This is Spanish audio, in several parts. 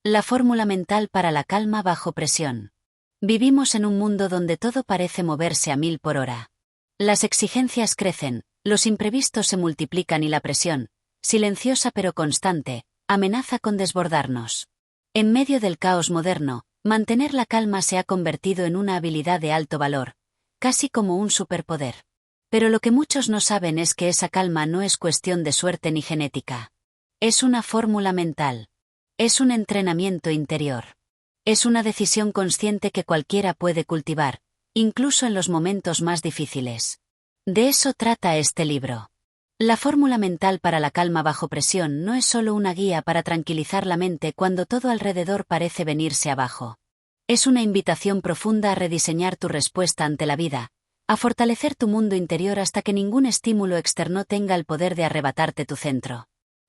La fórmula mental para la calma bajo presión. Vivimos en un mundo donde todo parece moverse a 1000 por hora. Las exigencias crecen, los imprevistos se multiplican y la presión, silenciosa pero constante, amenaza con desbordarnos. En medio del caos moderno, mantener la calma se ha convertido en una habilidad de alto valor, casi como un superpoder. Pero lo que muchos no saben es que esa calma no es cuestión de suerte ni genética. Es una fórmula mental. Es un entrenamiento interior. Es una decisión consciente que cualquiera puede cultivar, incluso en los momentos más difíciles. De eso trata este libro. La fórmula mental para la calma bajo presión no es solo una guía para tranquilizar la mente cuando todo alrededor parece venirse abajo. Es una invitación profunda a rediseñar tu respuesta ante la vida, a fortalecer tu mundo interior hasta que ningún estímulo externo tenga el poder de arrebatarte tu centro.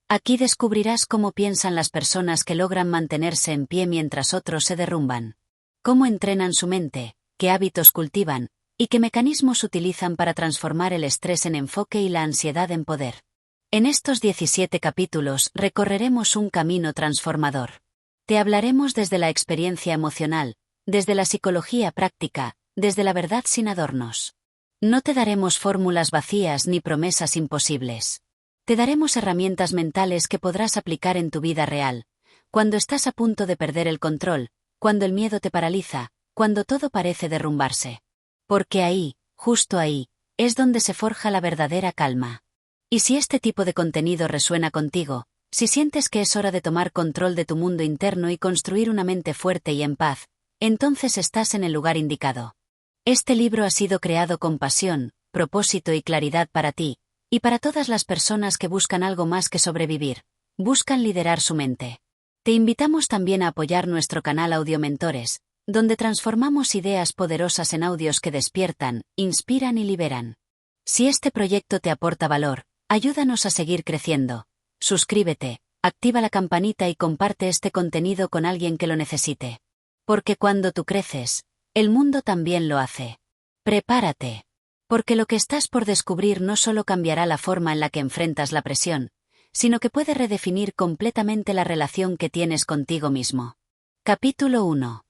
Aquí descubrirás cómo piensan las personas que logran mantenerse en pie mientras otros se derrumban. Cómo entrenan su mente, qué hábitos cultivan, y qué mecanismos utilizan para transformar el estrés en enfoque y la ansiedad en poder. En estos 17 capítulos recorreremos un camino transformador. Te hablaremos desde la experiencia emocional, desde la psicología práctica, desde la verdad sin adornos. No te daremos fórmulas vacías ni promesas imposibles. Te daremos herramientas mentales que podrás aplicar en tu vida real, cuando estás a punto de perder el control, cuando el miedo te paraliza, cuando todo parece derrumbarse. Porque ahí, justo ahí, es donde se forja la verdadera calma. Y si este tipo de contenido resuena contigo, si sientes que es hora de tomar control de tu mundo interno y construir una mente fuerte y en paz, entonces estás en el lugar indicado. Este libro ha sido creado con pasión, propósito y claridad para ti, y para todas las personas que buscan algo más que sobrevivir, buscan liderar su mente. Te invitamos también a apoyar nuestro canal Audiomentores, donde transformamos ideas poderosas en audios que despiertan, inspiran y liberan. Si este proyecto te aporta valor, ayúdanos a seguir creciendo. Suscríbete, activa la campanita y comparte este contenido con alguien que lo necesite. Porque cuando tú creces, el mundo también lo hace. Prepárate. Porque lo que estás por descubrir no solo cambiará la forma en la que enfrentas la presión, sino que puede redefinir completamente la relación que tienes contigo mismo. Capítulo 1.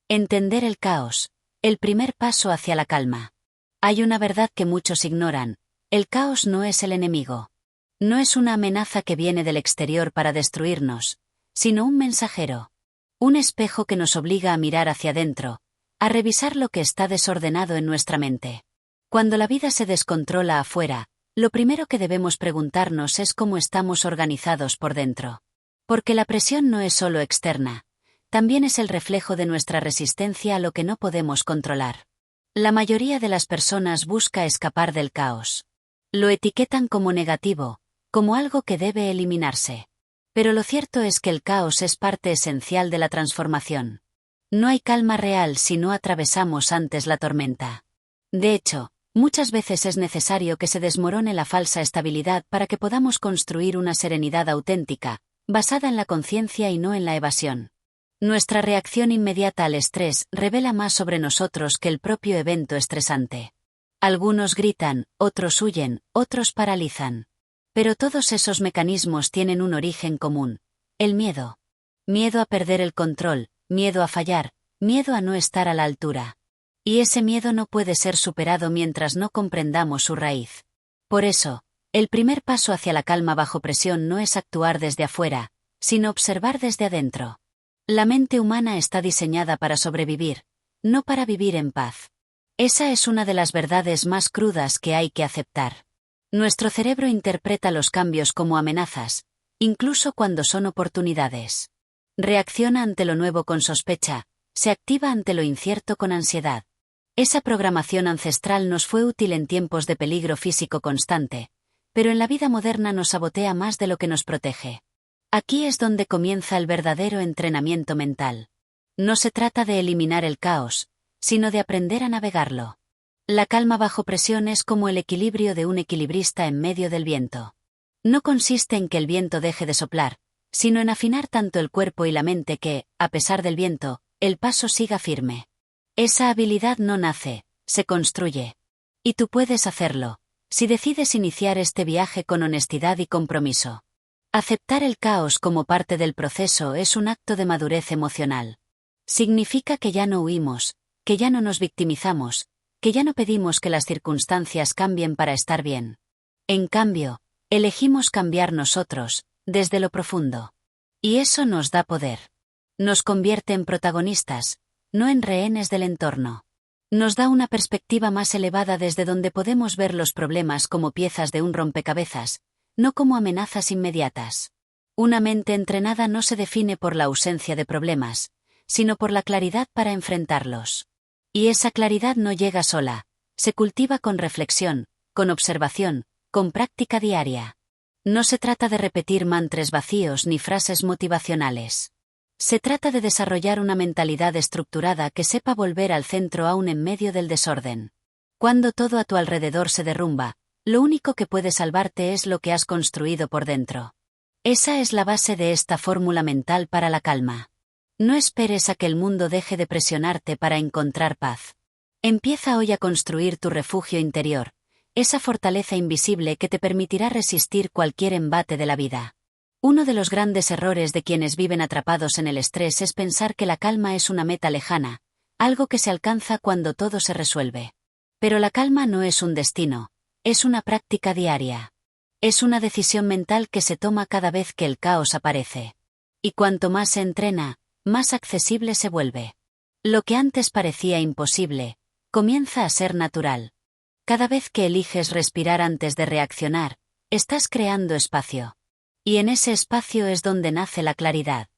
Entender el caos. El primer paso hacia la calma. Hay una verdad que muchos ignoran: el caos no es el enemigo. No es una amenaza que viene del exterior para destruirnos, sino un mensajero. Un espejo que nos obliga a mirar hacia adentro, a revisar lo que está desordenado en nuestra mente. Cuando la vida se descontrola afuera, lo primero que debemos preguntarnos es cómo estamos organizados por dentro. Porque la presión no es solo externa, también es el reflejo de nuestra resistencia a lo que no podemos controlar. La mayoría de las personas busca escapar del caos. Lo etiquetan como negativo, como algo que debe eliminarse. Pero lo cierto es que el caos es parte esencial de la transformación. No hay calma real si no atravesamos antes la tormenta. De hecho, muchas veces es necesario que se desmorone la falsa estabilidad para que podamos construir una serenidad auténtica, basada en la conciencia y no en la evasión. Nuestra reacción inmediata al estrés revela más sobre nosotros que el propio evento estresante. Algunos gritan, otros huyen, otros paralizan. Pero todos esos mecanismos tienen un origen común: el miedo. Miedo a perder el control, miedo a fallar, miedo a no estar a la altura. Y ese miedo no puede ser superado mientras no comprendamos su raíz. Por eso, el primer paso hacia la calma bajo presión no es actuar desde afuera, sino observar desde adentro. La mente humana está diseñada para sobrevivir, no para vivir en paz. Esa es una de las verdades más crudas que hay que aceptar. Nuestro cerebro interpreta los cambios como amenazas, incluso cuando son oportunidades. Reacciona ante lo nuevo con sospecha, se activa ante lo incierto con ansiedad. Esa programación ancestral nos fue útil en tiempos de peligro físico constante, pero en la vida moderna nos sabotea más de lo que nos protege. Aquí es donde comienza el verdadero entrenamiento mental. No se trata de eliminar el caos, sino de aprender a navegarlo. La calma bajo presión es como el equilibrio de un equilibrista en medio del viento. No consiste en que el viento deje de soplar, sino en afinar tanto el cuerpo y la mente que, a pesar del viento, el paso siga firme. Esa habilidad no nace, se construye. Y tú puedes hacerlo, si decides iniciar este viaje con honestidad y compromiso. Aceptar el caos como parte del proceso es un acto de madurez emocional. Significa que ya no huimos, que ya no nos victimizamos, que ya no pedimos que las circunstancias cambien para estar bien. En cambio, elegimos cambiar nosotros, desde lo profundo. Y eso nos da poder. Nos convierte en protagonistas, no en rehenes del entorno. Nos da una perspectiva más elevada desde donde podemos ver los problemas como piezas de un rompecabezas, no como amenazas inmediatas. Una mente entrenada no se define por la ausencia de problemas, sino por la claridad para enfrentarlos. Y esa claridad no llega sola, se cultiva con reflexión, con observación, con práctica diaria. No se trata de repetir mantras vacíos ni frases motivacionales. Se trata de desarrollar una mentalidad estructurada que sepa volver al centro aún en medio del desorden. Cuando todo a tu alrededor se derrumba, lo único que puede salvarte es lo que has construido por dentro. Esa es la base de esta fórmula mental para la calma. No esperes a que el mundo deje de presionarte para encontrar paz. Empieza hoy a construir tu refugio interior, esa fortaleza invisible que te permitirá resistir cualquier embate de la vida. Uno de los grandes errores de quienes viven atrapados en el estrés es pensar que la calma es una meta lejana, algo que se alcanza cuando todo se resuelve. Pero la calma no es un destino, es una práctica diaria. Es una decisión mental que se toma cada vez que el caos aparece. Y cuanto más se entrena, más accesible se vuelve. Lo que antes parecía imposible, comienza a ser natural. Cada vez que eliges respirar antes de reaccionar, estás creando espacio. Y en ese espacio es donde nace la claridad.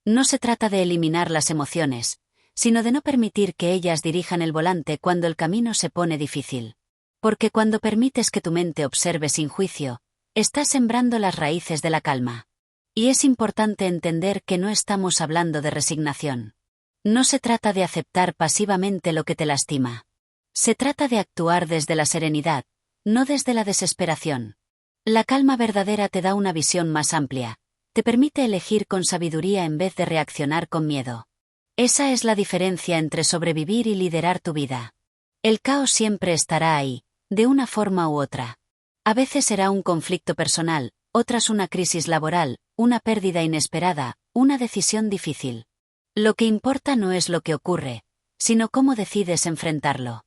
No se trata de eliminar las emociones, sino de no permitir que ellas dirijan el volante cuando el camino se pone difícil. Porque cuando permites que tu mente observe sin juicio, estás sembrando las raíces de la calma. Y es importante entender que no estamos hablando de resignación. No se trata de aceptar pasivamente lo que te lastima. Se trata de actuar desde la serenidad, no desde la desesperación. La calma verdadera te da una visión más amplia, te permite elegir con sabiduría en vez de reaccionar con miedo. Esa es la diferencia entre sobrevivir y liderar tu vida. El caos siempre estará ahí, de una forma u otra. A veces será un conflicto personal, otras una crisis laboral, una pérdida inesperada, una decisión difícil. Lo que importa no es lo que ocurre, sino cómo decides enfrentarlo.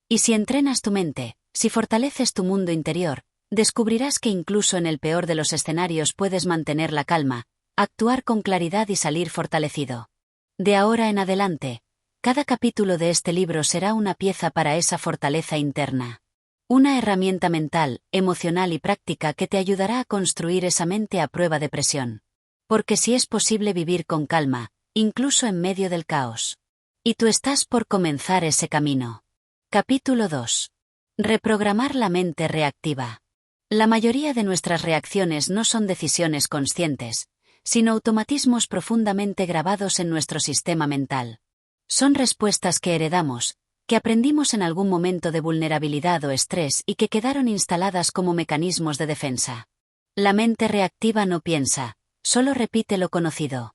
Y si entrenas tu mente, si fortaleces tu mundo interior, descubrirás que incluso en el peor de los escenarios puedes mantener la calma, actuar con claridad y salir fortalecido. De ahora en adelante, cada capítulo de este libro será una pieza para esa fortaleza interna. Una herramienta mental, emocional y práctica que te ayudará a construir esa mente a prueba de presión. Porque sí es posible vivir con calma, incluso en medio del caos. Y tú estás por comenzar ese camino. Capítulo 2. Reprogramar la mente reactiva. La mayoría de nuestras reacciones no son decisiones conscientes, sino automatismos profundamente grabados en nuestro sistema mental. Son respuestas que heredamos, que aprendimos en algún momento de vulnerabilidad o estrés y que quedaron instaladas como mecanismos de defensa. La mente reactiva no piensa, solo repite lo conocido.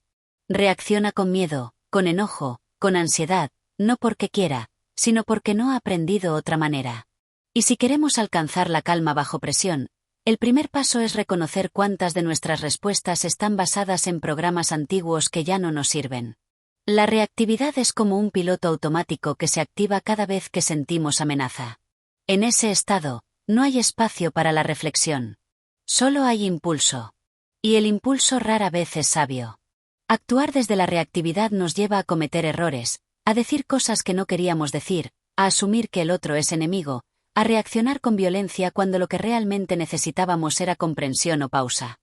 Reacciona con miedo, con enojo, con ansiedad, no porque quiera, sino porque no ha aprendido otra manera. Y si queremos alcanzar la calma bajo presión, el primer paso es reconocer cuántas de nuestras respuestas están basadas en programas antiguos que ya no nos sirven. La reactividad es como un piloto automático que se activa cada vez que sentimos amenaza. En ese estado, no hay espacio para la reflexión. Solo hay impulso. Y el impulso rara vez es sabio. Actuar desde la reactividad nos lleva a cometer errores, a decir cosas que no queríamos decir, a asumir que el otro es enemigo, a reaccionar con violencia cuando lo que realmente necesitábamos era comprensión o pausa.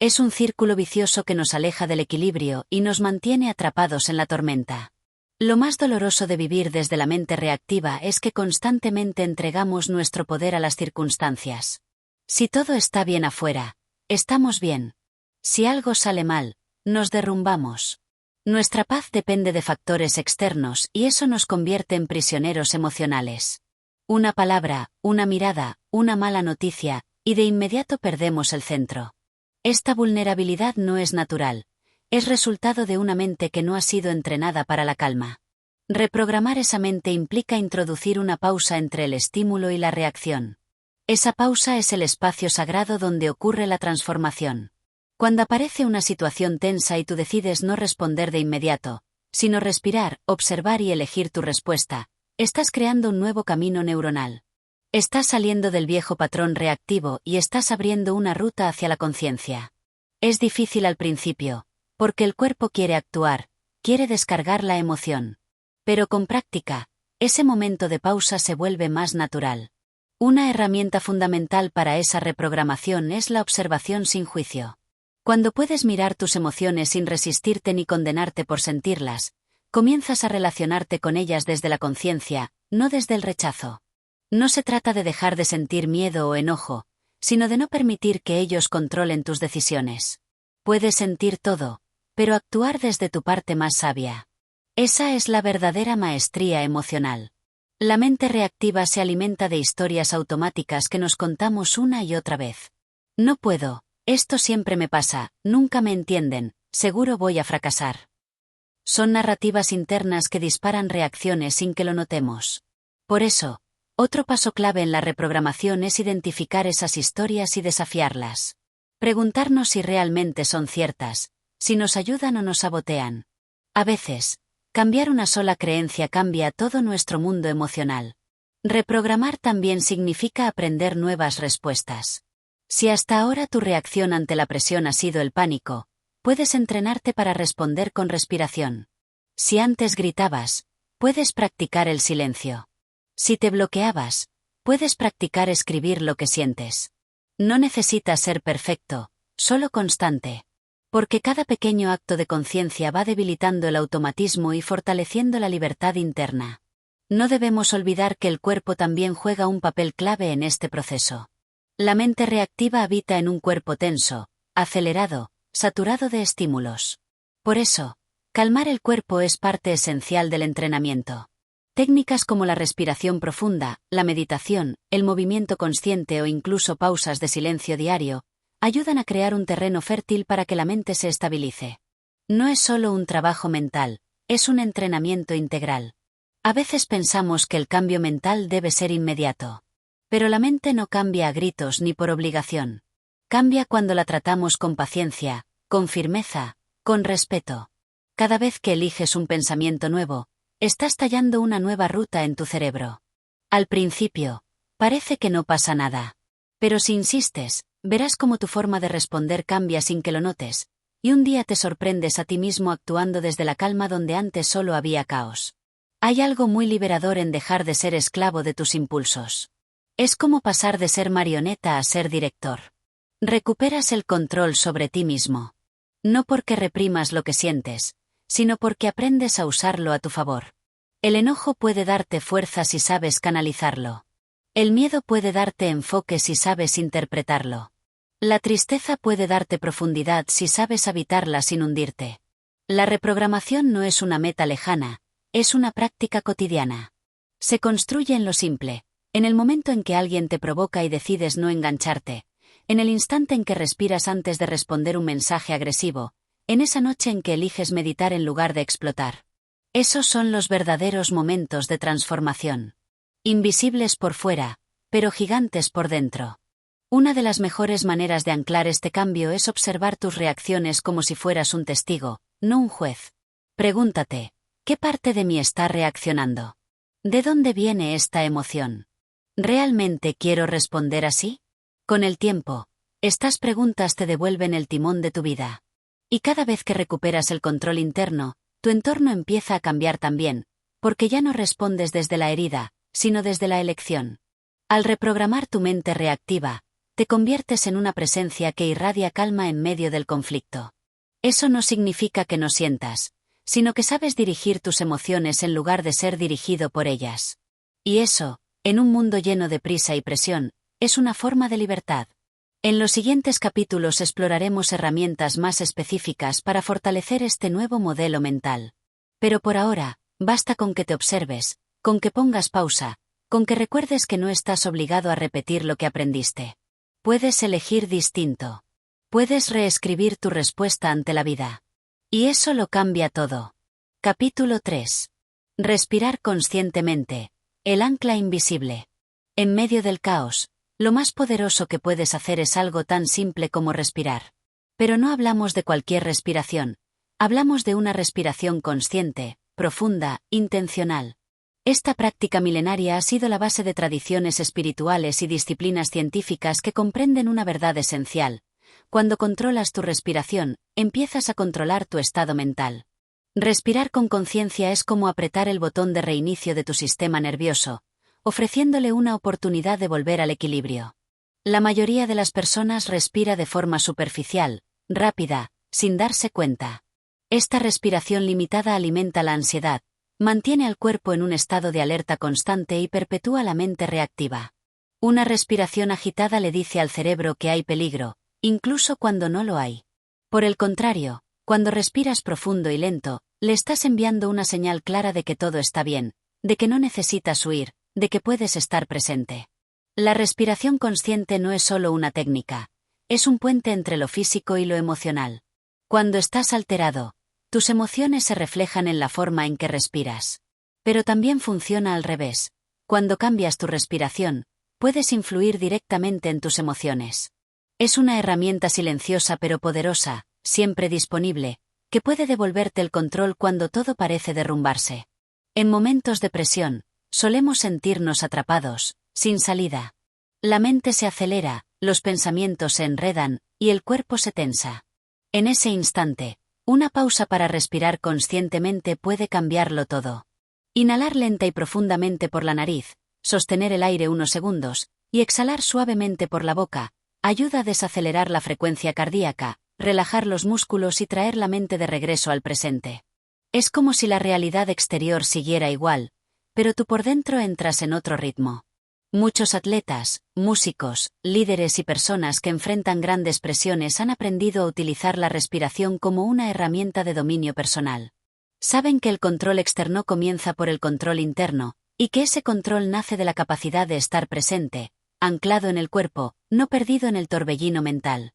Es un círculo vicioso que nos aleja del equilibrio y nos mantiene atrapados en la tormenta. Lo más doloroso de vivir desde la mente reactiva es que constantemente entregamos nuestro poder a las circunstancias. Si todo está bien afuera, estamos bien. Si algo sale mal, nos derrumbamos. Nuestra paz depende de factores externos y eso nos convierte en prisioneros emocionales. Una palabra, una mirada, una mala noticia, y de inmediato perdemos el centro. Esta vulnerabilidad no es natural, es resultado de una mente que no ha sido entrenada para la calma. Reprogramar esa mente implica introducir una pausa entre el estímulo y la reacción. Esa pausa es el espacio sagrado donde ocurre la transformación. Cuando aparece una situación tensa y tú decides no responder de inmediato, sino respirar, observar y elegir tu respuesta, estás creando un nuevo camino neuronal. Estás saliendo del viejo patrón reactivo y estás abriendo una ruta hacia la conciencia. Es difícil al principio, porque el cuerpo quiere actuar, quiere descargar la emoción. Pero con práctica, ese momento de pausa se vuelve más natural. Una herramienta fundamental para esa reprogramación es la observación sin juicio. Cuando puedes mirar tus emociones sin resistirte ni condenarte por sentirlas, comienzas a relacionarte con ellas desde la conciencia, no desde el rechazo. No se trata de dejar de sentir miedo o enojo, sino de no permitir que ellos controlen tus decisiones. Puedes sentir todo, pero actuar desde tu parte más sabia. Esa es la verdadera maestría emocional. La mente reactiva se alimenta de historias automáticas que nos contamos una y otra vez. No puedo, esto siempre me pasa, nunca me entienden, seguro voy a fracasar. Son narrativas internas que disparan reacciones sin que lo notemos. Por eso, otro paso clave en la reprogramación es identificar esas historias y desafiarlas. Preguntarnos si realmente son ciertas, si nos ayudan o nos sabotean. A veces, cambiar una sola creencia cambia todo nuestro mundo emocional. Reprogramar también significa aprender nuevas respuestas. Si hasta ahora tu reacción ante la presión ha sido el pánico, puedes entrenarte para responder con respiración. Si antes gritabas, puedes practicar el silencio. Si te bloqueabas, puedes practicar escribir lo que sientes. No necesitas ser perfecto, solo constante. Porque cada pequeño acto de conciencia va debilitando el automatismo y fortaleciendo la libertad interna. No debemos olvidar que el cuerpo también juega un papel clave en este proceso. La mente reactiva habita en un cuerpo tenso, acelerado, saturado de estímulos. Por eso, calmar el cuerpo es parte esencial del entrenamiento. Técnicas como la respiración profunda, la meditación, el movimiento consciente o incluso pausas de silencio diario, ayudan a crear un terreno fértil para que la mente se estabilice. No es solo un trabajo mental, es un entrenamiento integral. A veces pensamos que el cambio mental debe ser inmediato. Pero la mente no cambia a gritos ni por obligación. Cambia cuando la tratamos con paciencia, con firmeza, con respeto. Cada vez que eliges un pensamiento nuevo, estás tallando una nueva ruta en tu cerebro. Al principio, parece que no pasa nada. Pero si insistes, verás cómo tu forma de responder cambia sin que lo notes, y un día te sorprendes a ti mismo actuando desde la calma donde antes solo había caos. Hay algo muy liberador en dejar de ser esclavo de tus impulsos. Es como pasar de ser marioneta a ser director. Recuperas el control sobre ti mismo. No porque reprimas lo que sientes, sino porque aprendes a usarlo a tu favor. El enojo puede darte fuerza si sabes canalizarlo. El miedo puede darte enfoque si sabes interpretarlo. La tristeza puede darte profundidad si sabes habitarla sin hundirte. La reprogramación no es una meta lejana, es una práctica cotidiana. Se construye en lo simple. En el momento en que alguien te provoca y decides no engancharte, en el instante en que respiras antes de responder un mensaje agresivo, en esa noche en que eliges meditar en lugar de explotar. Esos son los verdaderos momentos de transformación. Invisibles por fuera, pero gigantes por dentro. Una de las mejores maneras de anclar este cambio es observar tus reacciones como si fueras un testigo, no un juez. Pregúntate, ¿qué parte de mí está reaccionando? ¿De dónde viene esta emoción? ¿Realmente quiero responder así? Con el tiempo, estas preguntas te devuelven el timón de tu vida. Y cada vez que recuperas el control interno, tu entorno empieza a cambiar también, porque ya no respondes desde la herida, sino desde la elección. Al reprogramar tu mente reactiva, te conviertes en una presencia que irradia calma en medio del conflicto. Eso no significa que no sientas, sino que sabes dirigir tus emociones en lugar de ser dirigido por ellas. Y eso, en un mundo lleno de prisa y presión, es una forma de libertad. En los siguientes capítulos exploraremos herramientas más específicas para fortalecer este nuevo modelo mental. Pero por ahora, basta con que te observes, con que pongas pausa, con que recuerdes que no estás obligado a repetir lo que aprendiste. Puedes elegir distinto. Puedes reescribir tu respuesta ante la vida. Y eso lo cambia todo. Capítulo 3. Respirar conscientemente. El ancla invisible. En medio del caos, lo más poderoso que puedes hacer es algo tan simple como respirar. Pero no hablamos de cualquier respiración. Hablamos de una respiración consciente, profunda, intencional. Esta práctica milenaria ha sido la base de tradiciones espirituales y disciplinas científicas que comprenden una verdad esencial. Cuando controlas tu respiración, empiezas a controlar tu estado mental. Respirar con conciencia es como apretar el botón de reinicio de tu sistema nervioso, ofreciéndole una oportunidad de volver al equilibrio. La mayoría de las personas respira de forma superficial, rápida, sin darse cuenta. Esta respiración limitada alimenta la ansiedad, mantiene al cuerpo en un estado de alerta constante y perpetúa la mente reactiva. Una respiración agitada le dice al cerebro que hay peligro, incluso cuando no lo hay. Por el contrario, cuando respiras profundo y lento, le estás enviando una señal clara de que todo está bien, de que no necesitas huir, de que puedes estar presente. La respiración consciente no es solo una técnica, es un puente entre lo físico y lo emocional. Cuando estás alterado, tus emociones se reflejan en la forma en que respiras. Pero también funciona al revés. Cuando cambias tu respiración, puedes influir directamente en tus emociones. Es una herramienta silenciosa pero poderosa, siempre disponible, que puede devolverte el control cuando todo parece derrumbarse. En momentos de presión, solemos sentirnos atrapados, sin salida. La mente se acelera, los pensamientos se enredan, y el cuerpo se tensa. En ese instante, una pausa para respirar conscientemente puede cambiarlo todo. Inhalar lenta y profundamente por la nariz, sostener el aire unos segundos, y exhalar suavemente por la boca, ayuda a desacelerar la frecuencia cardíaca, relajar los músculos y traer la mente de regreso al presente. Es como si la realidad exterior siguiera igual, pero tú por dentro entras en otro ritmo. Muchos atletas, músicos, líderes y personas que enfrentan grandes presiones han aprendido a utilizar la respiración como una herramienta de dominio personal. Saben que el control externo comienza por el control interno, y que ese control nace de la capacidad de estar presente, anclado en el cuerpo, no perdido en el torbellino mental.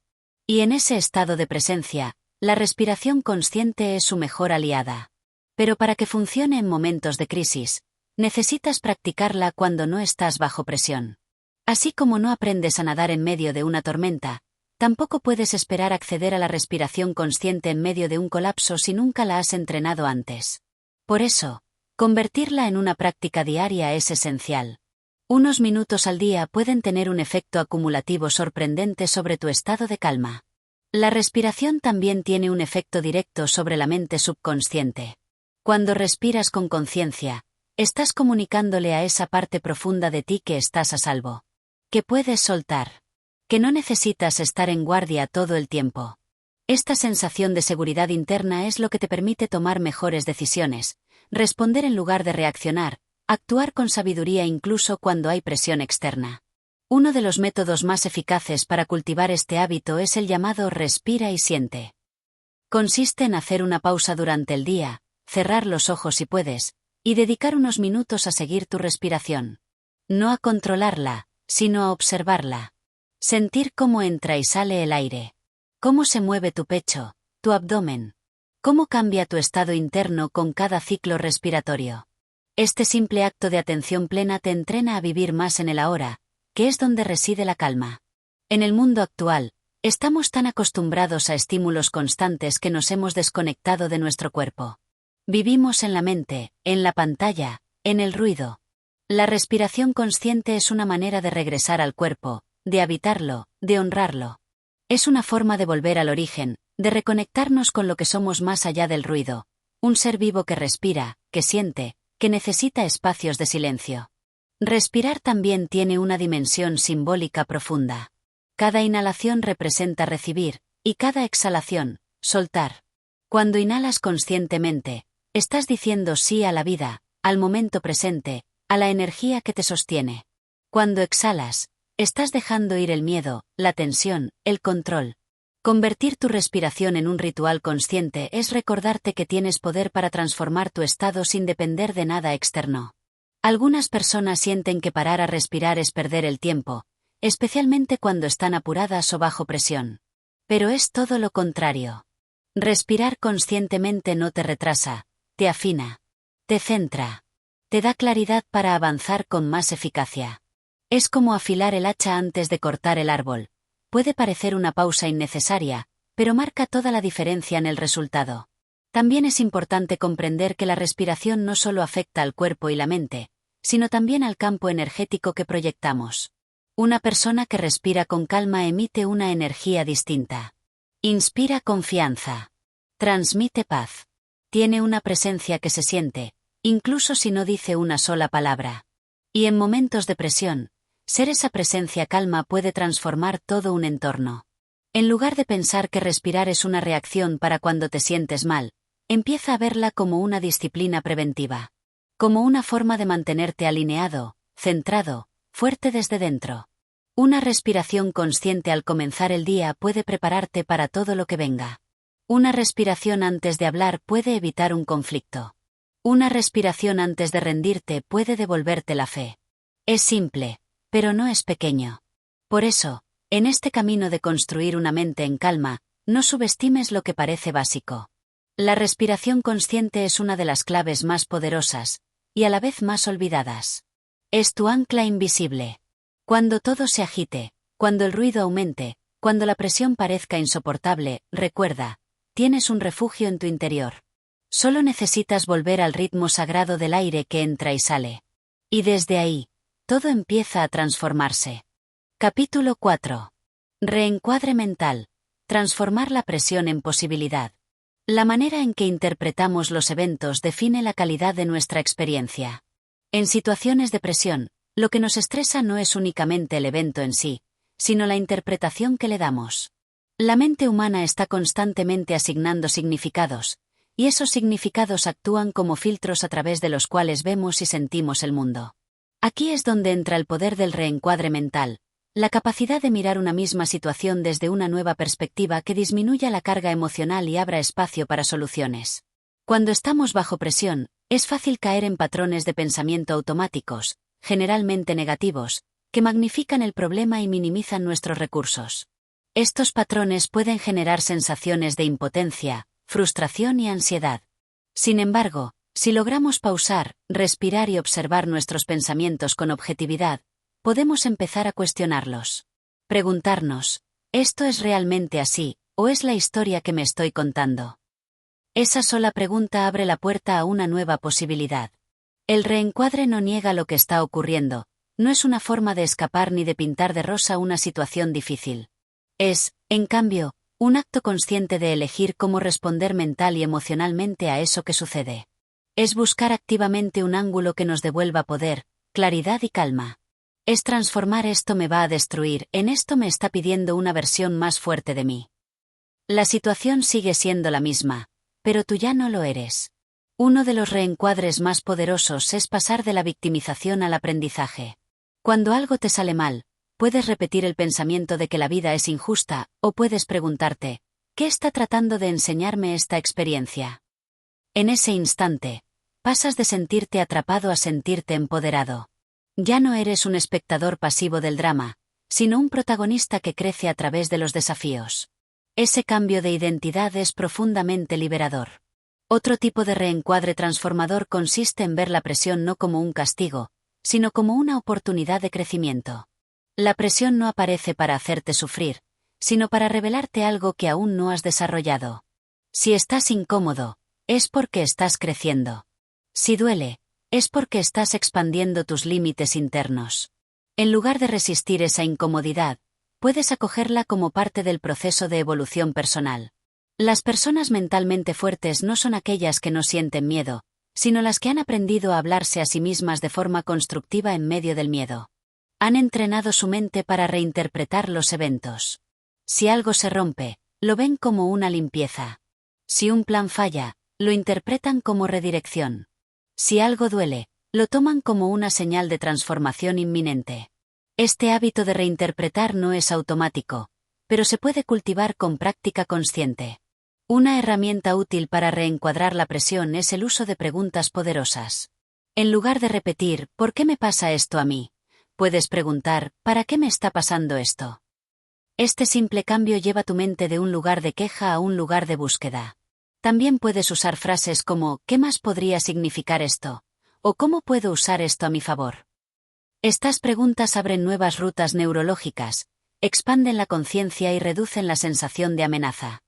Y en ese estado de presencia, la respiración consciente es su mejor aliada. Pero para que funcione en momentos de crisis, necesitas practicarla cuando no estás bajo presión. Así como no aprendes a nadar en medio de una tormenta, tampoco puedes esperar acceder a la respiración consciente en medio de un colapso si nunca la has entrenado antes. Por eso, convertirla en una práctica diaria es esencial. Unos minutos al día pueden tener un efecto acumulativo sorprendente sobre tu estado de calma. La respiración también tiene un efecto directo sobre la mente subconsciente. Cuando respiras con conciencia, estás comunicándole a esa parte profunda de ti que estás a salvo. Que puedes soltar. Que no necesitas estar en guardia todo el tiempo. Esta sensación de seguridad interna es lo que te permite tomar mejores decisiones, responder en lugar de reaccionar, actuar con sabiduría incluso cuando hay presión externa. Uno de los métodos más eficaces para cultivar este hábito es el llamado respira y siente. Consiste en hacer una pausa durante el día, cerrar los ojos si puedes, y dedicar unos minutos a seguir tu respiración. No a controlarla, sino a observarla. Sentir cómo entra y sale el aire. Cómo se mueve tu pecho, tu abdomen. Cómo cambia tu estado interno con cada ciclo respiratorio. Este simple acto de atención plena te entrena a vivir más en el ahora, que es donde reside la calma. En el mundo actual, estamos tan acostumbrados a estímulos constantes que nos hemos desconectado de nuestro cuerpo. Vivimos en la mente, en la pantalla, en el ruido. La respiración consciente es una manera de regresar al cuerpo, de habitarlo, de honrarlo. Es una forma de volver al origen, de reconectarnos con lo que somos más allá del ruido. Un ser vivo que respira, que siente, que necesita espacios de silencio. Respirar también tiene una dimensión simbólica profunda. Cada inhalación representa recibir, y cada exhalación, soltar. Cuando inhalas conscientemente, estás diciendo sí a la vida, al momento presente, a la energía que te sostiene. Cuando exhalas, estás dejando ir el miedo, la tensión, el control. Convertir tu respiración en un ritual consciente es recordarte que tienes poder para transformar tu estado sin depender de nada externo. Algunas personas sienten que parar a respirar es perder el tiempo, especialmente cuando están apuradas o bajo presión. Pero es todo lo contrario. Respirar conscientemente no te retrasa, te afina, te centra, te da claridad para avanzar con más eficacia. Es como afilar el hacha antes de cortar el árbol. Puede parecer una pausa innecesaria, pero marca toda la diferencia en el resultado. También es importante comprender que la respiración no solo afecta al cuerpo y la mente, sino también al campo energético que proyectamos. Una persona que respira con calma emite una energía distinta. Inspira confianza. Transmite paz. Tiene una presencia que se siente, incluso si no dice una sola palabra. Y en momentos de presión, ser esa presencia calma puede transformar todo un entorno. En lugar de pensar que respirar es una reacción para cuando te sientes mal, empieza a verla como una disciplina preventiva. Como una forma de mantenerte alineado, centrado, fuerte desde dentro. Una respiración consciente al comenzar el día puede prepararte para todo lo que venga. Una respiración antes de hablar puede evitar un conflicto. Una respiración antes de rendirte puede devolverte la fe. Es simple, pero no es pequeño. Por eso, en este camino de construir una mente en calma, no subestimes lo que parece básico. La respiración consciente es una de las claves más poderosas, y a la vez más olvidadas. Es tu ancla invisible. Cuando todo se agite, cuando el ruido aumente, cuando la presión parezca insoportable, recuerda, tienes un refugio en tu interior. Solo necesitas volver al ritmo sagrado del aire que entra y sale. Y desde ahí, todo empieza a transformarse. Capítulo 4. Reencuadre mental. Transformar la presión en posibilidad. La manera en que interpretamos los eventos define la calidad de nuestra experiencia. En situaciones de presión, lo que nos estresa no es únicamente el evento en sí, sino la interpretación que le damos. La mente humana está constantemente asignando significados, y esos significados actúan como filtros a través de los cuales vemos y sentimos el mundo. Aquí es donde entra el poder del reencuadre mental, la capacidad de mirar una misma situación desde una nueva perspectiva que disminuya la carga emocional y abra espacio para soluciones. Cuando estamos bajo presión, es fácil caer en patrones de pensamiento automáticos, generalmente negativos, que magnifican el problema y minimizan nuestros recursos. Estos patrones pueden generar sensaciones de impotencia, frustración y ansiedad. Sin embargo, si logramos pausar, respirar y observar nuestros pensamientos con objetividad, podemos empezar a cuestionarlos. Preguntarnos, ¿esto es realmente así, o es la historia que me estoy contando? Esa sola pregunta abre la puerta a una nueva posibilidad. El reencuadre no niega lo que está ocurriendo, no es una forma de escapar ni de pintar de rosa una situación difícil. Es, en cambio, un acto consciente de elegir cómo responder mental y emocionalmente a eso que sucede. Es buscar activamente un ángulo que nos devuelva poder, claridad y calma. Es transformar esto me va a destruir, en esto me está pidiendo una versión más fuerte de mí. La situación sigue siendo la misma, pero tú ya no lo eres. Uno de los reencuadres más poderosos es pasar de la victimización al aprendizaje. Cuando algo te sale mal, puedes repetir el pensamiento de que la vida es injusta, o puedes preguntarte, ¿qué está tratando de enseñarme esta experiencia? En ese instante, pasas de sentirte atrapado a sentirte empoderado. Ya no eres un espectador pasivo del drama, sino un protagonista que crece a través de los desafíos. Ese cambio de identidad es profundamente liberador. Otro tipo de reencuadre transformador consiste en ver la presión no como un castigo, sino como una oportunidad de crecimiento. La presión no aparece para hacerte sufrir, sino para revelarte algo que aún no has desarrollado. Si estás incómodo, es porque estás creciendo. Si duele, es porque estás expandiendo tus límites internos. En lugar de resistir esa incomodidad, puedes acogerla como parte del proceso de evolución personal. Las personas mentalmente fuertes no son aquellas que no sienten miedo, sino las que han aprendido a hablarse a sí mismas de forma constructiva en medio del miedo. Han entrenado su mente para reinterpretar los eventos. Si algo se rompe, lo ven como una limpieza. Si un plan falla, lo interpretan como redirección. Si algo duele, lo toman como una señal de transformación inminente. Este hábito de reinterpretar no es automático, pero se puede cultivar con práctica consciente. Una herramienta útil para reencuadrar la presión es el uso de preguntas poderosas. En lugar de repetir, ¿por qué me pasa esto a mí?, puedes preguntar, ¿para qué me está pasando esto? Este simple cambio lleva tu mente de un lugar de queja a un lugar de búsqueda. También puedes usar frases como, ¿qué más podría significar esto? O ¿cómo puedo usar esto a mi favor? Estas preguntas abren nuevas rutas neurológicas, expanden la conciencia y reducen la sensación de amenaza.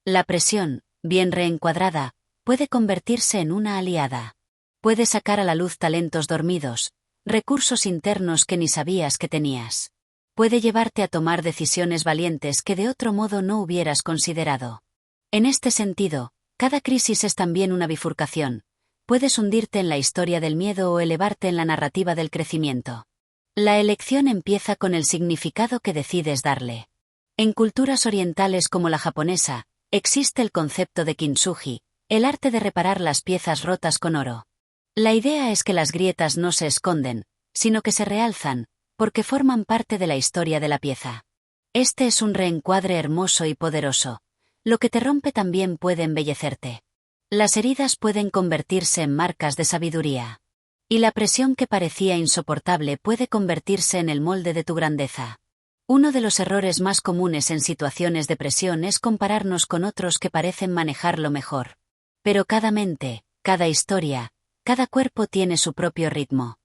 La presión, bien reencuadrada, puede convertirse en una aliada. Puede sacar a la luz talentos dormidos, recursos internos que ni sabías que tenías. Puede llevarte a tomar decisiones valientes que de otro modo no hubieras considerado. En este sentido, cada crisis es también una bifurcación. Puedes hundirte en la historia del miedo o elevarte en la narrativa del crecimiento. La elección empieza con el significado que decides darle. En culturas orientales como la japonesa, existe el concepto de kintsugi, el arte de reparar las piezas rotas con oro. La idea es que las grietas no se esconden, sino que se realzan, porque forman parte de la historia de la pieza. Este es un reencuadre hermoso y poderoso. Lo que te rompe también puede embellecerte. Las heridas pueden convertirse en marcas de sabiduría. Y la presión que parecía insoportable puede convertirse en el molde de tu grandeza. Uno de los errores más comunes en situaciones de presión es compararnos con otros que parecen manejarlo mejor. Pero cada mente, cada historia, cada cuerpo tiene su propio ritmo.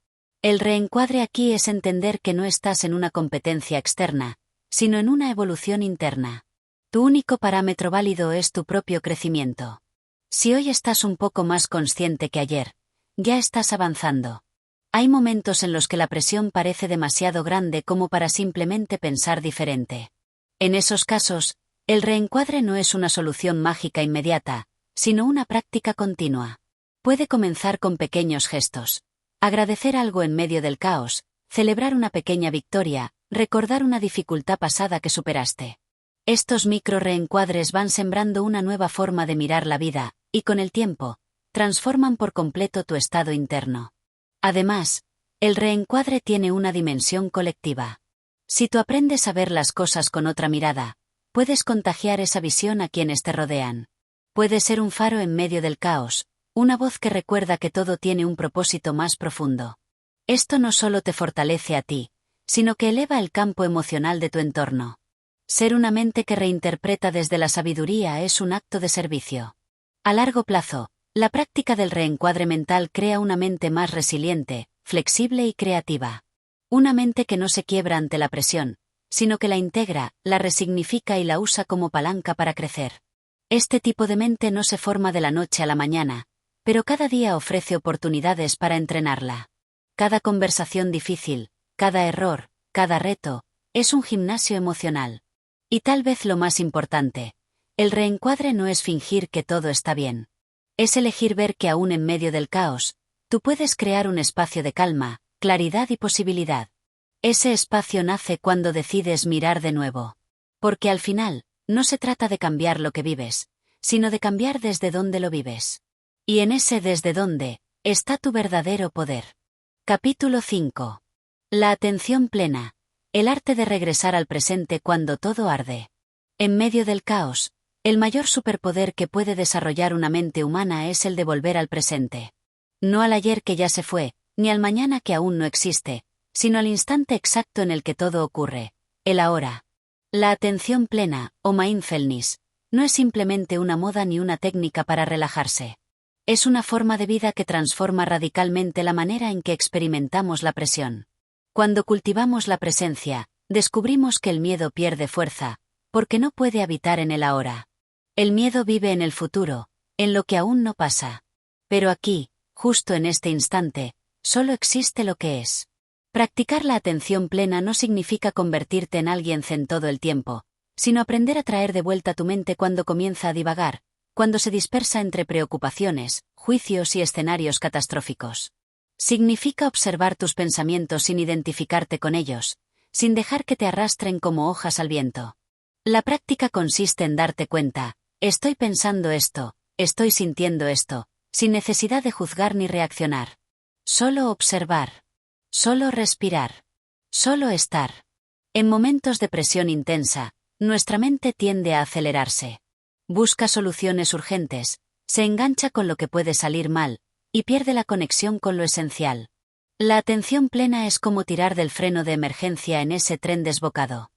El reencuadre aquí es entender que no estás en una competencia externa, sino en una evolución interna. Tu único parámetro válido es tu propio crecimiento. Si hoy estás un poco más consciente que ayer, ya estás avanzando. Hay momentos en los que la presión parece demasiado grande como para simplemente pensar diferente. En esos casos, el reencuadre no es una solución mágica inmediata, sino una práctica continua. Puede comenzar con pequeños gestos. Agradecer algo en medio del caos, celebrar una pequeña victoria, recordar una dificultad pasada que superaste. Estos micro reencuadres van sembrando una nueva forma de mirar la vida, y con el tiempo, transforman por completo tu estado interno. Además, el reencuadre tiene una dimensión colectiva. Si tú aprendes a ver las cosas con otra mirada, puedes contagiar esa visión a quienes te rodean. Puedes ser un faro en medio del caos, una voz que recuerda que todo tiene un propósito más profundo. Esto no solo te fortalece a ti, sino que eleva el campo emocional de tu entorno. Ser una mente que reinterpreta desde la sabiduría es un acto de servicio. A largo plazo, la práctica del reencuadre mental crea una mente más resiliente, flexible y creativa. Una mente que no se quiebra ante la presión, sino que la integra, la resignifica y la usa como palanca para crecer. Este tipo de mente no se forma de la noche a la mañana, pero cada día ofrece oportunidades para entrenarla. Cada conversación difícil, cada error, cada reto, es un gimnasio emocional. Y tal vez lo más importante, el reencuadre no es fingir que todo está bien. Es elegir ver que aún en medio del caos, tú puedes crear un espacio de calma, claridad y posibilidad. Ese espacio nace cuando decides mirar de nuevo. Porque al final, no se trata de cambiar lo que vives, sino de cambiar desde dónde lo vives. Y en ese desde dónde, está tu verdadero poder. Capítulo 5. La atención plena. El arte de regresar al presente cuando todo arde. En medio del caos, el mayor superpoder que puede desarrollar una mente humana es el de volver al presente. No al ayer que ya se fue, ni al mañana que aún no existe, sino al instante exacto en el que todo ocurre, el ahora. La atención plena, o mindfulness, no es simplemente una moda ni una técnica para relajarse. Es una forma de vida que transforma radicalmente la manera en que experimentamos la presión. Cuando cultivamos la presencia, descubrimos que el miedo pierde fuerza, porque no puede habitar en el ahora. El miedo vive en el futuro, en lo que aún no pasa. Pero aquí, justo en este instante, solo existe lo que es. Practicar la atención plena no significa convertirte en alguien zen todo el tiempo, sino aprender a traer de vuelta tu mente cuando comienza a divagar, cuando se dispersa entre preocupaciones, juicios y escenarios catastróficos. Significa observar tus pensamientos sin identificarte con ellos, sin dejar que te arrastren como hojas al viento. La práctica consiste en darte cuenta, estoy pensando esto, estoy sintiendo esto, sin necesidad de juzgar ni reaccionar. Solo observar. Solo respirar. Solo estar. En momentos de presión intensa, nuestra mente tiende a acelerarse. Busca soluciones urgentes, se engancha con lo que puede salir mal, y pierde la conexión con lo esencial. La atención plena es como tirar del freno de emergencia en ese tren desbocado.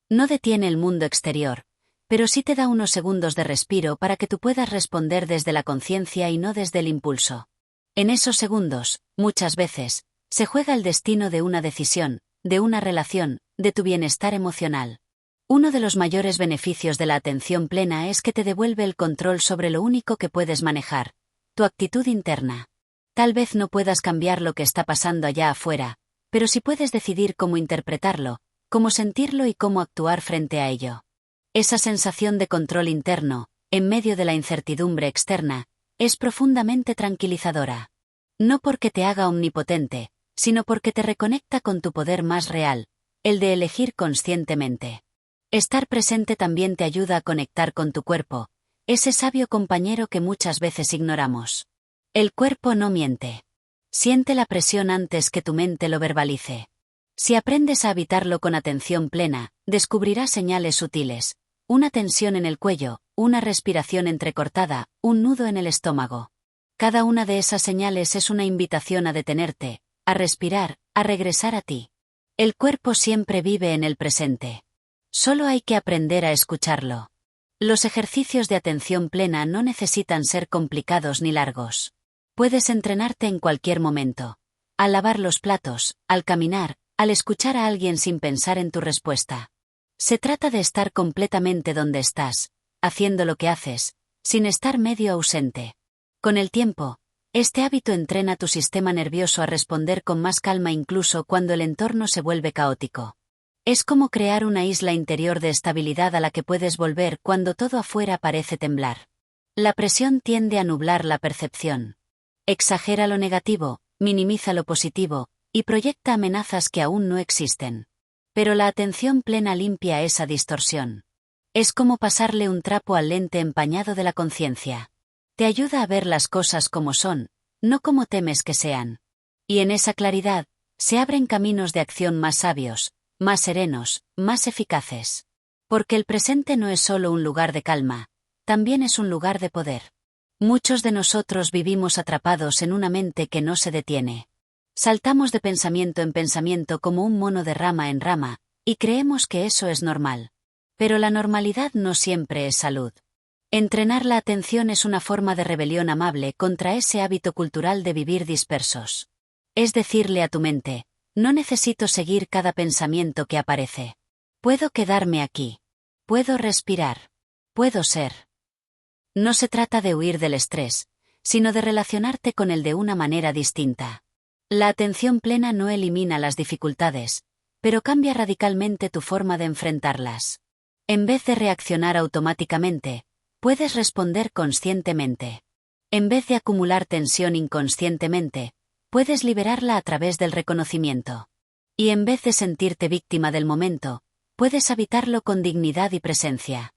No detiene el mundo exterior, pero sí te da unos segundos de respiro para que tú puedas responder desde la conciencia y no desde el impulso. En esos segundos, muchas veces, se juega el destino de una decisión, de una relación, de tu bienestar emocional. Uno de los mayores beneficios de la atención plena es que te devuelve el control sobre lo único que puedes manejar, tu actitud interna. Tal vez no puedas cambiar lo que está pasando allá afuera, pero sí puedes decidir cómo interpretarlo, cómo sentirlo y cómo actuar frente a ello. Esa sensación de control interno, en medio de la incertidumbre externa, es profundamente tranquilizadora. No porque te haga omnipotente, sino porque te reconecta con tu poder más real, el de elegir conscientemente. Estar presente también te ayuda a conectar con tu cuerpo, ese sabio compañero que muchas veces ignoramos. El cuerpo no miente. Siente la presión antes que tu mente lo verbalice. Si aprendes a habitarlo con atención plena, descubrirás señales sutiles, una tensión en el cuello, una respiración entrecortada, un nudo en el estómago. Cada una de esas señales es una invitación a detenerte, a respirar, a regresar a ti. El cuerpo siempre vive en el presente. Solo hay que aprender a escucharlo. Los ejercicios de atención plena no necesitan ser complicados ni largos. Puedes entrenarte en cualquier momento. Al lavar los platos, al caminar, al escuchar a alguien sin pensar en tu respuesta. Se trata de estar completamente donde estás, haciendo lo que haces, sin estar medio ausente. Con el tiempo, este hábito entrena tu sistema nervioso a responder con más calma incluso cuando el entorno se vuelve caótico. Es como crear una isla interior de estabilidad a la que puedes volver cuando todo afuera parece temblar. La presión tiende a nublar la percepción. Exagera lo negativo, minimiza lo positivo, y proyecta amenazas que aún no existen. Pero la atención plena limpia esa distorsión. Es como pasarle un trapo al lente empañado de la conciencia. Te ayuda a ver las cosas como son, no como temes que sean. Y en esa claridad, se abren caminos de acción más sabios, más serenos, más eficaces. Porque el presente no es solo un lugar de calma, también es un lugar de poder. Muchos de nosotros vivimos atrapados en una mente que no se detiene. Saltamos de pensamiento en pensamiento como un mono de rama en rama, y creemos que eso es normal. Pero la normalidad no siempre es salud. Entrenar la atención es una forma de rebelión amable contra ese hábito cultural de vivir dispersos. Es decirle a tu mente, no necesito seguir cada pensamiento que aparece. Puedo quedarme aquí. Puedo respirar. Puedo ser. No se trata de huir del estrés, sino de relacionarte con él de una manera distinta. La atención plena no elimina las dificultades, pero cambia radicalmente tu forma de enfrentarlas. En vez de reaccionar automáticamente, puedes responder conscientemente. En vez de acumular tensión inconscientemente, puedes liberarla a través del reconocimiento. Y en vez de sentirte víctima del momento, puedes habitarlo con dignidad y presencia.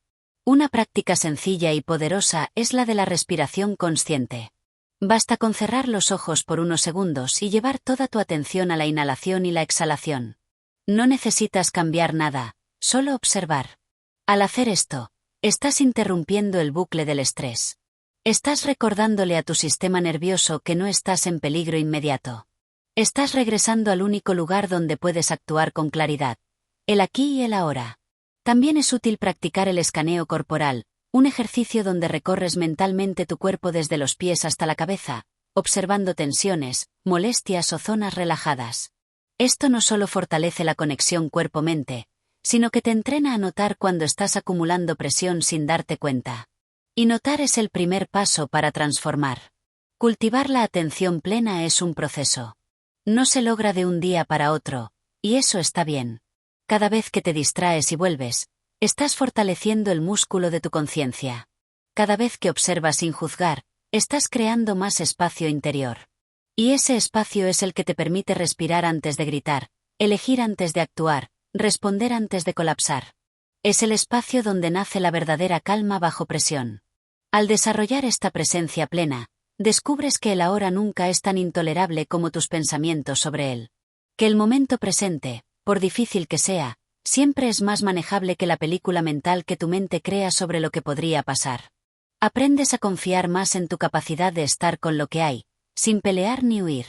Una práctica sencilla y poderosa es la de la respiración consciente. Basta con cerrar los ojos por unos segundos y llevar toda tu atención a la inhalación y la exhalación. No necesitas cambiar nada, solo observar. Al hacer esto, estás interrumpiendo el bucle del estrés. Estás recordándole a tu sistema nervioso que no estás en peligro inmediato. Estás regresando al único lugar donde puedes actuar con claridad, el aquí y el ahora. También es útil practicar el escaneo corporal, un ejercicio donde recorres mentalmente tu cuerpo desde los pies hasta la cabeza, observando tensiones, molestias o zonas relajadas. Esto no solo fortalece la conexión cuerpo-mente, sino que te entrena a notar cuando estás acumulando presión sin darte cuenta. Y notar es el primer paso para transformar. Cultivar la atención plena es un proceso. No se logra de un día para otro, y eso está bien. Cada vez que te distraes y vuelves, estás fortaleciendo el músculo de tu conciencia. Cada vez que observas sin juzgar, estás creando más espacio interior. Y ese espacio es el que te permite respirar antes de gritar, elegir antes de actuar, responder antes de colapsar. Es el espacio donde nace la verdadera calma bajo presión. Al desarrollar esta presencia plena, descubres que el ahora nunca es tan intolerable como tus pensamientos sobre él. Que el momento presente, por difícil que sea, siempre es más manejable que la película mental que tu mente crea sobre lo que podría pasar. Aprendes a confiar más en tu capacidad de estar con lo que hay, sin pelear ni huir.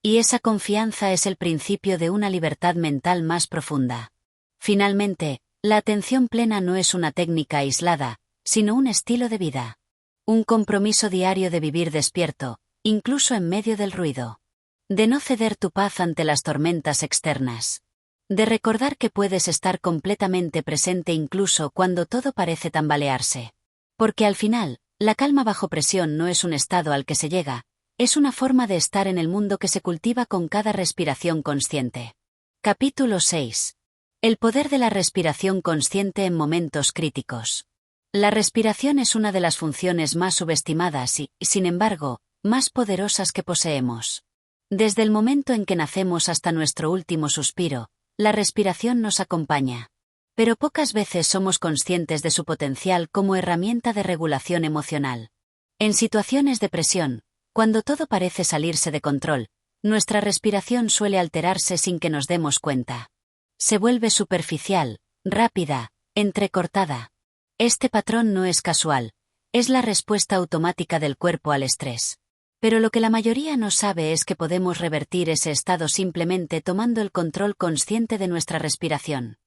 Y esa confianza es el principio de una libertad mental más profunda. Finalmente, la atención plena no es una técnica aislada, sino un estilo de vida. Un compromiso diario de vivir despierto, incluso en medio del ruido. De no ceder tu paz ante las tormentas externas. De recordar que puedes estar completamente presente incluso cuando todo parece tambalearse. Porque al final, la calma bajo presión no es un estado al que se llega, es una forma de estar en el mundo que se cultiva con cada respiración consciente. Capítulo 6. El poder de la respiración consciente en momentos críticos. La respiración es una de las funciones más subestimadas y, sin embargo, más poderosas que poseemos. Desde el momento en que nacemos hasta nuestro último suspiro, la respiración nos acompaña. Pero pocas veces somos conscientes de su potencial como herramienta de regulación emocional. En situaciones de presión, cuando todo parece salirse de control, nuestra respiración suele alterarse sin que nos demos cuenta. Se vuelve superficial, rápida, entrecortada. Este patrón no es casual, es la respuesta automática del cuerpo al estrés. Pero lo que la mayoría no sabe es que podemos revertir ese estado simplemente tomando el control consciente de nuestra respiración.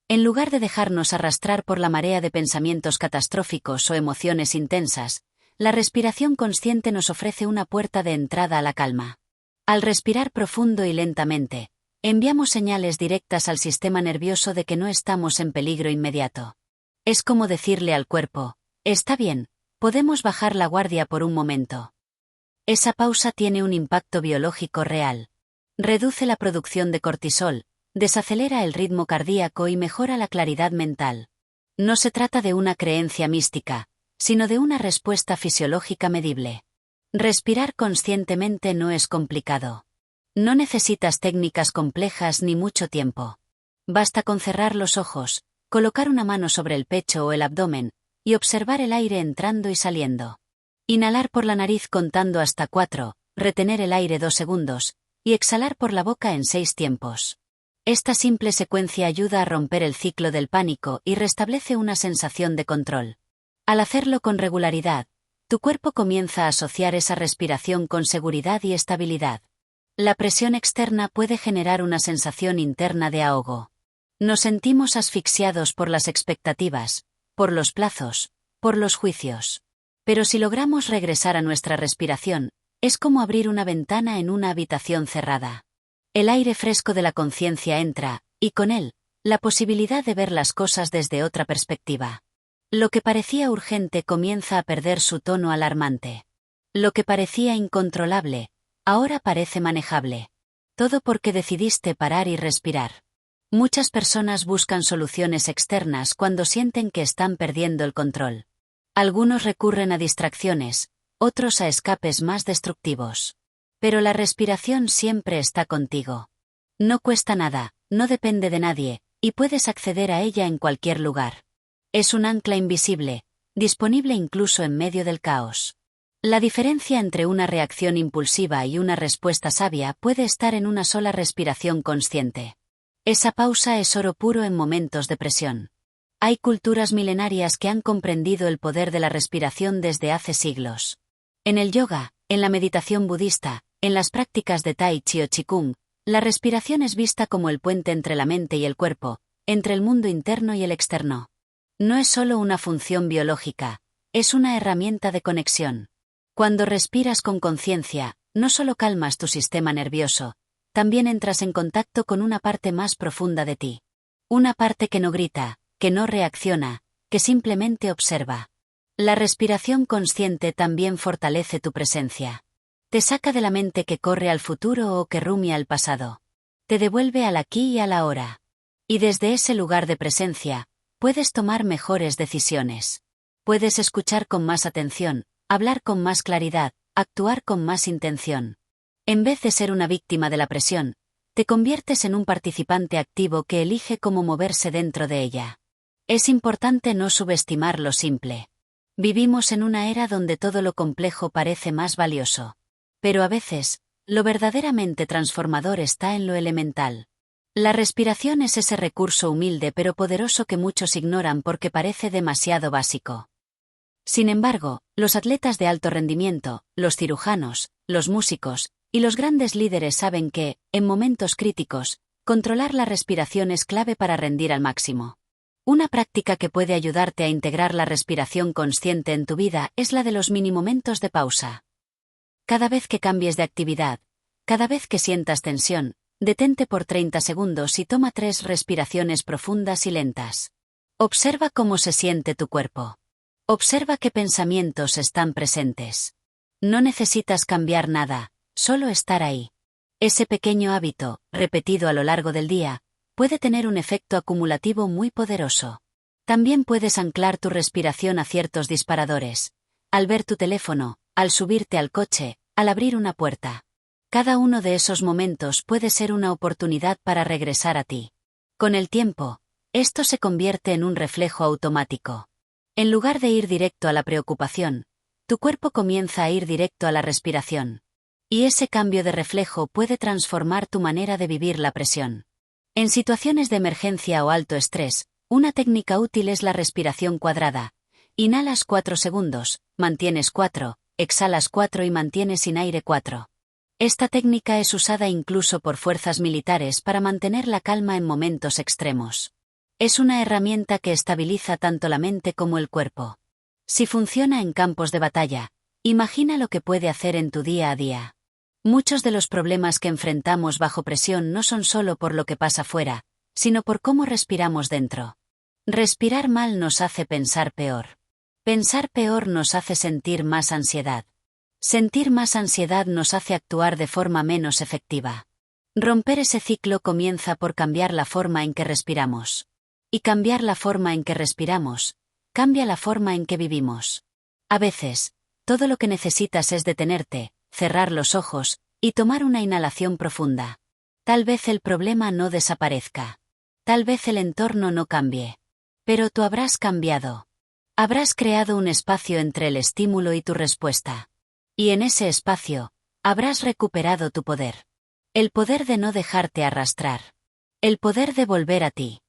En lugar de dejarnos arrastrar por la marea de pensamientos catastróficos o emociones intensas, la respiración consciente nos ofrece una puerta de entrada a la calma. Al respirar profundo y lentamente, enviamos señales directas al sistema nervioso de que no estamos en peligro inmediato. Es como decirle al cuerpo, está bien, podemos bajar la guardia por un momento. Esa pausa tiene un impacto biológico real. Reduce la producción de cortisol, desacelera el ritmo cardíaco y mejora la claridad mental. No se trata de una creencia mística, sino de una respuesta fisiológica medible. Respirar conscientemente no es complicado. No necesitas técnicas complejas ni mucho tiempo. Basta con cerrar los ojos, colocar una mano sobre el pecho o el abdomen, y observar el aire entrando y saliendo. Inhalar por la nariz contando hasta 4, retener el aire 2 segundos, y exhalar por la boca en 6 tiempos. Esta simple secuencia ayuda a romper el ciclo del pánico y restablece una sensación de control. Al hacerlo con regularidad, tu cuerpo comienza a asociar esa respiración con seguridad y estabilidad. La presión externa puede generar una sensación interna de ahogo. Nos sentimos asfixiados por las expectativas, por los plazos, por los juicios. Pero si logramos regresar a nuestra respiración, es como abrir una ventana en una habitación cerrada. El aire fresco de la conciencia entra, y con él, la posibilidad de ver las cosas desde otra perspectiva. Lo que parecía urgente comienza a perder su tono alarmante. Lo que parecía incontrolable, ahora parece manejable. Todo porque decidiste parar y respirar. Muchas personas buscan soluciones externas cuando sienten que están perdiendo el control. Algunos recurren a distracciones, otros a escapes más destructivos. Pero la respiración siempre está contigo. No cuesta nada, no depende de nadie, y puedes acceder a ella en cualquier lugar. Es un ancla invisible, disponible incluso en medio del caos. La diferencia entre una reacción impulsiva y una respuesta sabia puede estar en una sola respiración consciente. Esa pausa es oro puro en momentos de presión. Hay culturas milenarias que han comprendido el poder de la respiración desde hace siglos. En el yoga, en la meditación budista, en las prácticas de Tai Chi o Qigong, la respiración es vista como el puente entre la mente y el cuerpo, entre el mundo interno y el externo. No es solo una función biológica, es una herramienta de conexión. Cuando respiras con conciencia, no solo calmas tu sistema nervioso, también entras en contacto con una parte más profunda de ti. Una parte que no grita, que no reacciona, que simplemente observa. La respiración consciente también fortalece tu presencia. Te saca de la mente que corre al futuro o que rumia al pasado. Te devuelve al aquí y a la hora. Y desde ese lugar de presencia, puedes tomar mejores decisiones. Puedes escuchar con más atención, hablar con más claridad, actuar con más intención. En vez de ser una víctima de la presión, te conviertes en un participante activo que elige cómo moverse dentro de ella. Es importante no subestimar lo simple. Vivimos en una era donde todo lo complejo parece más valioso. Pero a veces, lo verdaderamente transformador está en lo elemental. La respiración es ese recurso humilde pero poderoso que muchos ignoran porque parece demasiado básico. Sin embargo, los atletas de alto rendimiento, los cirujanos, los músicos, y los grandes líderes saben que, en momentos críticos, controlar la respiración es clave para rendir al máximo. Una práctica que puede ayudarte a integrar la respiración consciente en tu vida es la de los mini momentos de pausa. Cada vez que cambies de actividad, cada vez que sientas tensión, Detente por 30 segundos y toma 3 respiraciones profundas y lentas. Observa cómo se siente tu cuerpo. Observa qué pensamientos están presentes. No necesitas cambiar nada, solo estar ahí. Ese pequeño hábito, repetido a lo largo del día, puede tener un efecto acumulativo muy poderoso. También puedes anclar tu respiración a ciertos disparadores. Al ver tu teléfono, al subirte al coche, al abrir una puerta. Cada uno de esos momentos puede ser una oportunidad para regresar a ti. Con el tiempo, esto se convierte en un reflejo automático. En lugar de ir directo a la preocupación, tu cuerpo comienza a ir directo a la respiración. Y ese cambio de reflejo puede transformar tu manera de vivir la presión. En situaciones de emergencia o alto estrés, una técnica útil es la respiración cuadrada. Inhalas 4 segundos, mantienes 4, exhalas 4 y mantienes sin aire 4. Esta técnica es usada incluso por fuerzas militares para mantener la calma en momentos extremos. Es una herramienta que estabiliza tanto la mente como el cuerpo. Si funciona en campos de batalla, imagina lo que puede hacer en tu día a día. Muchos de los problemas que enfrentamos bajo presión no son solo por lo que pasa fuera, sino por cómo respiramos dentro. Respirar mal nos hace pensar peor. Pensar peor nos hace sentir más ansiedad. Sentir más ansiedad nos hace actuar de forma menos efectiva. Romper ese ciclo comienza por cambiar la forma en que respiramos. Y cambiar la forma en que respiramos, cambia la forma en que vivimos. A veces, todo lo que necesitas es detenerte, cerrar los ojos, y tomar una inhalación profunda. Tal vez el problema no desaparezca. Tal vez el entorno no cambie. Pero tú habrás cambiado. Habrás creado un espacio entre el estímulo y tu respuesta. Y en ese espacio, habrás recuperado tu poder. El poder de no dejarte arrastrar. El poder de volver a ti.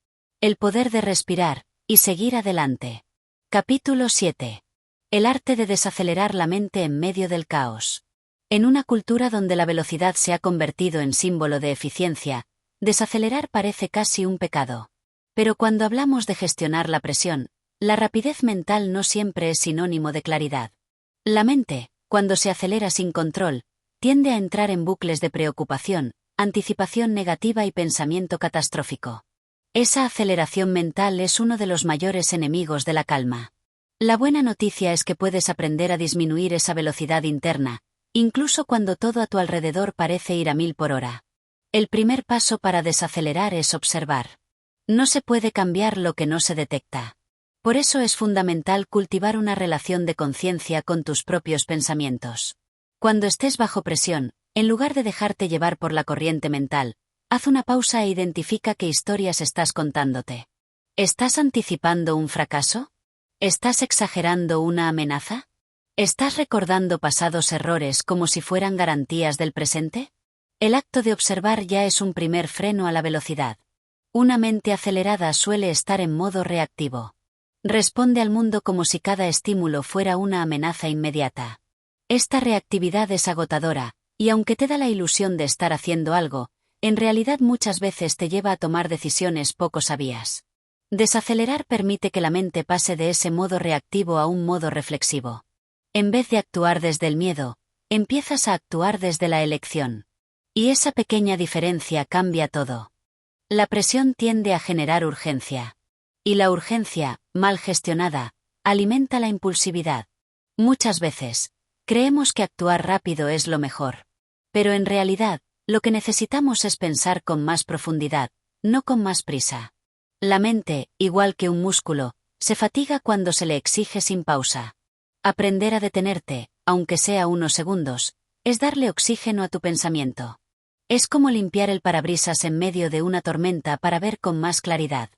El poder de respirar, y seguir adelante. Capítulo 7. El arte de desacelerar la mente en medio del caos. En una cultura donde la velocidad se ha convertido en símbolo de eficiencia, desacelerar parece casi un pecado. Pero cuando hablamos de gestionar la presión, la rapidez mental no siempre es sinónimo de claridad. La mente, cuando se acelera sin control, tiende a entrar en bucles de preocupación, anticipación negativa y pensamiento catastrófico. Esa aceleración mental es uno de los mayores enemigos de la calma. La buena noticia es que puedes aprender a disminuir esa velocidad interna, incluso cuando todo a tu alrededor parece ir a 1000 por hora. El primer paso para desacelerar es observar. No se puede cambiar lo que no se detecta. Por eso es fundamental cultivar una relación de conciencia con tus propios pensamientos. Cuando estés bajo presión, en lugar de dejarte llevar por la corriente mental, haz una pausa e identifica qué historias estás contándote. ¿Estás anticipando un fracaso? ¿Estás exagerando una amenaza? ¿Estás recordando pasados errores como si fueran garantías del presente? El acto de observar ya es un primer freno a la velocidad. Una mente acelerada suele estar en modo reactivo. Responde al mundo como si cada estímulo fuera una amenaza inmediata. Esta reactividad es agotadora, y aunque te da la ilusión de estar haciendo algo, en realidad muchas veces te lleva a tomar decisiones poco sabias. Desacelerar permite que la mente pase de ese modo reactivo a un modo reflexivo. En vez de actuar desde el miedo, empiezas a actuar desde la elección. Y esa pequeña diferencia cambia todo. La presión tiende a generar urgencia. Y la urgencia, mal gestionada, alimenta la impulsividad. Muchas veces, creemos que actuar rápido es lo mejor. Pero en realidad, lo que necesitamos es pensar con más profundidad, no con más prisa. La mente, igual que un músculo, se fatiga cuando se le exige sin pausa. Aprender a detenerte, aunque sea unos segundos, es darle oxígeno a tu pensamiento. Es como limpiar el parabrisas en medio de una tormenta para ver con más claridad.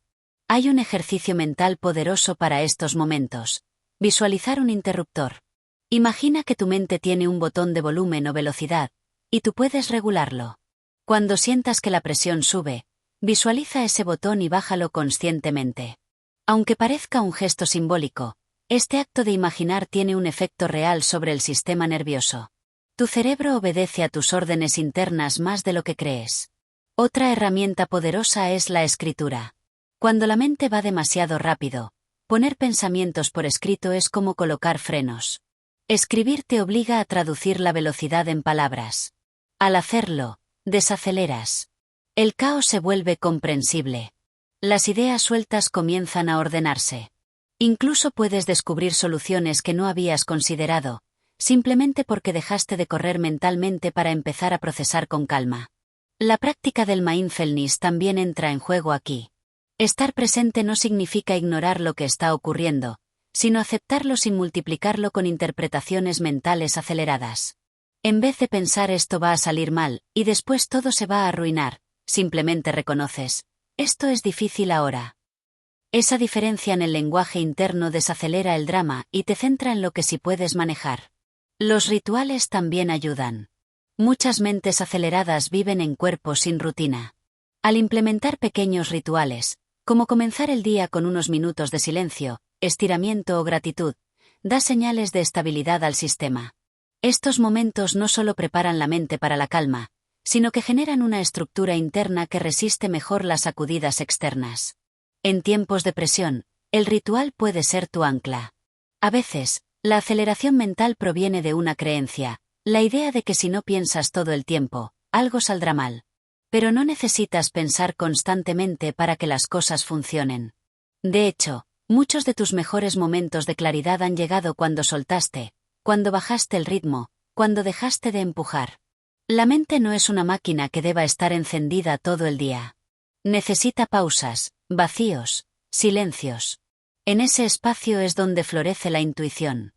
Hay un ejercicio mental poderoso para estos momentos. Visualizar un interruptor. Imagina que tu mente tiene un botón de volumen o velocidad, y tú puedes regularlo. Cuando sientas que la presión sube, visualiza ese botón y bájalo conscientemente. Aunque parezca un gesto simbólico, este acto de imaginar tiene un efecto real sobre el sistema nervioso. Tu cerebro obedece a tus órdenes internas más de lo que crees. Otra herramienta poderosa es la escritura. Cuando la mente va demasiado rápido, poner pensamientos por escrito es como colocar frenos. Escribir te obliga a traducir la velocidad en palabras. Al hacerlo, desaceleras. El caos se vuelve comprensible. Las ideas sueltas comienzan a ordenarse. Incluso puedes descubrir soluciones que no habías considerado, simplemente porque dejaste de correr mentalmente para empezar a procesar con calma. La práctica del mindfulness también entra en juego aquí. Estar presente no significa ignorar lo que está ocurriendo, sino aceptarlo sin multiplicarlo con interpretaciones mentales aceleradas. En vez de pensar esto va a salir mal, y después todo se va a arruinar, simplemente reconoces, esto es difícil ahora. Esa diferencia en el lenguaje interno desacelera el drama y te centra en lo que sí puedes manejar. Los rituales también ayudan. Muchas mentes aceleradas viven en cuerpos sin rutina. Al implementar pequeños rituales, como comenzar el día con unos minutos de silencio, estiramiento o gratitud, da señales de estabilidad al sistema. Estos momentos no solo preparan la mente para la calma, sino que generan una estructura interna que resiste mejor las sacudidas externas. En tiempos de presión, el ritual puede ser tu ancla. A veces, la aceleración mental proviene de una creencia, la idea de que si no piensas todo el tiempo, algo saldrá mal. Pero no necesitas pensar constantemente para que las cosas funcionen. De hecho, muchos de tus mejores momentos de claridad han llegado cuando soltaste, cuando bajaste el ritmo, cuando dejaste de empujar. La mente no es una máquina que deba estar encendida todo el día. Necesita pausas, vacíos, silencios. En ese espacio es donde florece la intuición.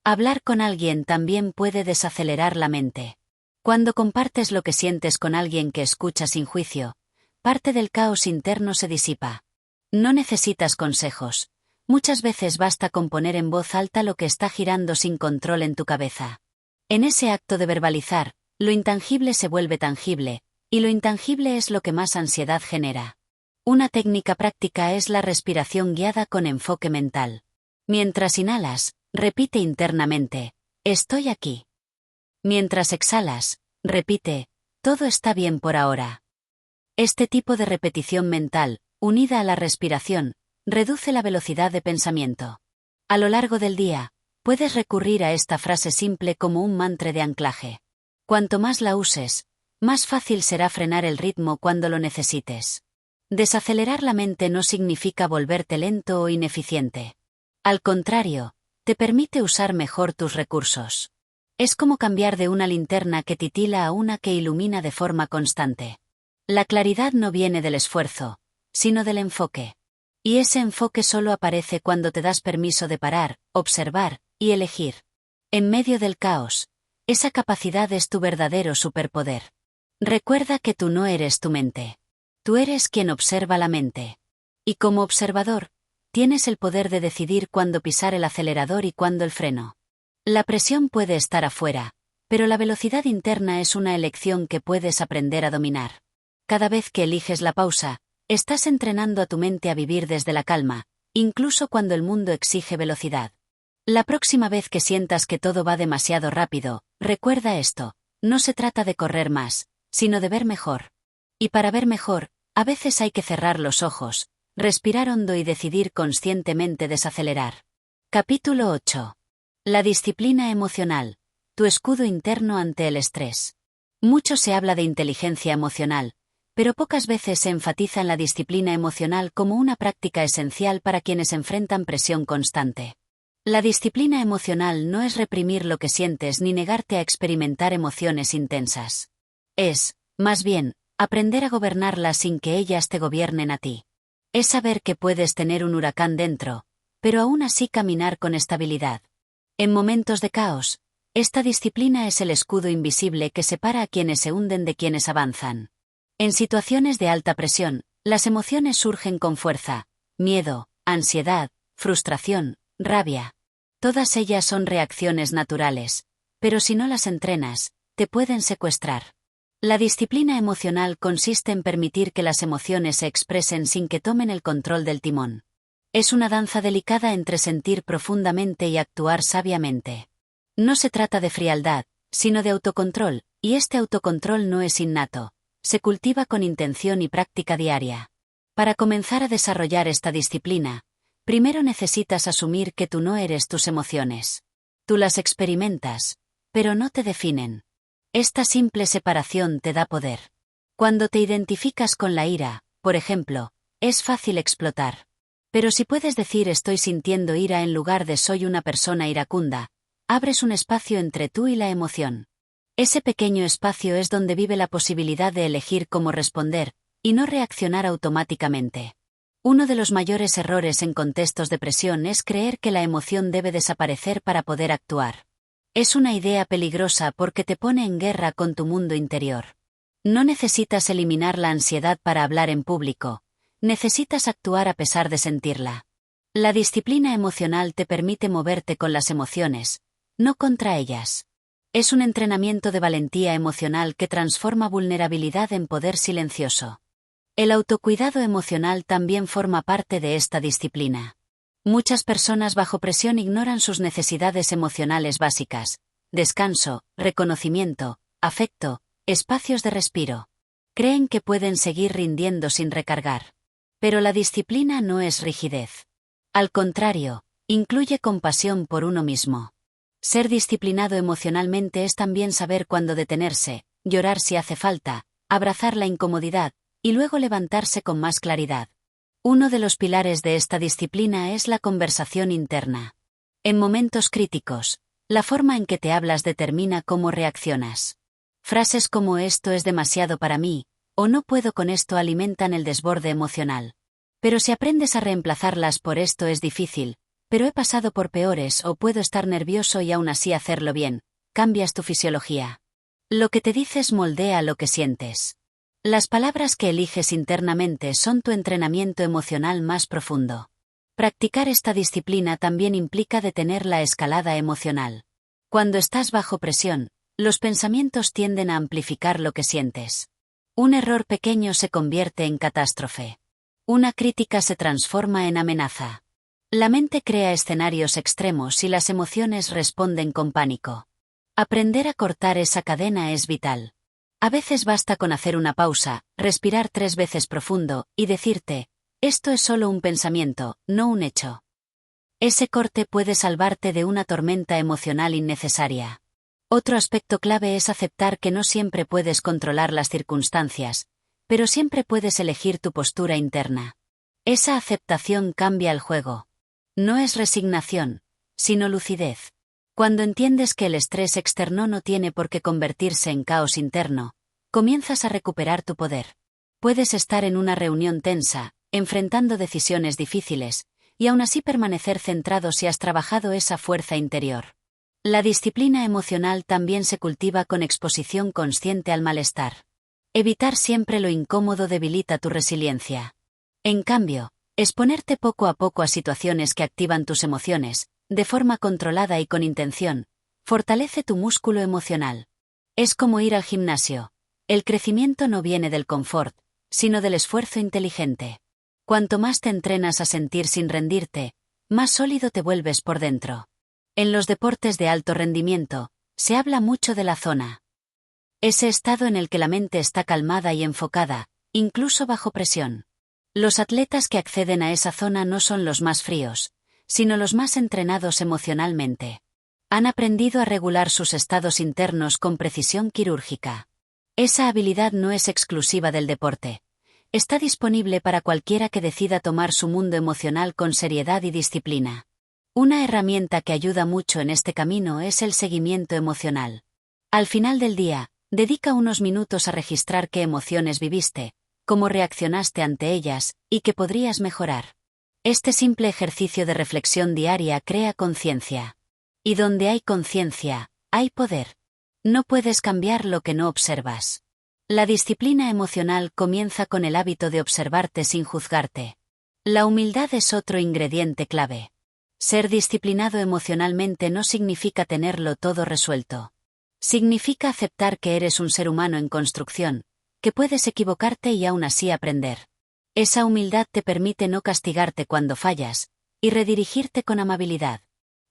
Hablar con alguien también puede desacelerar la mente. Cuando compartes lo que sientes con alguien que escucha sin juicio, parte del caos interno se disipa. No necesitas consejos. Muchas veces basta con poner en voz alta lo que está girando sin control en tu cabeza. En ese acto de verbalizar, lo intangible se vuelve tangible, y lo intangible es lo que más ansiedad genera. Una técnica práctica es la respiración guiada con enfoque mental. Mientras inhalas, repite internamente, estoy aquí. Mientras exhalas, repite, todo está bien por ahora. Este tipo de repetición mental, unida a la respiración, reduce la velocidad de pensamiento. A lo largo del día, puedes recurrir a esta frase simple como un mantra de anclaje. Cuanto más la uses, más fácil será frenar el ritmo cuando lo necesites. Desacelerar la mente no significa volverte lento o ineficiente. Al contrario, te permite usar mejor tus recursos. Es como cambiar de una linterna que titila a una que ilumina de forma constante. La claridad no viene del esfuerzo, sino del enfoque. Y ese enfoque solo aparece cuando te das permiso de parar, observar y elegir. En medio del caos, esa capacidad es tu verdadero superpoder. Recuerda que tú no eres tu mente. Tú eres quien observa la mente. Y como observador, tienes el poder de decidir cuándo pisar el acelerador y cuándo el freno. La presión puede estar afuera, pero la velocidad interna es una elección que puedes aprender a dominar. Cada vez que eliges la pausa, estás entrenando a tu mente a vivir desde la calma, incluso cuando el mundo exige velocidad. La próxima vez que sientas que todo va demasiado rápido, recuerda esto, no se trata de correr más, sino de ver mejor. Y para ver mejor, a veces hay que cerrar los ojos, respirar hondo y decidir conscientemente desacelerar. Capítulo 8. La disciplina emocional, tu escudo interno ante el estrés. Mucho se habla de inteligencia emocional, pero pocas veces se enfatiza en la disciplina emocional como una práctica esencial para quienes enfrentan presión constante. La disciplina emocional no es reprimir lo que sientes ni negarte a experimentar emociones intensas. Es, más bien, aprender a gobernarlas sin que ellas te gobiernen a ti. Es saber que puedes tener un huracán dentro, pero aún así caminar con estabilidad. En momentos de caos, esta disciplina es el escudo invisible que separa a quienes se hunden de quienes avanzan. En situaciones de alta presión, las emociones surgen con fuerza: miedo, ansiedad, frustración, rabia. Todas ellas son reacciones naturales, pero si no las entrenas, te pueden secuestrar. La disciplina emocional consiste en permitir que las emociones se expresen sin que tomen el control del timón. Es una danza delicada entre sentir profundamente y actuar sabiamente. No se trata de frialdad, sino de autocontrol, y este autocontrol no es innato, se cultiva con intención y práctica diaria. Para comenzar a desarrollar esta disciplina, primero necesitas asumir que tú no eres tus emociones. Tú las experimentas, pero no te definen. Esta simple separación te da poder. Cuando te identificas con la ira, por ejemplo, es fácil explotar. Pero si puedes decir estoy sintiendo ira en lugar de soy una persona iracunda, abres un espacio entre tú y la emoción. Ese pequeño espacio es donde vive la posibilidad de elegir cómo responder, y no reaccionar automáticamente. Uno de los mayores errores en contextos de presión es creer que la emoción debe desaparecer para poder actuar. Es una idea peligrosa porque te pone en guerra con tu mundo interior. No necesitas eliminar la ansiedad para hablar en público, necesitas actuar a pesar de sentirla. La disciplina emocional te permite moverte con las emociones, no contra ellas. Es un entrenamiento de valentía emocional que transforma vulnerabilidad en poder silencioso. El autocuidado emocional también forma parte de esta disciplina. Muchas personas bajo presión ignoran sus necesidades emocionales básicas: descanso, reconocimiento, afecto, espacios de respiro. Creen que pueden seguir rindiendo sin recargar. Pero la disciplina no es rigidez. Al contrario, incluye compasión por uno mismo. Ser disciplinado emocionalmente es también saber cuándo detenerse, llorar si hace falta, abrazar la incomodidad, y luego levantarse con más claridad. Uno de los pilares de esta disciplina es la conversación interna. En momentos críticos, la forma en que te hablas determina cómo reaccionas. Frases como esto es demasiado para mí, o no puedo con esto alimentan el desborde emocional. Pero si aprendes a reemplazarlas por esto es difícil, pero he pasado por peores o puedo estar nervioso y aún así hacerlo bien, cambias tu fisiología. Lo que te dices moldea lo que sientes. Las palabras que eliges internamente son tu entrenamiento emocional más profundo. Practicar esta disciplina también implica detener la escalada emocional. Cuando estás bajo presión, los pensamientos tienden a amplificar lo que sientes. Un error pequeño se convierte en catástrofe. Una crítica se transforma en amenaza. La mente crea escenarios extremos y las emociones responden con pánico. Aprender a cortar esa cadena es vital. A veces basta con hacer una pausa, respirar 3 veces profundo, y decirte, esto es solo un pensamiento, no un hecho. Ese corte puede salvarte de una tormenta emocional innecesaria. Otro aspecto clave es aceptar que no siempre puedes controlar las circunstancias, pero siempre puedes elegir tu postura interna. Esa aceptación cambia el juego. No es resignación, sino lucidez. Cuando entiendes que el estrés externo no tiene por qué convertirse en caos interno, comienzas a recuperar tu poder. Puedes estar en una reunión tensa, enfrentando decisiones difíciles, y aún así permanecer centrado si has trabajado esa fuerza interior. La disciplina emocional también se cultiva con exposición consciente al malestar. Evitar siempre lo incómodo debilita tu resiliencia. En cambio, exponerte poco a poco a situaciones que activan tus emociones, de forma controlada y con intención, fortalece tu músculo emocional. Es como ir al gimnasio. El crecimiento no viene del confort, sino del esfuerzo inteligente. Cuanto más te entrenas a sentir sin rendirte, más sólido te vuelves por dentro. En los deportes de alto rendimiento, se habla mucho de la zona. Ese estado en el que la mente está calmada y enfocada, incluso bajo presión. Los atletas que acceden a esa zona no son los más fríos, sino los más entrenados emocionalmente. Han aprendido a regular sus estados internos con precisión quirúrgica. Esa habilidad no es exclusiva del deporte. Está disponible para cualquiera que decida tomar su mundo emocional con seriedad y disciplina. Una herramienta que ayuda mucho en este camino es el seguimiento emocional. Al final del día, dedica unos minutos a registrar qué emociones viviste, cómo reaccionaste ante ellas, y qué podrías mejorar. Este simple ejercicio de reflexión diaria crea conciencia. Y donde hay conciencia, hay poder. No puedes cambiar lo que no observas. La disciplina emocional comienza con el hábito de observarte sin juzgarte. La humildad es otro ingrediente clave. Ser disciplinado emocionalmente no significa tenerlo todo resuelto. Significa aceptar que eres un ser humano en construcción, que puedes equivocarte y aún así aprender. Esa humildad te permite no castigarte cuando fallas, y redirigirte con amabilidad.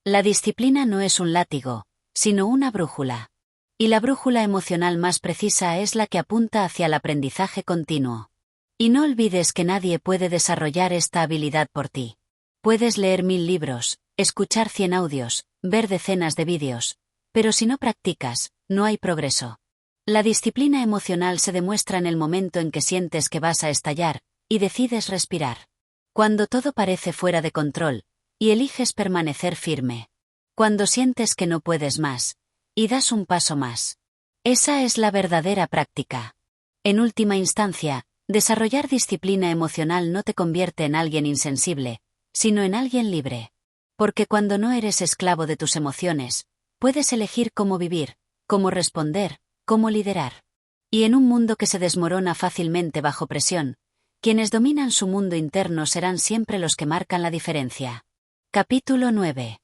La disciplina no es un látigo, sino una brújula. Y la brújula emocional más precisa es la que apunta hacia el aprendizaje continuo. Y no olvides que nadie puede desarrollar esta habilidad por ti. Puedes leer 1000 libros, escuchar 100 audios, ver decenas de vídeos, pero si no practicas, no hay progreso. La disciplina emocional se demuestra en el momento en que sientes que vas a estallar, y decides respirar. Cuando todo parece fuera de control, y eliges permanecer firme. Cuando sientes que no puedes más, y das un paso más. Esa es la verdadera práctica. En última instancia, desarrollar disciplina emocional no te convierte en alguien insensible, sino en alguien libre. Porque cuando no eres esclavo de tus emociones, puedes elegir cómo vivir, cómo responder, cómo liderar. Y en un mundo que se desmorona fácilmente bajo presión, quienes dominan su mundo interno serán siempre los que marcan la diferencia. Capítulo 9.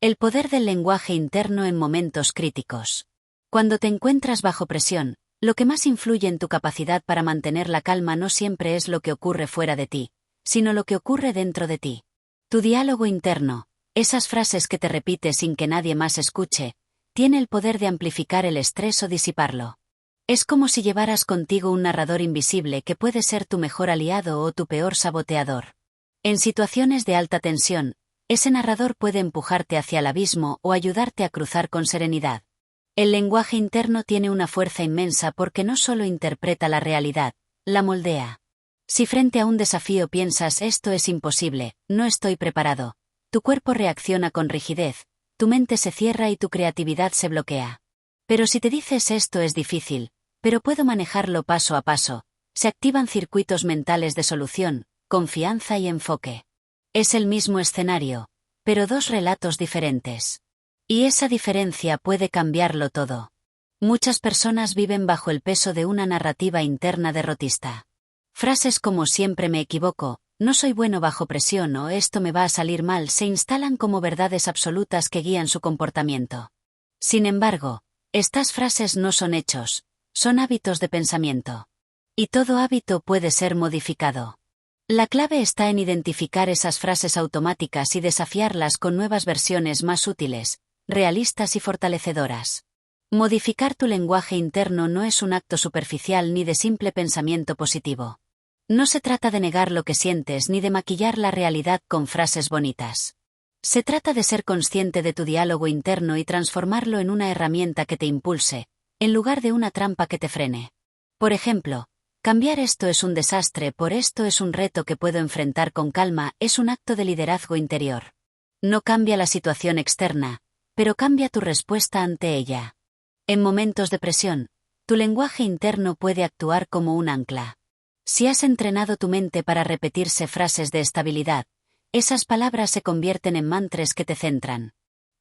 El poder del lenguaje interno en momentos críticos. Cuando te encuentras bajo presión, lo que más influye en tu capacidad para mantener la calma no siempre es lo que ocurre fuera de ti, sino lo que ocurre dentro de ti. Tu diálogo interno, esas frases que te repites sin que nadie más escuche, tiene el poder de amplificar el estrés o disiparlo. Es como si llevaras contigo un narrador invisible que puede ser tu mejor aliado o tu peor saboteador. En situaciones de alta tensión, ese narrador puede empujarte hacia el abismo o ayudarte a cruzar con serenidad. El lenguaje interno tiene una fuerza inmensa porque no solo interpreta la realidad, la moldea. Si frente a un desafío piensas esto es imposible, no estoy preparado, tu cuerpo reacciona con rigidez, tu mente se cierra y tu creatividad se bloquea. Pero si te dices esto es difícil, pero puedo manejarlo paso a paso, se activan circuitos mentales de solución, confianza y enfoque. Es el mismo escenario, pero dos relatos diferentes. Y esa diferencia puede cambiarlo todo. Muchas personas viven bajo el peso de una narrativa interna derrotista. Frases como siempre me equivoco, no soy bueno bajo presión o esto me va a salir mal se instalan como verdades absolutas que guían su comportamiento. Sin embargo, estas frases no son hechos, son hábitos de pensamiento. Y todo hábito puede ser modificado. La clave está en identificar esas frases automáticas y desafiarlas con nuevas versiones más útiles, realistas y fortalecedoras. Modificar tu lenguaje interno no es un acto superficial ni de simple pensamiento positivo. No se trata de negar lo que sientes ni de maquillar la realidad con frases bonitas. Se trata de ser consciente de tu diálogo interno y transformarlo en una herramienta que te impulse, en lugar de una trampa que te frene. Por ejemplo, cambiar esto es un desastre por esto es un reto que puedo enfrentar con calma es un acto de liderazgo interior. No cambia la situación externa, pero cambia tu respuesta ante ella. En momentos de presión, tu lenguaje interno puede actuar como un ancla. Si has entrenado tu mente para repetirse frases de estabilidad, esas palabras se convierten en mantras que te centran.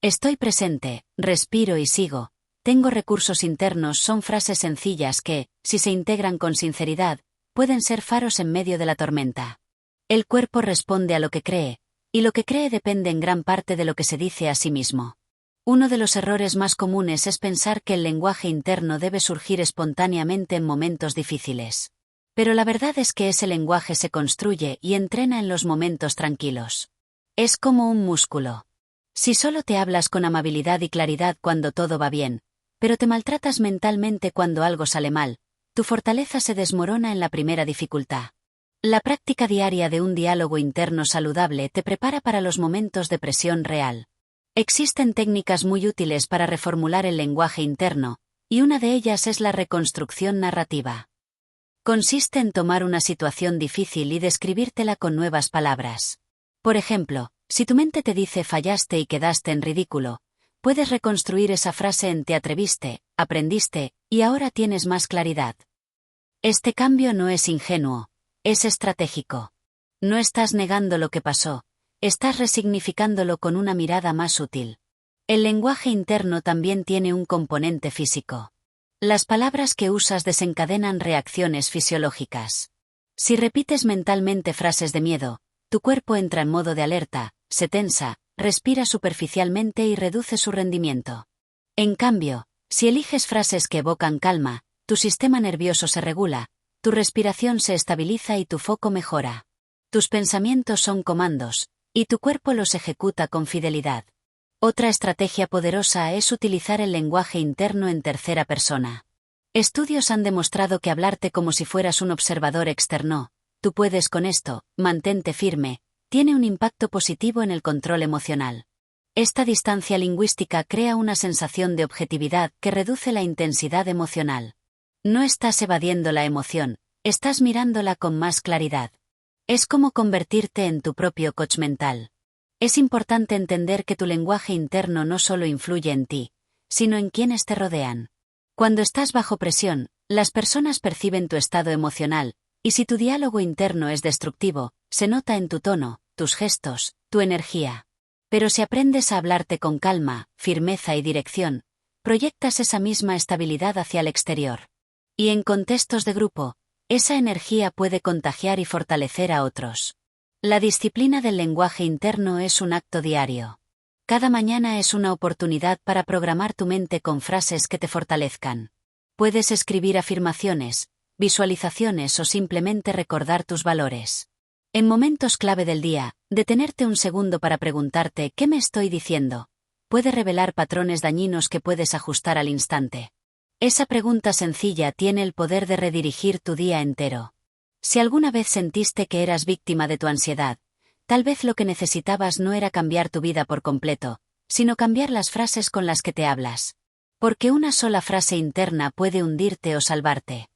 Estoy presente, respiro y sigo. Tengo recursos internos son frases sencillas que, si se integran con sinceridad, pueden ser faros en medio de la tormenta. El cuerpo responde a lo que cree, y lo que cree depende en gran parte de lo que se dice a sí mismo. Uno de los errores más comunes es pensar que el lenguaje interno debe surgir espontáneamente en momentos difíciles. Pero la verdad es que ese lenguaje se construye y entrena en los momentos tranquilos. Es como un músculo. Si solo te hablas con amabilidad y claridad cuando todo va bien, pero te maltratas mentalmente cuando algo sale mal, tu fortaleza se desmorona en la primera dificultad. La práctica diaria de un diálogo interno saludable te prepara para los momentos de presión real. Existen técnicas muy útiles para reformular el lenguaje interno, y una de ellas es la reconstrucción narrativa. Consiste en tomar una situación difícil y describírtela con nuevas palabras. Por ejemplo, si tu mente te dice fallaste y quedaste en ridículo, puedes reconstruir esa frase en te atreviste, aprendiste, y ahora tienes más claridad. Este cambio no es ingenuo, es estratégico. No estás negando lo que pasó, estás resignificándolo con una mirada más útil. El lenguaje interno también tiene un componente físico. Las palabras que usas desencadenan reacciones fisiológicas. Si repites mentalmente frases de miedo, tu cuerpo entra en modo de alerta, se tensa, respira superficialmente y reduce su rendimiento. En cambio, si eliges frases que evocan calma, tu sistema nervioso se regula, tu respiración se estabiliza y tu foco mejora. Tus pensamientos son comandos, y tu cuerpo los ejecuta con fidelidad. Otra estrategia poderosa es utilizar el lenguaje interno en tercera persona. Estudios han demostrado que hablarte como si fueras un observador externo, tú puedes con esto, mantente firme, tiene un impacto positivo en el control emocional. Esta distancia lingüística crea una sensación de objetividad que reduce la intensidad emocional. No estás evadiendo la emoción, estás mirándola con más claridad. Es como convertirte en tu propio coach mental. Es importante entender que tu lenguaje interno no solo influye en ti, sino en quienes te rodean. Cuando estás bajo presión, las personas perciben tu estado emocional, y si tu diálogo interno es destructivo, se nota en tu tono, tus gestos, tu energía. Pero si aprendes a hablarte con calma, firmeza y dirección, proyectas esa misma estabilidad hacia el exterior. Y en contextos de grupo, esa energía puede contagiar y fortalecer a otros. La disciplina del lenguaje interno es un acto diario. Cada mañana es una oportunidad para programar tu mente con frases que te fortalezcan. Puedes escribir afirmaciones, visualizaciones o simplemente recordar tus valores. En momentos clave del día, detenerte un segundo para preguntarte ¿qué me estoy diciendo? Puede revelar patrones dañinos que puedes ajustar al instante. Esa pregunta sencilla tiene el poder de redirigir tu día entero. Si alguna vez sentiste que eras víctima de tu ansiedad, tal vez lo que necesitabas no era cambiar tu vida por completo, sino cambiar las frases con las que te hablas. Porque una sola frase interna puede hundirte o salvarte.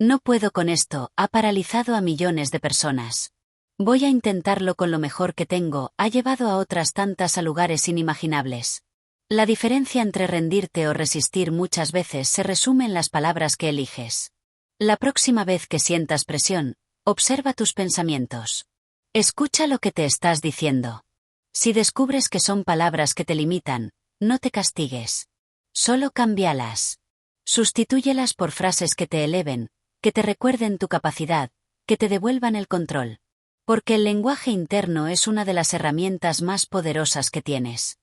No puedo con esto, ha paralizado a millones de personas. Voy a intentarlo con lo mejor que tengo, ha llevado a otras tantas a lugares inimaginables. La diferencia entre rendirte o resistir muchas veces se resume en las palabras que eliges. La próxima vez que sientas presión, observa tus pensamientos. Escucha lo que te estás diciendo. Si descubres que son palabras que te limitan, no te castigues. Solo cámbialas. Sustitúyelas por frases que te eleven, que te recuerden tu capacidad, que te devuelvan el control. Porque el lenguaje interno es una de las herramientas más poderosas que tienes.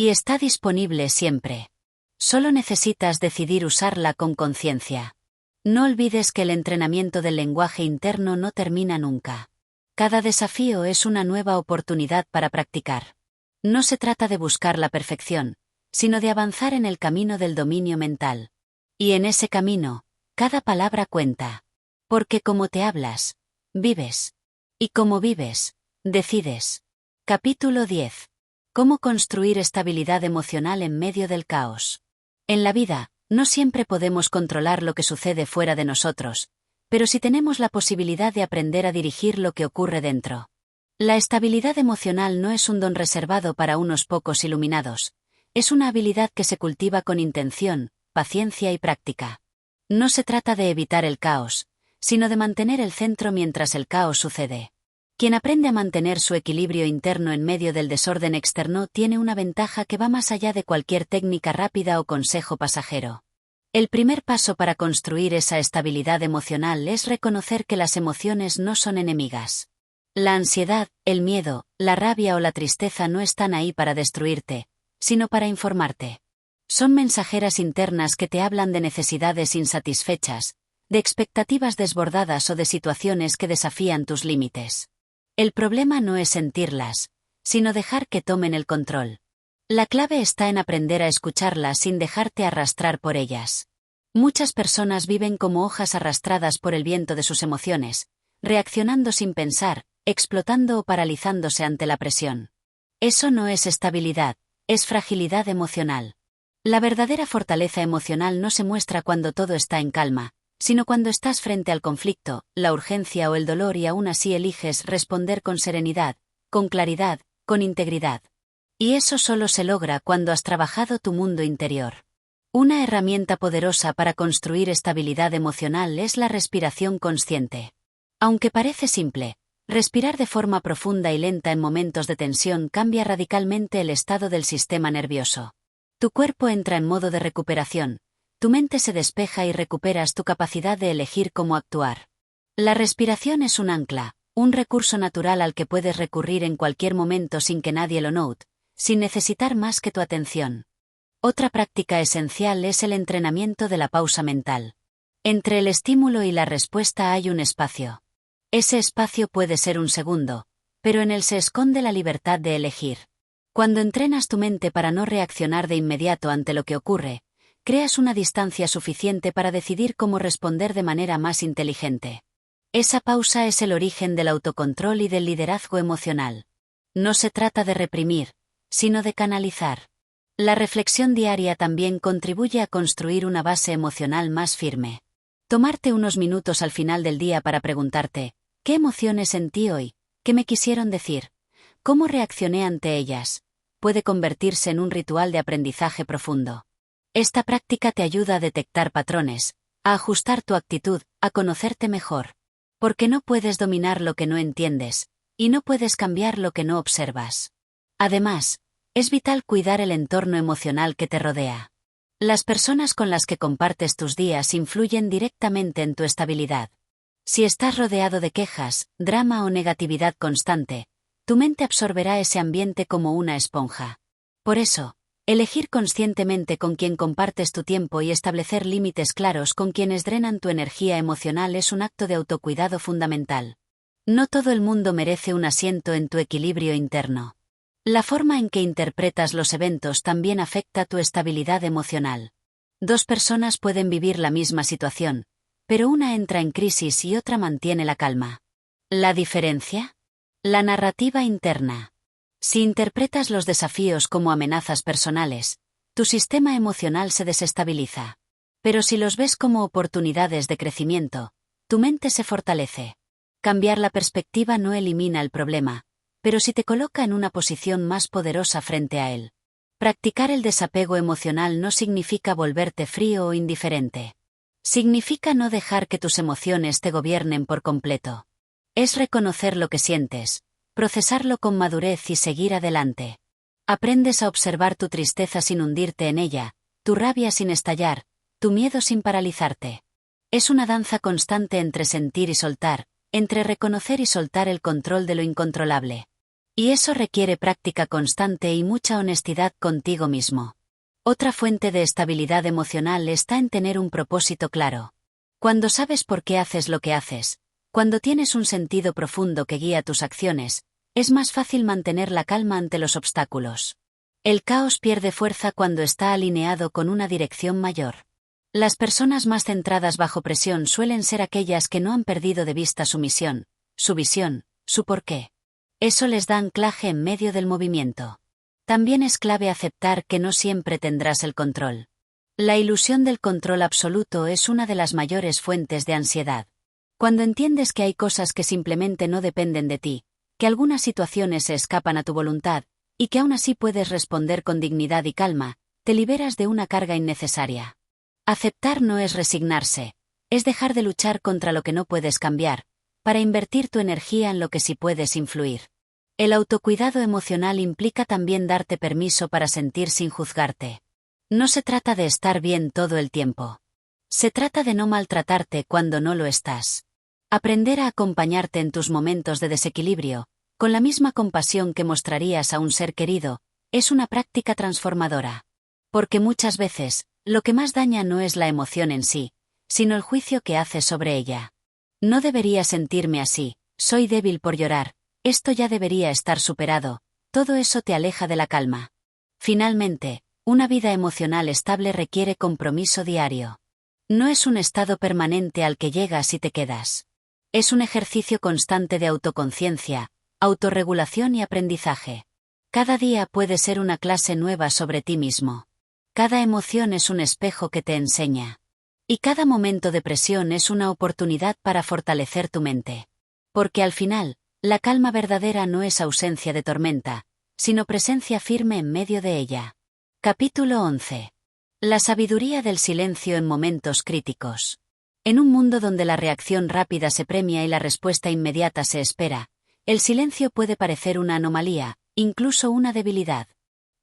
Y está disponible siempre. Solo necesitas decidir usarla con conciencia. No olvides que el entrenamiento del lenguaje interno no termina nunca. Cada desafío es una nueva oportunidad para practicar. No se trata de buscar la perfección, sino de avanzar en el camino del dominio mental. Y en ese camino, cada palabra cuenta. Porque como te hablas, vives. Y como vives, decides. Capítulo 10. ¿Cómo construir estabilidad emocional en medio del caos? En la vida, no siempre podemos controlar lo que sucede fuera de nosotros, pero sí tenemos la posibilidad de aprender a dirigir lo que ocurre dentro. La estabilidad emocional no es un don reservado para unos pocos iluminados, es una habilidad que se cultiva con intención, paciencia y práctica. No se trata de evitar el caos, sino de mantener el centro mientras el caos sucede. Quien aprende a mantener su equilibrio interno en medio del desorden externo tiene una ventaja que va más allá de cualquier técnica rápida o consejo pasajero. El primer paso para construir esa estabilidad emocional es reconocer que las emociones no son enemigas. La ansiedad, el miedo, la rabia o la tristeza no están ahí para destruirte, sino para informarte. Son mensajeras internas que te hablan de necesidades insatisfechas, de expectativas desbordadas o de situaciones que desafían tus límites. El problema no es sentirlas, sino dejar que tomen el control. La clave está en aprender a escucharlas sin dejarte arrastrar por ellas. Muchas personas viven como hojas arrastradas por el viento de sus emociones, reaccionando sin pensar, explotando o paralizándose ante la presión. Eso no es estabilidad, es fragilidad emocional. La verdadera fortaleza emocional no se muestra cuando todo está en calma, sino cuando estás frente al conflicto, la urgencia o el dolor y aún así eliges responder con serenidad, con claridad, con integridad. Y eso solo se logra cuando has trabajado tu mundo interior. Una herramienta poderosa para construir estabilidad emocional es la respiración consciente. Aunque parece simple, respirar de forma profunda y lenta en momentos de tensión cambia radicalmente el estado del sistema nervioso. Tu cuerpo entra en modo de recuperación. Tu mente se despeja y recuperas tu capacidad de elegir cómo actuar. La respiración es un ancla, un recurso natural al que puedes recurrir en cualquier momento sin que nadie lo note, sin necesitar más que tu atención. Otra práctica esencial es el entrenamiento de la pausa mental. Entre el estímulo y la respuesta hay un espacio. Ese espacio puede ser un segundo, pero en él se esconde la libertad de elegir. Cuando entrenas tu mente para no reaccionar de inmediato ante lo que ocurre, creas una distancia suficiente para decidir cómo responder de manera más inteligente. Esa pausa es el origen del autocontrol y del liderazgo emocional. No se trata de reprimir, sino de canalizar. La reflexión diaria también contribuye a construir una base emocional más firme. Tomarte unos minutos al final del día para preguntarte, ¿qué emociones sentí hoy? ¿Qué me quisieron decir? ¿Cómo reaccioné ante ellas? Puede convertirse en un ritual de aprendizaje profundo. Esta práctica te ayuda a detectar patrones, a ajustar tu actitud, a conocerte mejor. Porque no puedes dominar lo que no entiendes, y no puedes cambiar lo que no observas. Además, es vital cuidar el entorno emocional que te rodea. Las personas con las que compartes tus días influyen directamente en tu estabilidad. Si estás rodeado de quejas, drama o negatividad constante, tu mente absorberá ese ambiente como una esponja. Por eso, elegir conscientemente con quién compartes tu tiempo y establecer límites claros con quienes drenan tu energía emocional es un acto de autocuidado fundamental. No todo el mundo merece un asiento en tu equilibrio interno. La forma en que interpretas los eventos también afecta tu estabilidad emocional. Dos personas pueden vivir la misma situación, pero una entra en crisis y otra mantiene la calma. ¿La diferencia? La narrativa interna. Si interpretas los desafíos como amenazas personales, tu sistema emocional se desestabiliza. Pero si los ves como oportunidades de crecimiento, tu mente se fortalece. Cambiar la perspectiva no elimina el problema, pero sí te coloca en una posición más poderosa frente a él. Practicar el desapego emocional no significa volverte frío o indiferente. Significa no dejar que tus emociones te gobiernen por completo. Es reconocer lo que sientes, procesarlo con madurez y seguir adelante. Aprendes a observar tu tristeza sin hundirte en ella, tu rabia sin estallar, tu miedo sin paralizarte. Es una danza constante entre sentir y soltar, entre reconocer y soltar el control de lo incontrolable. Y eso requiere práctica constante y mucha honestidad contigo mismo. Otra fuente de estabilidad emocional está en tener un propósito claro. Cuando sabes por qué haces lo que haces, cuando tienes un sentido profundo que guía tus acciones, es más fácil mantener la calma ante los obstáculos. El caos pierde fuerza cuando está alineado con una dirección mayor. Las personas más centradas bajo presión suelen ser aquellas que no han perdido de vista su misión, su visión, su porqué. Eso les da anclaje en medio del movimiento. También es clave aceptar que no siempre tendrás el control. La ilusión del control absoluto es una de las mayores fuentes de ansiedad. Cuando entiendes que hay cosas que simplemente no dependen de ti, que algunas situaciones se escapan a tu voluntad, y que aún así puedes responder con dignidad y calma, te liberas de una carga innecesaria. Aceptar no es resignarse, es dejar de luchar contra lo que no puedes cambiar, para invertir tu energía en lo que sí puedes influir. El autocuidado emocional implica también darte permiso para sentir sin juzgarte. No se trata de estar bien todo el tiempo. Se trata de no maltratarte cuando no lo estás. Aprender a acompañarte en tus momentos de desequilibrio, con la misma compasión que mostrarías a un ser querido, es una práctica transformadora. Porque muchas veces, lo que más daña no es la emoción en sí, sino el juicio que haces sobre ella. No debería sentirme así, soy débil por llorar, esto ya debería estar superado, todo eso te aleja de la calma. Finalmente, una vida emocional estable requiere compromiso diario. No es un estado permanente al que llegas y te quedas. Es un ejercicio constante de autoconciencia, autorregulación y aprendizaje. Cada día puede ser una clase nueva sobre ti mismo. Cada emoción es un espejo que te enseña. Y cada momento de presión es una oportunidad para fortalecer tu mente. Porque al final, la calma verdadera no es ausencia de tormenta, sino presencia firme en medio de ella. Capítulo 11. La sabiduría del silencio en momentos críticos. En un mundo donde la reacción rápida se premia y la respuesta inmediata se espera, el silencio puede parecer una anomalía, incluso una debilidad.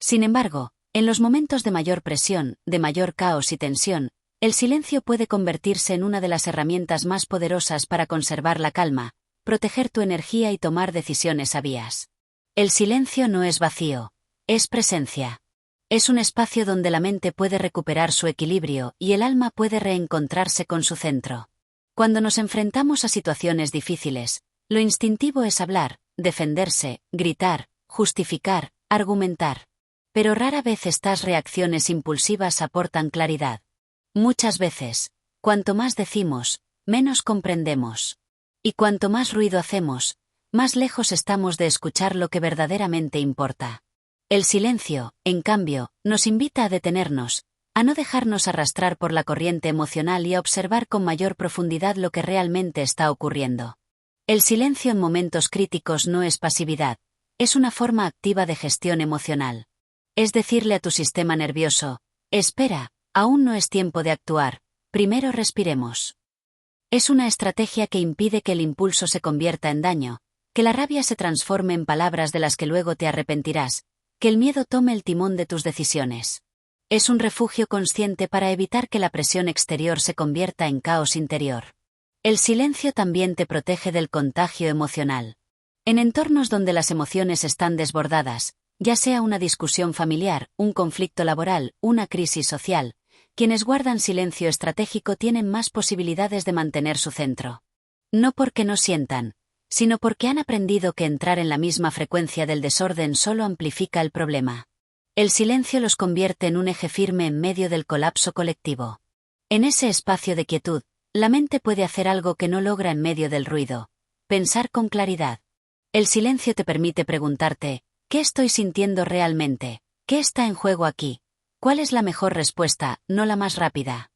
Sin embargo, en los momentos de mayor presión, de mayor caos y tensión, el silencio puede convertirse en una de las herramientas más poderosas para conservar la calma, proteger tu energía y tomar decisiones sabias. El silencio no es vacío, es presencia. Es un espacio donde la mente puede recuperar su equilibrio y el alma puede reencontrarse con su centro. Cuando nos enfrentamos a situaciones difíciles, lo instintivo es hablar, defenderse, gritar, justificar, argumentar. Pero rara vez estas reacciones impulsivas aportan claridad. Muchas veces, cuanto más decimos, menos comprendemos. Y cuanto más ruido hacemos, más lejos estamos de escuchar lo que verdaderamente importa. El silencio, en cambio, nos invita a detenernos, a no dejarnos arrastrar por la corriente emocional y a observar con mayor profundidad lo que realmente está ocurriendo. El silencio en momentos críticos no es pasividad, es una forma activa de gestión emocional. Es decirle a tu sistema nervioso: espera, aún no es tiempo de actuar, primero respiremos. Es una estrategia que impide que el impulso se convierta en daño, que la rabia se transforme en palabras de las que luego te arrepentirás, que el miedo tome el timón de tus decisiones. Es un refugio consciente para evitar que la presión exterior se convierta en caos interior. El silencio también te protege del contagio emocional. En entornos donde las emociones están desbordadas, ya sea una discusión familiar, un conflicto laboral, una crisis social, quienes guardan silencio estratégico tienen más posibilidades de mantener su centro. No porque no sientan, sino porque han aprendido que entrar en la misma frecuencia del desorden solo amplifica el problema. El silencio los convierte en un eje firme en medio del colapso colectivo. En ese espacio de quietud, la mente puede hacer algo que no logra en medio del ruido: pensar con claridad. El silencio te permite preguntarte: ¿qué estoy sintiendo realmente? ¿Qué está en juego aquí? ¿Cuál es la mejor respuesta, no la más rápida?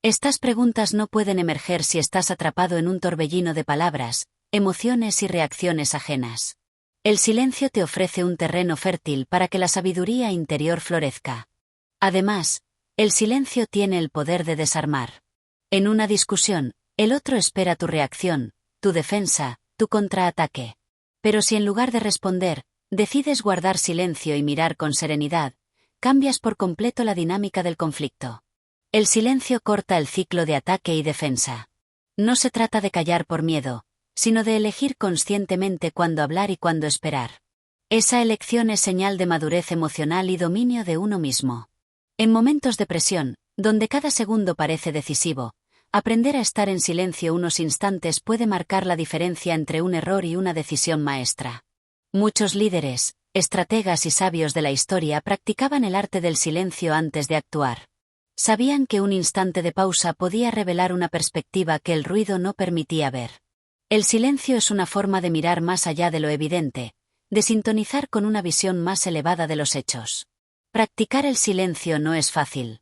Estas preguntas no pueden emerger si estás atrapado en un torbellino de palabras, emociones y reacciones ajenas. El silencio te ofrece un terreno fértil para que la sabiduría interior florezca. Además, el silencio tiene el poder de desarmar. En una discusión, el otro espera tu reacción, tu defensa, tu contraataque. Pero si en lugar de responder, decides guardar silencio y mirar con serenidad, cambias por completo la dinámica del conflicto. El silencio corta el ciclo de ataque y defensa. No se trata de callar por miedo, sino de elegir conscientemente cuándo hablar y cuándo esperar. Esa elección es señal de madurez emocional y dominio de uno mismo. En momentos de presión, donde cada segundo parece decisivo, aprender a estar en silencio unos instantes puede marcar la diferencia entre un error y una decisión maestra. Muchos líderes, estrategas y sabios de la historia practicaban el arte del silencio antes de actuar. Sabían que un instante de pausa podía revelar una perspectiva que el ruido no permitía ver. El silencio es una forma de mirar más allá de lo evidente, de sintonizar con una visión más elevada de los hechos. Practicar el silencio no es fácil.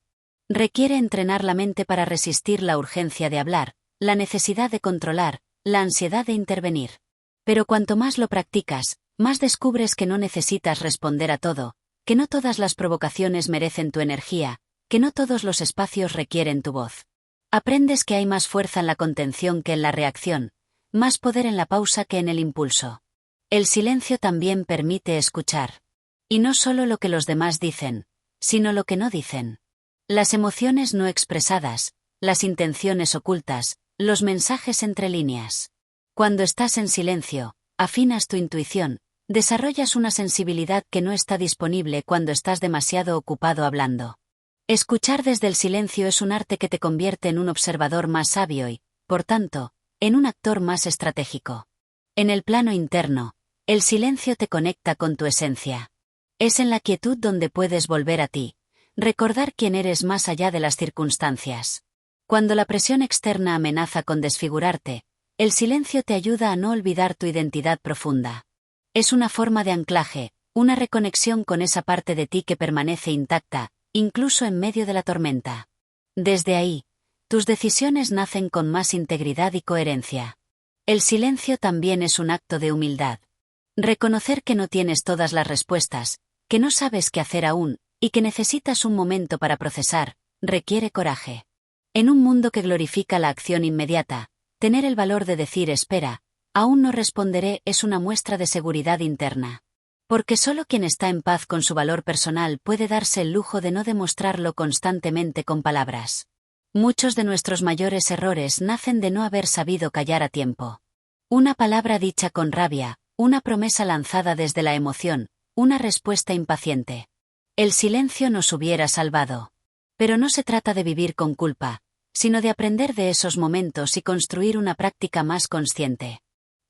Requiere entrenar la mente para resistir la urgencia de hablar, la necesidad de controlar, la ansiedad de intervenir. Pero cuanto más lo practicas, más descubres que no necesitas responder a todo, que no todas las provocaciones merecen tu energía, que no todos los espacios requieren tu voz. Aprendes que hay más fuerza en la contención que en la reacción, más poder en la pausa que en el impulso. El silencio también permite escuchar. Y no solo lo que los demás dicen, sino lo que no dicen. Las emociones no expresadas, las intenciones ocultas, los mensajes entre líneas. Cuando estás en silencio, afinas tu intuición, desarrollas una sensibilidad que no está disponible cuando estás demasiado ocupado hablando. Escuchar desde el silencio es un arte que te convierte en un observador más sabio y, por tanto, en un actor más estratégico. En el plano interno, el silencio te conecta con tu esencia. Es en la quietud donde puedes volver a ti, recordar quién eres más allá de las circunstancias. Cuando la presión externa amenaza con desfigurarte, el silencio te ayuda a no olvidar tu identidad profunda. Es una forma de anclaje, una reconexión con esa parte de ti que permanece intacta, incluso en medio de la tormenta. Desde ahí, tus decisiones nacen con más integridad y coherencia. El silencio también es un acto de humildad. Reconocer que no tienes todas las respuestas, que no sabes qué hacer aún, y que necesitas un momento para procesar, requiere coraje. En un mundo que glorifica la acción inmediata, tener el valor de decir espera, aún no responderé es una muestra de seguridad interna. Porque solo quien está en paz con su valor personal puede darse el lujo de no demostrarlo constantemente con palabras. Muchos de nuestros mayores errores nacen de no haber sabido callar a tiempo. Una palabra dicha con rabia, una promesa lanzada desde la emoción, una respuesta impaciente. El silencio nos hubiera salvado. Pero no se trata de vivir con culpa, sino de aprender de esos momentos y construir una práctica más consciente.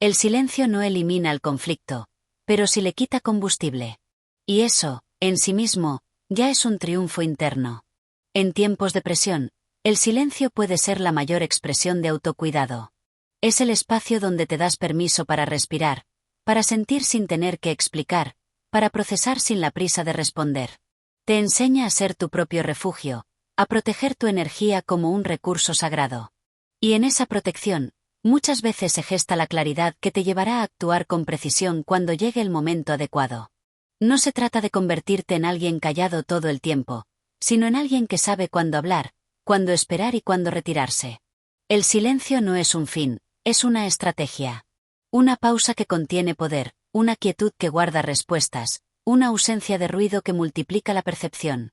El silencio no elimina el conflicto, pero sí le quita combustible. Y eso, en sí mismo, ya es un triunfo interno. En tiempos de presión, el silencio puede ser la mayor expresión de autocuidado. Es el espacio donde te das permiso para respirar, para sentir sin tener que explicar, para procesar sin la prisa de responder. Te enseña a ser tu propio refugio, a proteger tu energía como un recurso sagrado. Y en esa protección, muchas veces se gesta la claridad que te llevará a actuar con precisión cuando llegue el momento adecuado. No se trata de convertirte en alguien callado todo el tiempo, sino en alguien que sabe cuándo hablar, cuándo esperar y cuándo retirarse. El silencio no es un fin, es una estrategia. Una pausa que contiene poder, una quietud que guarda respuestas, una ausencia de ruido que multiplica la percepción.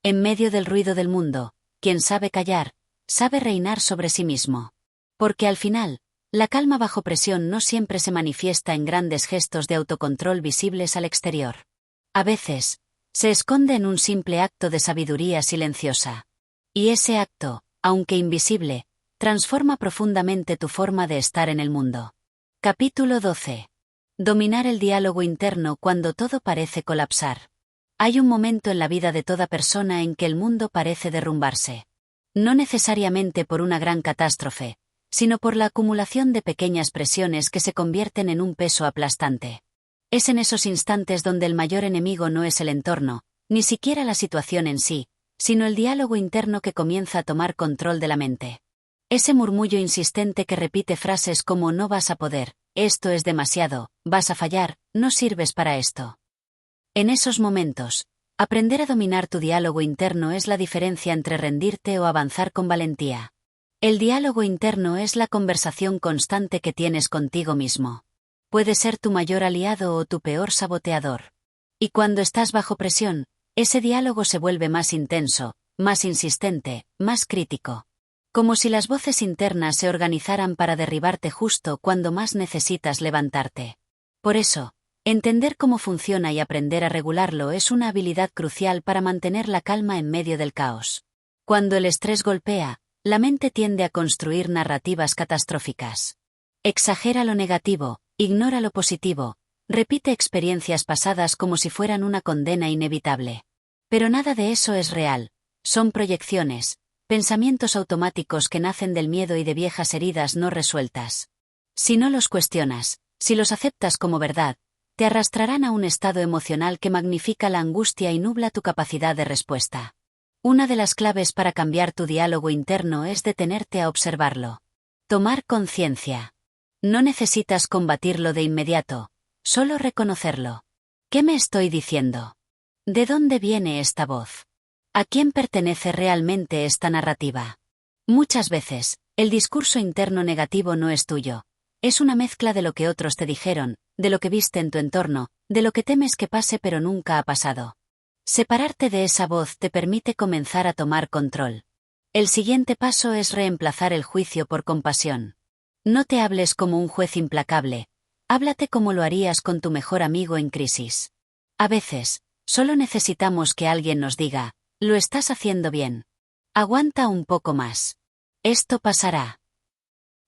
En medio del ruido del mundo, quien sabe callar, sabe reinar sobre sí mismo. Porque al final, la calma bajo presión no siempre se manifiesta en grandes gestos de autocontrol visibles al exterior. A veces, se esconde en un simple acto de sabiduría silenciosa. Y ese acto, aunque invisible, transforma profundamente tu forma de estar en el mundo. Capítulo 12. Dominar el diálogo interno cuando todo parece colapsar. Hay un momento en la vida de toda persona en que el mundo parece derrumbarse. No necesariamente por una gran catástrofe, sino por la acumulación de pequeñas presiones que se convierten en un peso aplastante. Es en esos instantes donde el mayor enemigo no es el entorno, ni siquiera la situación en sí, sino el diálogo interno que comienza a tomar control de la mente. Ese murmullo insistente que repite frases como no vas a poder, esto es demasiado, vas a fallar, no sirves para esto. En esos momentos, aprender a dominar tu diálogo interno es la diferencia entre rendirte o avanzar con valentía. El diálogo interno es la conversación constante que tienes contigo mismo. Puede ser tu mayor aliado o tu peor saboteador. Y cuando estás bajo presión, ese diálogo se vuelve más intenso, más insistente, más crítico. Como si las voces internas se organizaran para derribarte justo cuando más necesitas levantarte. Por eso, entender cómo funciona y aprender a regularlo es una habilidad crucial para mantener la calma en medio del caos. Cuando el estrés golpea, la mente tiende a construir narrativas catastróficas. Exagera lo negativo, ignora lo positivo, repite experiencias pasadas como si fueran una condena inevitable. Pero nada de eso es real, son proyecciones, pensamientos automáticos que nacen del miedo y de viejas heridas no resueltas. Si no los cuestionas, si los aceptas como verdad, te arrastrarán a un estado emocional que magnifica la angustia y nubla tu capacidad de respuesta. Una de las claves para cambiar tu diálogo interno es detenerte a observarlo. Tomar conciencia. No necesitas combatirlo de inmediato, solo reconocerlo. ¿Qué me estoy diciendo? ¿De dónde viene esta voz? ¿A quién pertenece realmente esta narrativa? Muchas veces, el discurso interno negativo no es tuyo. Es una mezcla de lo que otros te dijeron, de lo que viste en tu entorno, de lo que temes que pase pero nunca ha pasado. Separarte de esa voz te permite comenzar a tomar control. El siguiente paso es reemplazar el juicio por compasión. No te hables como un juez implacable, háblate como lo harías con tu mejor amigo en crisis. A veces, solo necesitamos que alguien nos diga, lo estás haciendo bien. Aguanta un poco más. Esto pasará.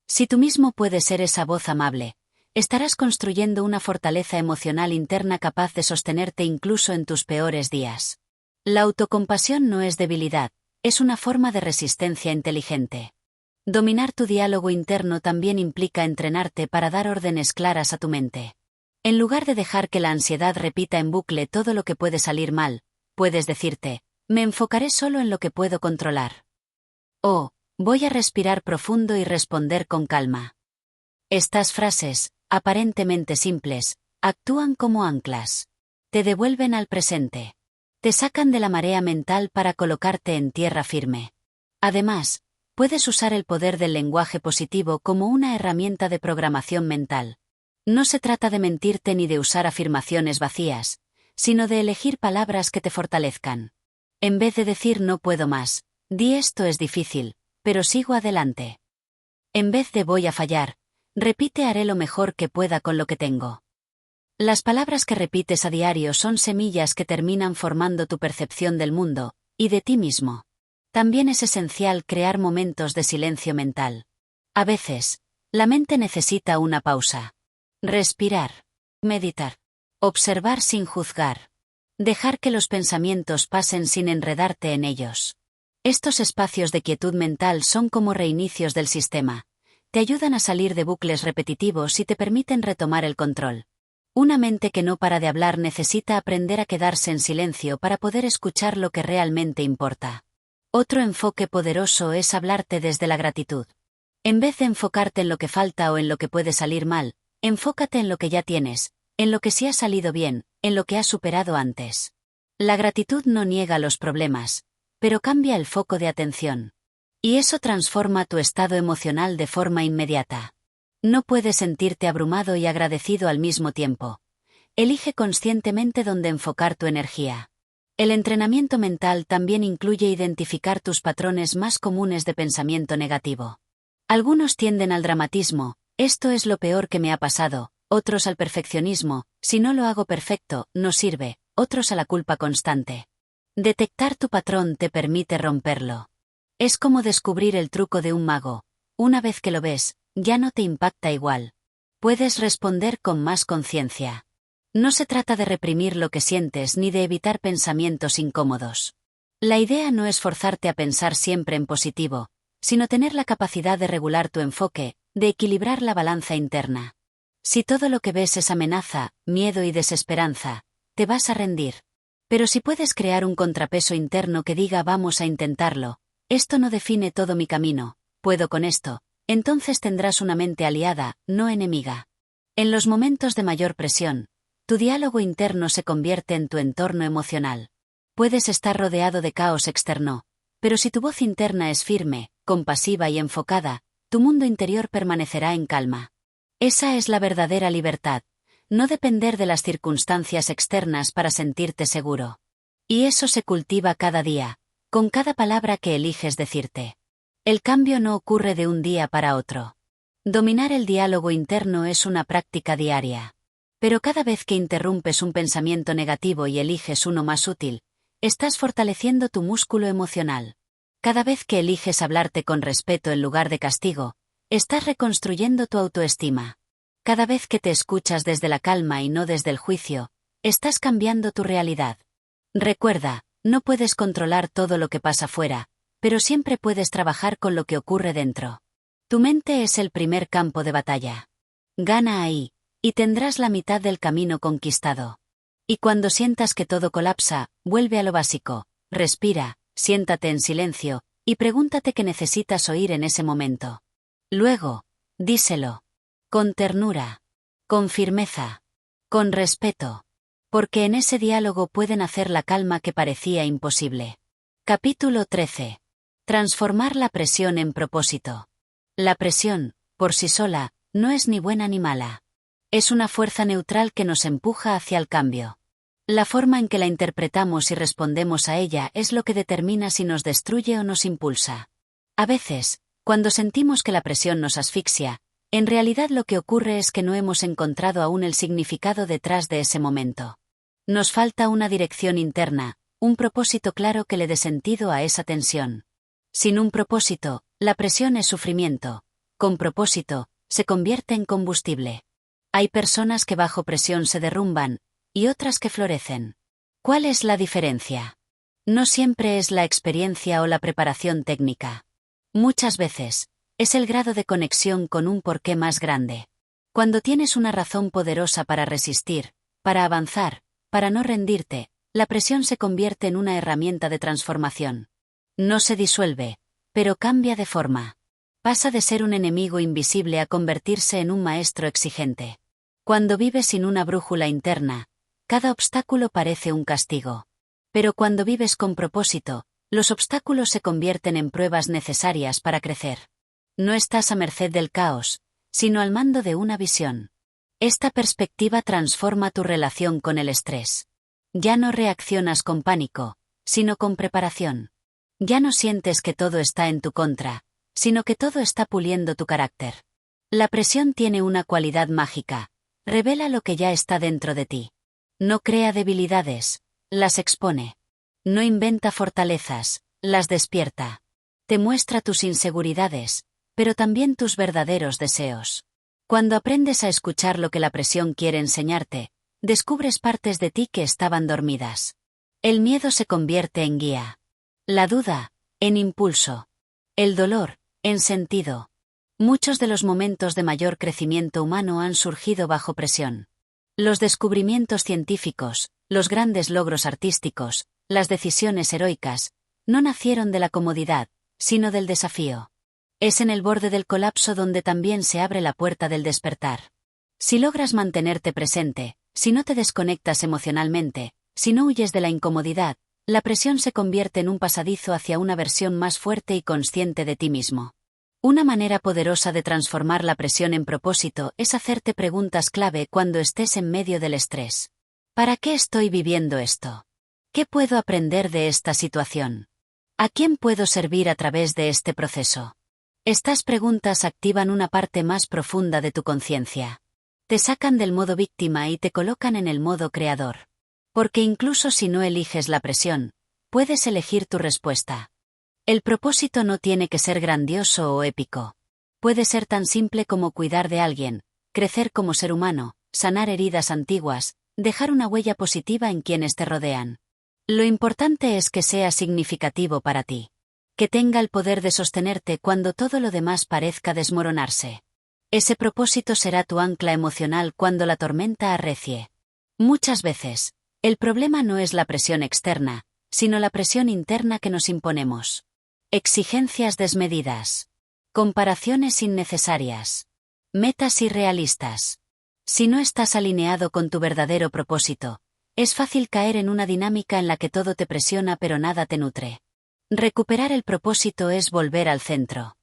Si tú mismo puedes ser esa voz amable, estarás construyendo una fortaleza emocional interna capaz de sostenerte incluso en tus peores días. La autocompasión no es debilidad, es una forma de resistencia inteligente. Dominar tu diálogo interno también implica entrenarte para dar órdenes claras a tu mente. En lugar de dejar que la ansiedad repita en bucle todo lo que puede salir mal, puedes decirte, me enfocaré solo en lo que puedo controlar. O, voy a respirar profundo y responder con calma. Estas frases, aparentemente simples, actúan como anclas. Te devuelven al presente. Te sacan de la marea mental para colocarte en tierra firme. Además, puedes usar el poder del lenguaje positivo como una herramienta de programación mental. No se trata de mentirte ni de usar afirmaciones vacías, sino de elegir palabras que te fortalezcan. En vez de decir no puedo más, di esto es difícil, pero sigo adelante. En vez de voy a fallar, repite haré lo mejor que pueda con lo que tengo. Las palabras que repites a diario son semillas que terminan formando tu percepción del mundo, y de ti mismo. También es esencial crear momentos de silencio mental. A veces, la mente necesita una pausa. Respirar. Meditar. Observar sin juzgar. Dejar que los pensamientos pasen sin enredarte en ellos. Estos espacios de quietud mental son como reinicios del sistema. Te ayudan a salir de bucles repetitivos y te permiten retomar el control. Una mente que no para de hablar necesita aprender a quedarse en silencio para poder escuchar lo que realmente importa. Otro enfoque poderoso es hablarte desde la gratitud. En vez de enfocarte en lo que falta o en lo que puede salir mal, enfócate en lo que ya tienes, en lo que sí ha salido bien, en lo que has superado antes. La gratitud no niega los problemas, pero cambia el foco de atención. Y eso transforma tu estado emocional de forma inmediata. No puedes sentirte abrumado y agradecido al mismo tiempo. Elige conscientemente dónde enfocar tu energía. El entrenamiento mental también incluye identificar tus patrones más comunes de pensamiento negativo. Algunos tienden al dramatismo, esto es lo peor que me ha pasado, otros al perfeccionismo, si no lo hago perfecto, no sirve, otros a la culpa constante. Detectar tu patrón te permite romperlo. Es como descubrir el truco de un mago. Una vez que lo ves, ya no te impacta igual. Puedes responder con más conciencia. No se trata de reprimir lo que sientes ni de evitar pensamientos incómodos. La idea no es forzarte a pensar siempre en positivo, sino tener la capacidad de regular tu enfoque, de equilibrar la balanza interna. Si todo lo que ves es amenaza, miedo y desesperanza, te vas a rendir. Pero si puedes crear un contrapeso interno que diga vamos a intentarlo, esto no define todo mi camino, puedo con esto, entonces tendrás una mente aliada, no enemiga. En los momentos de mayor presión, tu diálogo interno se convierte en tu entorno emocional. Puedes estar rodeado de caos externo, pero si tu voz interna es firme, compasiva y enfocada, tu mundo interior permanecerá en calma. Esa es la verdadera libertad, no depender de las circunstancias externas para sentirte seguro. Y eso se cultiva cada día, con cada palabra que eliges decirte. El cambio no ocurre de un día para otro. Dominar el diálogo interno es una práctica diaria. Pero cada vez que interrumpes un pensamiento negativo y eliges uno más útil, estás fortaleciendo tu músculo emocional. Cada vez que eliges hablarte con respeto en lugar de castigo, estás reconstruyendo tu autoestima. Cada vez que te escuchas desde la calma y no desde el juicio, estás cambiando tu realidad. Recuerda, no puedes controlar todo lo que pasa fuera, pero siempre puedes trabajar con lo que ocurre dentro. Tu mente es el primer campo de batalla. Gana ahí, y tendrás la mitad del camino conquistado. Y cuando sientas que todo colapsa, vuelve a lo básico, respira, siéntate en silencio, y pregúntate qué necesitas oír en ese momento. Luego, díselo. Con ternura. Con firmeza. Con respeto. Porque en ese diálogo pueden hacer la calma que parecía imposible. Capítulo 13. Transformar la presión en propósito. La presión, por sí sola, no es ni buena ni mala. Es una fuerza neutral que nos empuja hacia el cambio. La forma en que la interpretamos y respondemos a ella es lo que determina si nos destruye o nos impulsa. A veces, cuando sentimos que la presión nos asfixia, en realidad lo que ocurre es que no hemos encontrado aún el significado detrás de ese momento. Nos falta una dirección interna, un propósito claro que le dé sentido a esa tensión. Sin un propósito, la presión es sufrimiento. Con propósito, se convierte en combustible. Hay personas que bajo presión se derrumban, y otras que florecen. ¿Cuál es la diferencia? No siempre es la experiencia o la preparación técnica. Muchas veces, es el grado de conexión con un porqué más grande. Cuando tienes una razón poderosa para resistir, para avanzar, para no rendirte, la presión se convierte en una herramienta de transformación. No se disuelve, pero cambia de forma. Pasa de ser un enemigo invisible a convertirse en un maestro exigente. Cuando vives sin una brújula interna, cada obstáculo parece un castigo. Pero cuando vives con propósito, los obstáculos se convierten en pruebas necesarias para crecer. No estás a merced del caos, sino al mando de una visión. Esta perspectiva transforma tu relación con el estrés. Ya no reaccionas con pánico, sino con preparación. Ya no sientes que todo está en tu contra, sino que todo está puliendo tu carácter. La presión tiene una cualidad mágica, revela lo que ya está dentro de ti. No crea debilidades, las expone. No inventa fortalezas, las despierta. Te muestra tus inseguridades, pero también tus verdaderos deseos. Cuando aprendes a escuchar lo que la presión quiere enseñarte, descubres partes de ti que estaban dormidas. El miedo se convierte en guía. La duda, en impulso. El dolor, en sentido. Muchos de los momentos de mayor crecimiento humano han surgido bajo presión. Los descubrimientos científicos, los grandes logros artísticos, las decisiones heroicas, no nacieron de la comodidad, sino del desafío. Es en el borde del colapso donde también se abre la puerta del despertar. Si logras mantenerte presente, si no te desconectas emocionalmente, si no huyes de la incomodidad, la presión se convierte en un pasadizo hacia una versión más fuerte y consciente de ti mismo. Una manera poderosa de transformar la presión en propósito es hacerte preguntas clave cuando estés en medio del estrés. ¿Para qué estoy viviendo esto? ¿Qué puedo aprender de esta situación? ¿A quién puedo servir a través de este proceso? Estas preguntas activan una parte más profunda de tu conciencia. Te sacan del modo víctima y te colocan en el modo creador. Porque incluso si no eliges la presión, puedes elegir tu respuesta. El propósito no tiene que ser grandioso o épico. Puede ser tan simple como cuidar de alguien, crecer como ser humano, sanar heridas antiguas, dejar una huella positiva en quienes te rodean. Lo importante es que sea significativo para ti. Que tenga el poder de sostenerte cuando todo lo demás parezca desmoronarse. Ese propósito será tu ancla emocional cuando la tormenta arrecie. Muchas veces, el problema no es la presión externa, sino la presión interna que nos imponemos. Exigencias desmedidas. Comparaciones innecesarias. Metas irrealistas. Si no estás alineado con tu verdadero propósito, es fácil caer en una dinámica en la que todo te presiona pero nada te nutre. Recuperar el propósito es volver al centro.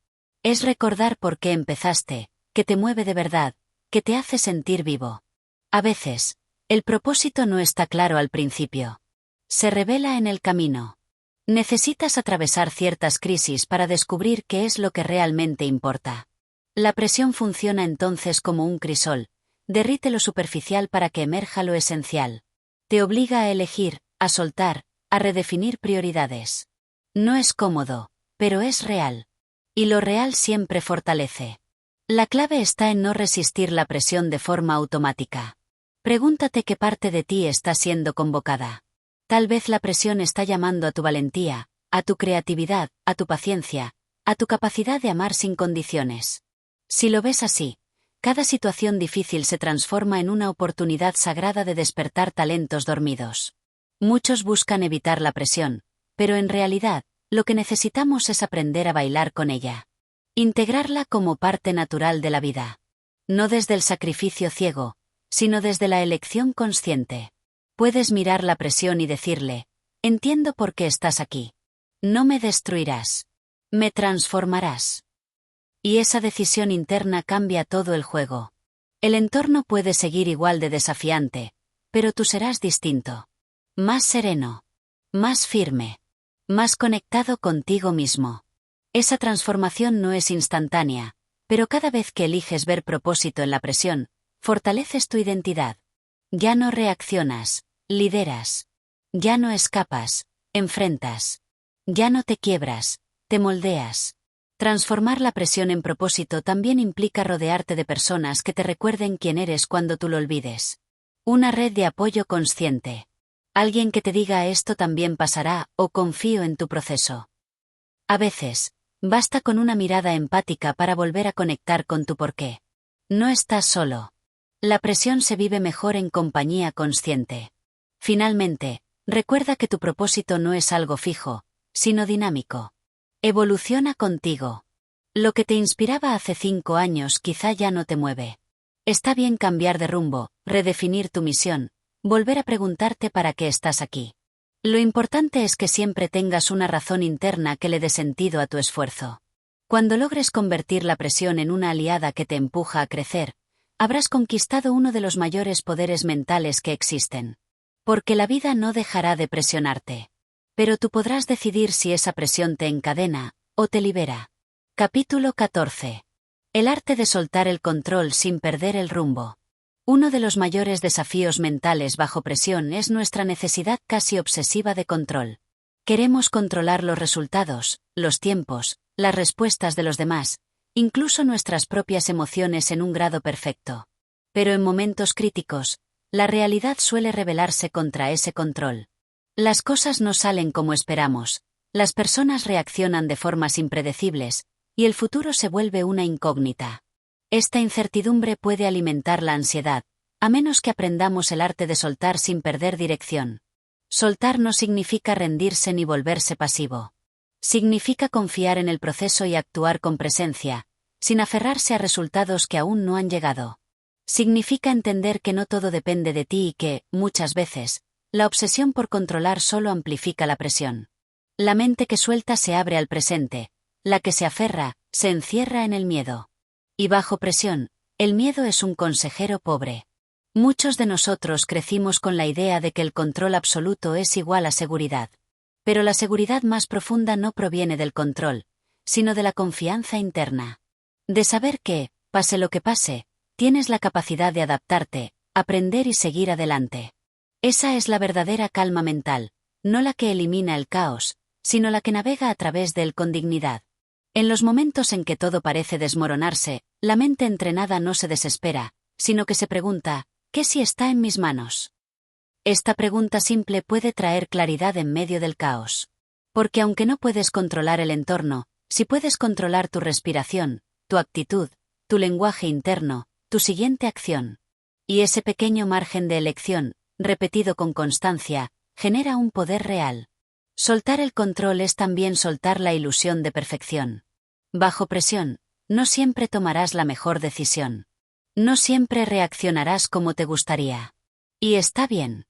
Es recordar por qué empezaste, que te mueve de verdad, que te hace sentir vivo. A veces, el propósito no está claro al principio. Se revela en el camino. Necesitas atravesar ciertas crisis para descubrir qué es lo que realmente importa. La presión funciona entonces como un crisol, derrite lo superficial para que emerja lo esencial. Te obliga a elegir, a soltar, a redefinir prioridades. No es cómodo, pero es real. Y lo real siempre fortalece. La clave está en no resistir la presión de forma automática. Pregúntate qué parte de ti está siendo convocada. Tal vez la presión está llamando a tu valentía, a tu creatividad, a tu paciencia, a tu capacidad de amar sin condiciones. Si lo ves así, cada situación difícil se transforma en una oportunidad sagrada de despertar talentos dormidos. Muchos buscan evitar la presión, pero en realidad, lo que necesitamos es aprender a bailar con ella. Integrarla como parte natural de la vida. No desde el sacrificio ciego, sino desde la elección consciente. Puedes mirar la presión y decirle, entiendo por qué estás aquí. No me destruirás. Me transformarás. Y esa decisión interna cambia todo el juego. El entorno puede seguir igual de desafiante, pero tú serás distinto. Más sereno. Más firme. Más conectado contigo mismo. Esa transformación no es instantánea, pero cada vez que eliges ver propósito en la presión, fortaleces tu identidad. Ya no reaccionas, lideras. Ya no escapas, enfrentas. Ya no te quiebras, te moldeas. Transformar la presión en propósito también implica rodearte de personas que te recuerden quién eres cuando tú lo olvides. Una red de apoyo consciente. Alguien que te diga esto también pasará o confío en tu proceso. A veces, basta con una mirada empática para volver a conectar con tu porqué. No estás solo. La presión se vive mejor en compañía consciente. Finalmente, recuerda que tu propósito no es algo fijo, sino dinámico. Evoluciona contigo. Lo que te inspiraba hace 5 años quizá ya no te mueve. Está bien cambiar de rumbo, redefinir tu misión, volver a preguntarte para qué estás aquí. Lo importante es que siempre tengas una razón interna que le dé sentido a tu esfuerzo. Cuando logres convertir la presión en una aliada que te empuja a crecer, habrás conquistado uno de los mayores poderes mentales que existen. Porque la vida no dejará de presionarte. Pero tú podrás decidir si esa presión te encadena o te libera. Capítulo 14. El arte de soltar el control sin perder el rumbo. Uno de los mayores desafíos mentales bajo presión es nuestra necesidad casi obsesiva de control. Queremos controlar los resultados, los tiempos, las respuestas de los demás, incluso nuestras propias emociones en un grado perfecto. Pero en momentos críticos, la realidad suele rebelarse contra ese control. Las cosas no salen como esperamos, las personas reaccionan de formas impredecibles, y el futuro se vuelve una incógnita. Esta incertidumbre puede alimentar la ansiedad, a menos que aprendamos el arte de soltar sin perder dirección. Soltar no significa rendirse ni volverse pasivo. Significa confiar en el proceso y actuar con presencia, sin aferrarse a resultados que aún no han llegado. Significa entender que no todo depende de ti y que, muchas veces, la obsesión por controlar solo amplifica la presión. La mente que suelta se abre al presente, la que se aferra, se encierra en el miedo. Y bajo presión, el miedo es un consejero pobre. Muchos de nosotros crecimos con la idea de que el control absoluto es igual a seguridad. Pero la seguridad más profunda no proviene del control, sino de la confianza interna. De saber que, pase lo que pase, tienes la capacidad de adaptarte, aprender y seguir adelante. Esa es la verdadera calma mental, no la que elimina el caos, sino la que navega a través de él con dignidad. En los momentos en que todo parece desmoronarse, la mente entrenada no se desespera, sino que se pregunta, ¿qué si está en mis manos? Esta pregunta simple puede traer claridad en medio del caos. Porque aunque no puedes controlar el entorno, sí puedes controlar tu respiración, tu actitud, tu lenguaje interno, tu siguiente acción. Y ese pequeño margen de elección, repetido con constancia, genera un poder real. Soltar el control es también soltar la ilusión de perfección. Bajo presión, no siempre tomarás la mejor decisión. No siempre reaccionarás como te gustaría. Y está bien.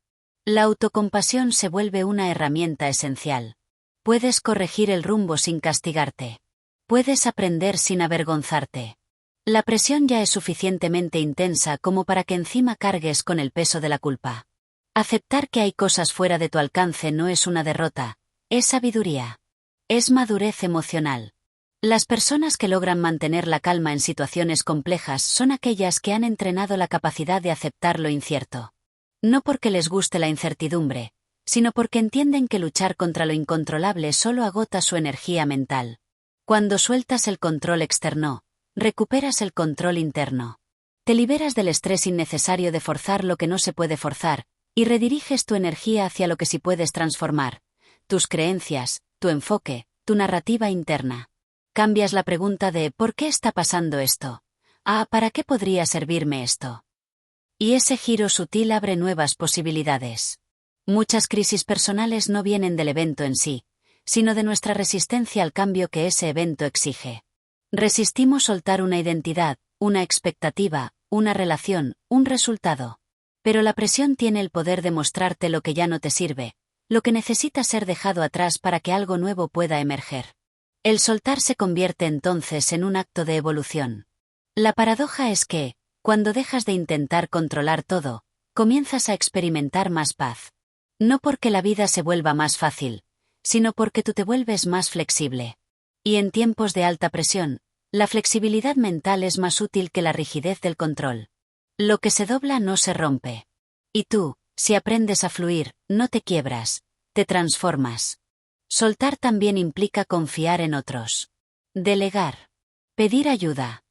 La autocompasión se vuelve una herramienta esencial. Puedes corregir el rumbo sin castigarte. Puedes aprender sin avergonzarte. La presión ya es suficientemente intensa como para que encima cargues con el peso de la culpa. Aceptar que hay cosas fuera de tu alcance no es una derrota, es sabiduría. Es madurez emocional. Las personas que logran mantener la calma en situaciones complejas son aquellas que han entrenado la capacidad de aceptar lo incierto. No porque les guste la incertidumbre, sino porque entienden que luchar contra lo incontrolable solo agota su energía mental. Cuando sueltas el control externo, recuperas el control interno. Te liberas del estrés innecesario de forzar lo que no se puede forzar, y rediriges tu energía hacia lo que sí puedes transformar, tus creencias, tu enfoque, tu narrativa interna. Cambias la pregunta de ¿por qué está pasando esto? A ¿para qué podría servirme esto? Y ese giro sutil abre nuevas posibilidades. Muchas crisis personales no vienen del evento en sí, sino de nuestra resistencia al cambio que ese evento exige. Resistimos soltar una identidad, una expectativa, una relación, un resultado. Pero la presión tiene el poder de mostrarte lo que ya no te sirve, lo que necesita ser dejado atrás para que algo nuevo pueda emerger. El soltar se convierte entonces en un acto de evolución. La paradoja es que, cuando dejas de intentar controlar todo, comienzas a experimentar más paz. No porque la vida se vuelva más fácil, sino porque tú te vuelves más flexible. Y en tiempos de alta presión, la flexibilidad mental es más útil que la rigidez del control. Lo que se dobla no se rompe. Y tú, si aprendes a fluir, no te quiebras, te transformas. Soltar también implica confiar en otros. Delegar. Pedir ayuda.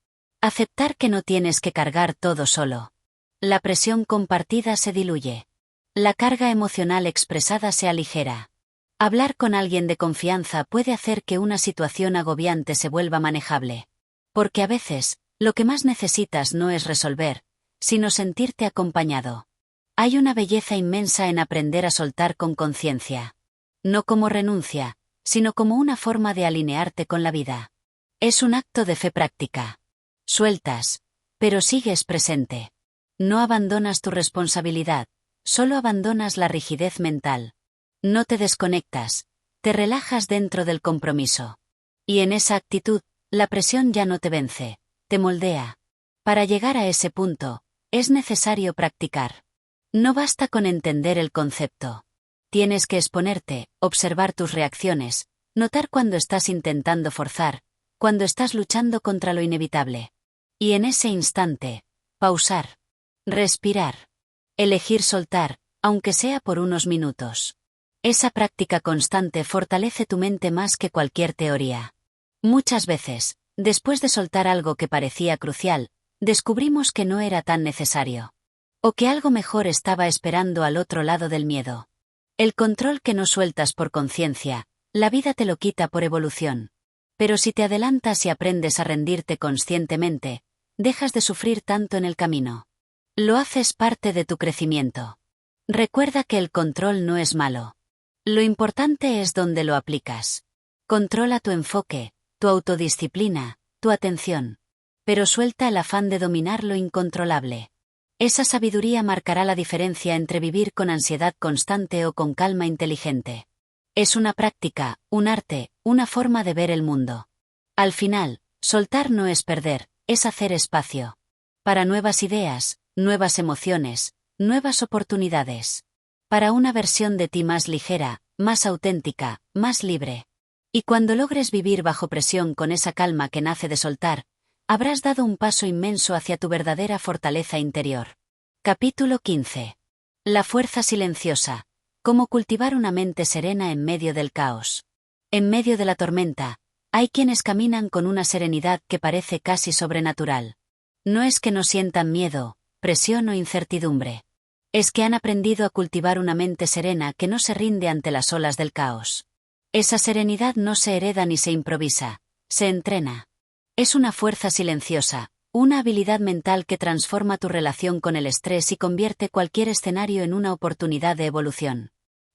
Aceptar que no tienes que cargar todo solo. La presión compartida se diluye. La carga emocional expresada se aligera. Hablar con alguien de confianza puede hacer que una situación agobiante se vuelva manejable. Porque a veces, lo que más necesitas no es resolver, sino sentirte acompañado. Hay una belleza inmensa en aprender a soltar con conciencia. No como renuncia, sino como una forma de alinearte con la vida. Es un acto de fe práctica. Sueltas, pero sigues presente. No abandonas tu responsabilidad, solo abandonas la rigidez mental. No te desconectas, te relajas dentro del compromiso. Y en esa actitud, la presión ya no te vence, te moldea. Para llegar a ese punto, es necesario practicar. No basta con entender el concepto. Tienes que exponerte, observar tus reacciones, notar cuando estás intentando forzar, cuando estás luchando contra lo inevitable. Y en ese instante, pausar. Respirar. Elegir soltar, aunque sea por unos minutos. Esa práctica constante fortalece tu mente más que cualquier teoría. Muchas veces, después de soltar algo que parecía crucial, descubrimos que no era tan necesario. O que algo mejor estaba esperando al otro lado del miedo. El control que no sueltas por conciencia, la vida te lo quita por evolución. Pero si te adelantas y aprendes a rendirte conscientemente, dejas de sufrir tanto en el camino. Lo haces parte de tu crecimiento. Recuerda que el control no es malo. Lo importante es dónde lo aplicas. Controla tu enfoque, tu autodisciplina, tu atención. Pero suelta el afán de dominar lo incontrolable. Esa sabiduría marcará la diferencia entre vivir con ansiedad constante o con calma inteligente. Es una práctica, un arte, una forma de ver el mundo. Al final, soltar no es perder, es hacer espacio. Para nuevas ideas, nuevas emociones, nuevas oportunidades. Para una versión de ti más ligera, más auténtica, más libre. Y cuando logres vivir bajo presión con esa calma que nace de soltar, habrás dado un paso inmenso hacia tu verdadera fortaleza interior. Capítulo 15. La fuerza silenciosa. Cómo cultivar una mente serena en medio del caos. En medio de la tormenta, hay quienes caminan con una serenidad que parece casi sobrenatural. No es que no sientan miedo, presión o incertidumbre. Es que han aprendido a cultivar una mente serena que no se rinde ante las olas del caos. Esa serenidad no se hereda ni se improvisa, se entrena. Es una fuerza silenciosa, una habilidad mental que transforma tu relación con el estrés y convierte cualquier escenario en una oportunidad de evolución.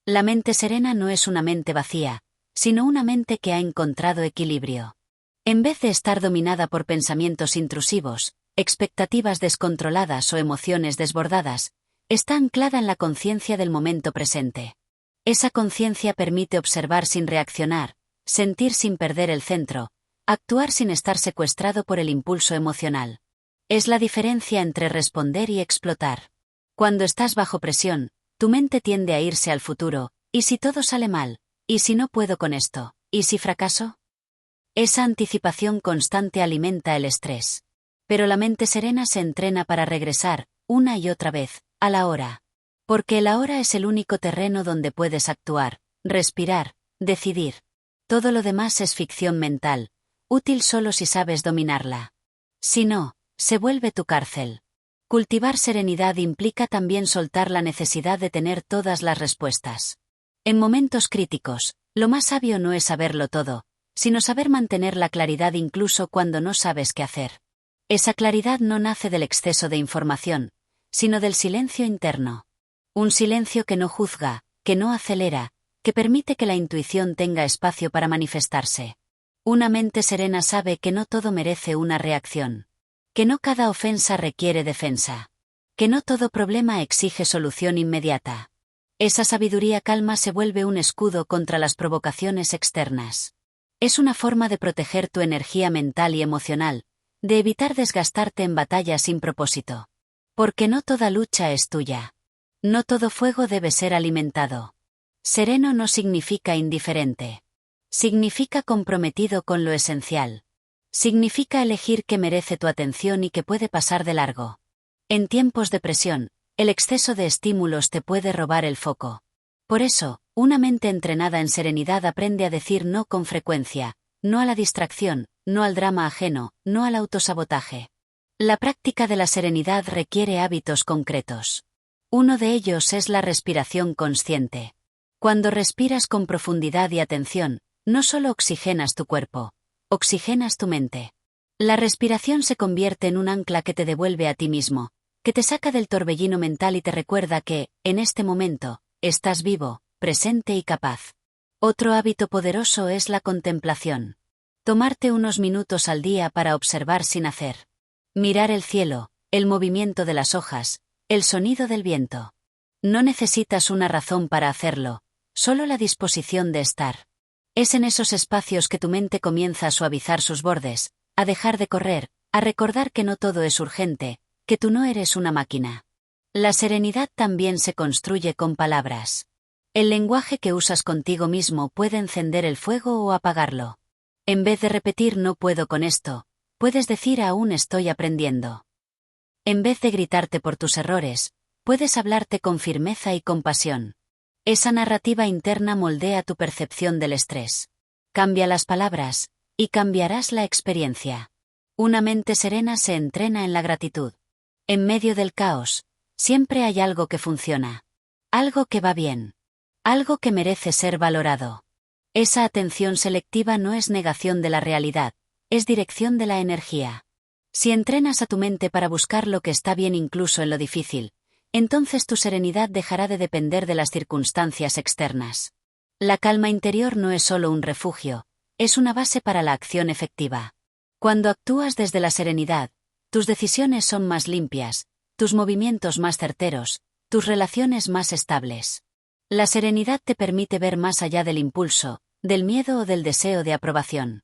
La mente serena no es una mente vacía, sino una mente que ha encontrado equilibrio. En vez de estar dominada por pensamientos intrusivos, expectativas descontroladas o emociones desbordadas, está anclada en la conciencia del momento presente. Esa conciencia permite observar sin reaccionar, sentir sin perder el centro, actuar sin estar secuestrado por el impulso emocional. Es la diferencia entre responder y explotar. Cuando estás bajo presión, tu mente tiende a irse al futuro, ¿y si todo sale mal? ¿Y si no puedo con esto? ¿Y si fracaso? Esa anticipación constante alimenta el estrés. Pero la mente serena se entrena para regresar, una y otra vez, a la hora. Porque el ahora es el único terreno donde puedes actuar, respirar, decidir. Todo lo demás es ficción mental, útil solo si sabes dominarla. Si no, se vuelve tu cárcel. Cultivar serenidad implica también soltar la necesidad de tener todas las respuestas. En momentos críticos, lo más sabio no es saberlo todo, sino saber mantener la claridad incluso cuando no sabes qué hacer. Esa claridad no nace del exceso de información, sino del silencio interno. Un silencio que no juzga, que no acelera, que permite que la intuición tenga espacio para manifestarse. Una mente serena sabe que no todo merece una reacción. Que no cada ofensa requiere defensa. Que no todo problema exige solución inmediata. Esa sabiduría calma se vuelve un escudo contra las provocaciones externas. Es una forma de proteger tu energía mental y emocional, de evitar desgastarte en batallas sin propósito. Porque no toda lucha es tuya. No todo fuego debe ser alimentado. Sereno no significa indiferente. Significa comprometido con lo esencial. Significa elegir qué merece tu atención y qué puede pasar de largo. En tiempos de presión, el exceso de estímulos te puede robar el foco. Por eso, una mente entrenada en serenidad aprende a decir no con frecuencia, no a la distracción, no al drama ajeno, no al autosabotaje. La práctica de la serenidad requiere hábitos concretos. Uno de ellos es la respiración consciente. Cuando respiras con profundidad y atención, no solo oxigenas tu cuerpo, oxigenas tu mente. La respiración se convierte en un ancla que te devuelve a ti mismo, que te saca del torbellino mental y te recuerda que, en este momento, estás vivo, presente y capaz. Otro hábito poderoso es la contemplación. Tomarte unos minutos al día para observar sin hacer. Mirar el cielo, el movimiento de las hojas, el sonido del viento. No necesitas una razón para hacerlo, solo la disposición de estar. Es en esos espacios que tu mente comienza a suavizar sus bordes, a dejar de correr, a recordar que no todo es urgente, que tú no eres una máquina. La serenidad también se construye con palabras. El lenguaje que usas contigo mismo puede encender el fuego o apagarlo. En vez de repetir no puedo con esto, puedes decir aún estoy aprendiendo. En vez de gritarte por tus errores, puedes hablarte con firmeza y compasión. Esa narrativa interna moldea tu percepción del estrés. Cambia las palabras, y cambiarás la experiencia. Una mente serena se entrena en la gratitud. En medio del caos, siempre hay algo que funciona. Algo que va bien. Algo que merece ser valorado. Esa atención selectiva no es negación de la realidad, es dirección de la energía. Si entrenas a tu mente para buscar lo que está bien incluso en lo difícil, entonces tu serenidad dejará de depender de las circunstancias externas. La calma interior no es solo un refugio, Es una base para la acción efectiva. Cuando actúas desde la serenidad, tus decisiones son más limpias, tus movimientos más certeros, tus relaciones más estables. La serenidad te permite ver más allá del impulso, del miedo o del deseo de aprobación.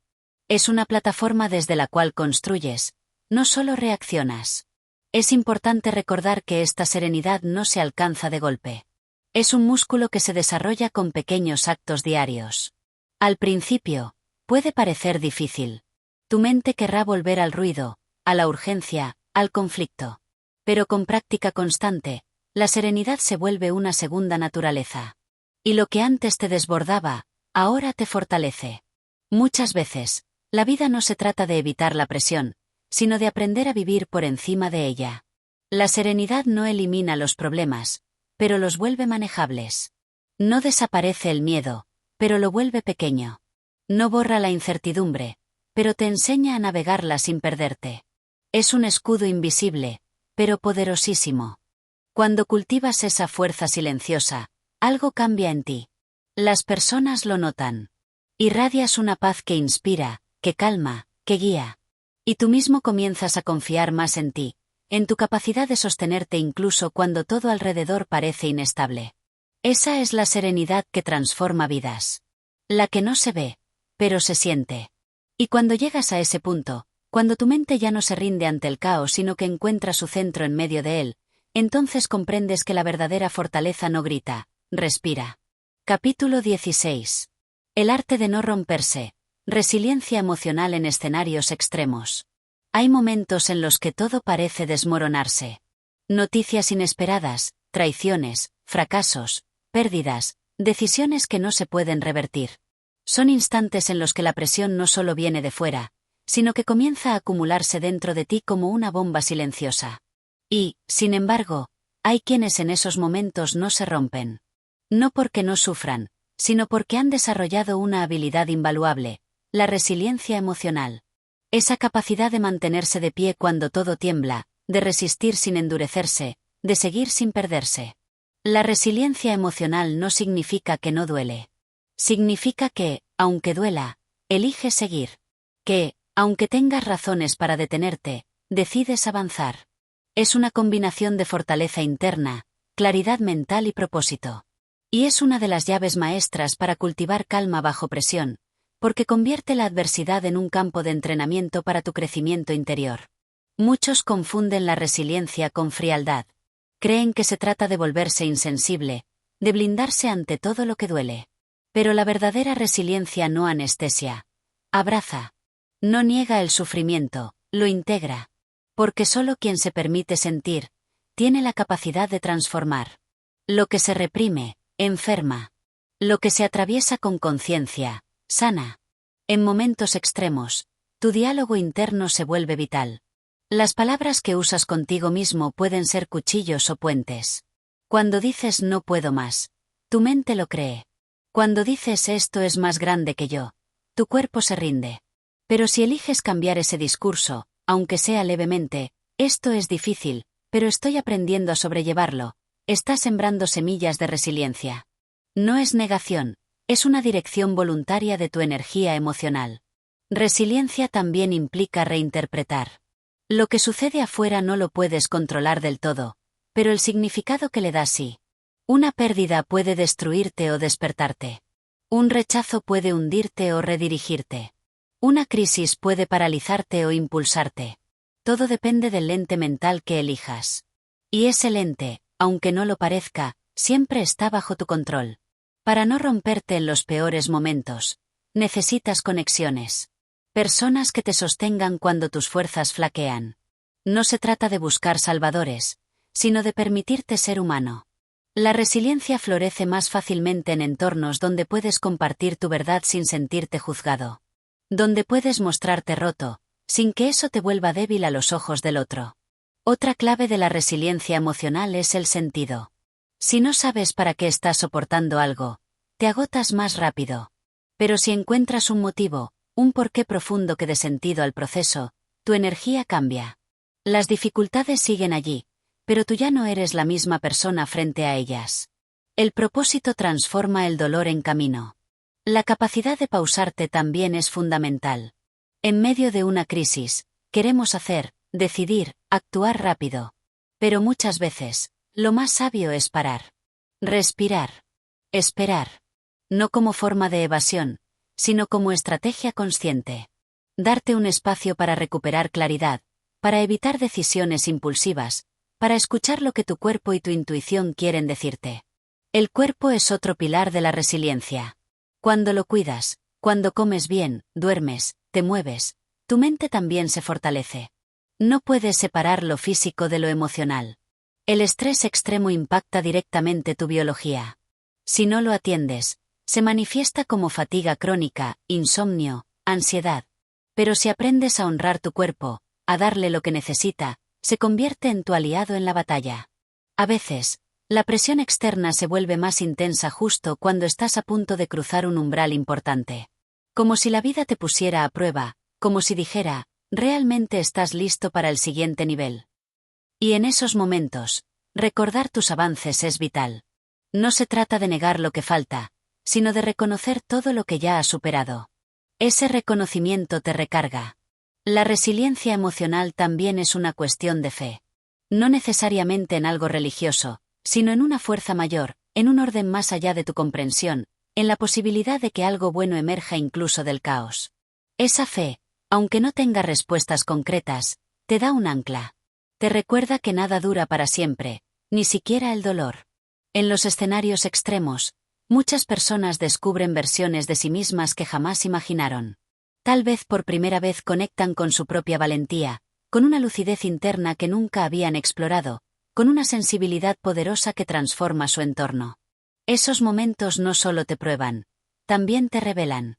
Es una plataforma desde la cual construyes, no solo reaccionas. Es importante recordar que esta serenidad no se alcanza de golpe. Es un músculo que se desarrolla con pequeños actos diarios. Al principio, puede parecer difícil. Tu mente querrá volver al ruido, a la urgencia, al conflicto. Pero con práctica constante, la serenidad se vuelve una segunda naturaleza. Y lo que antes te desbordaba, ahora te fortalece. Muchas veces, la vida no se trata de evitar la presión, sino de aprender a vivir por encima de ella. La serenidad no elimina los problemas, pero los vuelve manejables. No desaparece el miedo, pero lo vuelve pequeño. No borra la incertidumbre, pero te enseña a navegarla sin perderte. Es un escudo invisible, pero poderosísimo. Cuando cultivas esa fuerza silenciosa, algo cambia en ti. Las personas lo notan. Irradias una paz que inspira, que calma, que guía. Y tú mismo comienzas a confiar más en ti, en tu capacidad de sostenerte incluso cuando todo alrededor parece inestable. Esa es la serenidad que transforma vidas. La que no se ve, pero se siente. Y cuando llegas a ese punto, cuando tu mente ya no se rinde ante el caos sino que encuentra su centro en medio de él, entonces comprendes que la verdadera fortaleza no grita, respira. Capítulo 16. El arte de no romperse. Resiliencia emocional en escenarios extremos. Hay momentos en los que todo parece desmoronarse. Noticias inesperadas, traiciones, fracasos, pérdidas, decisiones que no se pueden revertir. Son instantes en los que la presión no solo viene de fuera, sino que comienza a acumularse dentro de ti como una bomba silenciosa. Y, sin embargo, hay quienes en esos momentos no se rompen. No porque no sufran, sino porque han desarrollado una habilidad invaluable, la resiliencia emocional. Esa capacidad de mantenerse de pie cuando todo tiembla, de resistir sin endurecerse, de seguir sin perderse. La resiliencia emocional no significa que no duele. Significa que, aunque duela, eliges seguir. Que, aunque tengas razones para detenerte, decides avanzar. Es una combinación de fortaleza interna, claridad mental y propósito. Y es una de las llaves maestras para cultivar calma bajo presión, porque convierte la adversidad en un campo de entrenamiento para tu crecimiento interior. Muchos confunden la resiliencia con frialdad. Creen que se trata de volverse insensible, de blindarse ante todo lo que duele. Pero la verdadera resiliencia no anestesia. Abraza. No niega el sufrimiento, lo integra. Porque solo quien se permite sentir, tiene la capacidad de transformar. Lo que se reprime, enferma. Lo que se atraviesa con conciencia, sana. En momentos extremos, tu diálogo interno se vuelve vital. Las palabras que usas contigo mismo pueden ser cuchillos o puentes. Cuando dices no puedo más, tu mente lo cree. Cuando dices esto es más grande que yo, tu cuerpo se rinde. Pero si eliges cambiar ese discurso, aunque sea levemente, esto es difícil, pero estoy aprendiendo a sobrellevarlo, estás sembrando semillas de resiliencia. No es negación, es una dirección voluntaria de tu energía emocional. Resiliencia también implica reinterpretar. Lo que sucede afuera no lo puedes controlar del todo, pero el significado que le das sí. Una pérdida puede destruirte o despertarte. Un rechazo puede hundirte o redirigirte. Una crisis puede paralizarte o impulsarte. Todo depende del lente mental que elijas. Y ese lente, aunque no lo parezca, siempre está bajo tu control. Para no romperte en los peores momentos, necesitas conexiones. Personas que te sostengan cuando tus fuerzas flaquean. No se trata de buscar salvadores, sino de permitirte ser humano. La resiliencia florece más fácilmente en entornos donde puedes compartir tu verdad sin sentirte juzgado. Donde puedes mostrarte roto, sin que eso te vuelva débil a los ojos del otro. Otra clave de la resiliencia emocional es el sentido. Si no sabes para qué estás soportando algo, te agotas más rápido. Pero si encuentras un motivo, un porqué profundo que dé sentido al proceso, tu energía cambia. Las dificultades siguen allí, pero tú ya no eres la misma persona frente a ellas. El propósito transforma el dolor en camino. La capacidad de pausarte también es fundamental. En medio de una crisis, queremos hacer, decidir, actuar rápido. Pero muchas veces, lo más sabio es parar. Respirar. Esperar. No como forma de evasión, sino como estrategia consciente. Darte un espacio para recuperar claridad, para evitar decisiones impulsivas, para escuchar lo que tu cuerpo y tu intuición quieren decirte. El cuerpo es otro pilar de la resiliencia. Cuando lo cuidas, cuando comes bien, duermes, te mueves, tu mente también se fortalece. No puedes separar lo físico de lo emocional. El estrés extremo impacta directamente tu biología. Si no lo atiendes, se manifiesta como fatiga crónica, insomnio, ansiedad. Pero si aprendes a honrar tu cuerpo, a darle lo que necesita, se convierte en tu aliado en la batalla. A veces, la presión externa se vuelve más intensa justo cuando estás a punto de cruzar un umbral importante. Como si la vida te pusiera a prueba, como si dijera, realmente estás listo para el siguiente nivel. Y en esos momentos, recordar tus avances es vital. No se trata de negar lo que falta, sino de reconocer todo lo que ya has superado. Ese reconocimiento te recarga. La resiliencia emocional también es una cuestión de fe. No necesariamente en algo religioso, sino en una fuerza mayor, en un orden más allá de tu comprensión, en la posibilidad de que algo bueno emerja incluso del caos. Esa fe, aunque no tenga respuestas concretas, te da un ancla. Te recuerda que nada dura para siempre, ni siquiera el dolor. En los escenarios extremos, muchas personas descubren versiones de sí mismas que jamás imaginaron. Tal vez por primera vez conectan con su propia valentía, con una lucidez interna que nunca habían explorado, con una sensibilidad poderosa que transforma su entorno. Esos momentos no solo te prueban, también te revelan.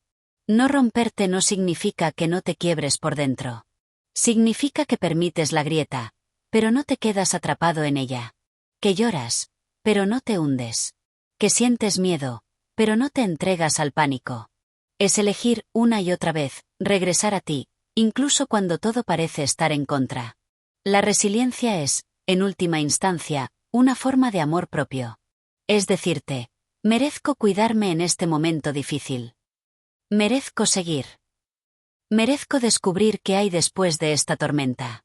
No romperte no significa que no te quiebres por dentro. Significa que permites la grieta, pero no te quedas atrapado en ella. Que lloras, pero no te hundes. Que sientes miedo, pero no te entregas al pánico. Es elegir una y otra vez, regresar a ti, incluso cuando todo parece estar en contra. La resiliencia es, en última instancia, una forma de amor propio. Es decirte, merezco cuidarme en este momento difícil. Merezco seguir. Merezco descubrir qué hay después de esta tormenta.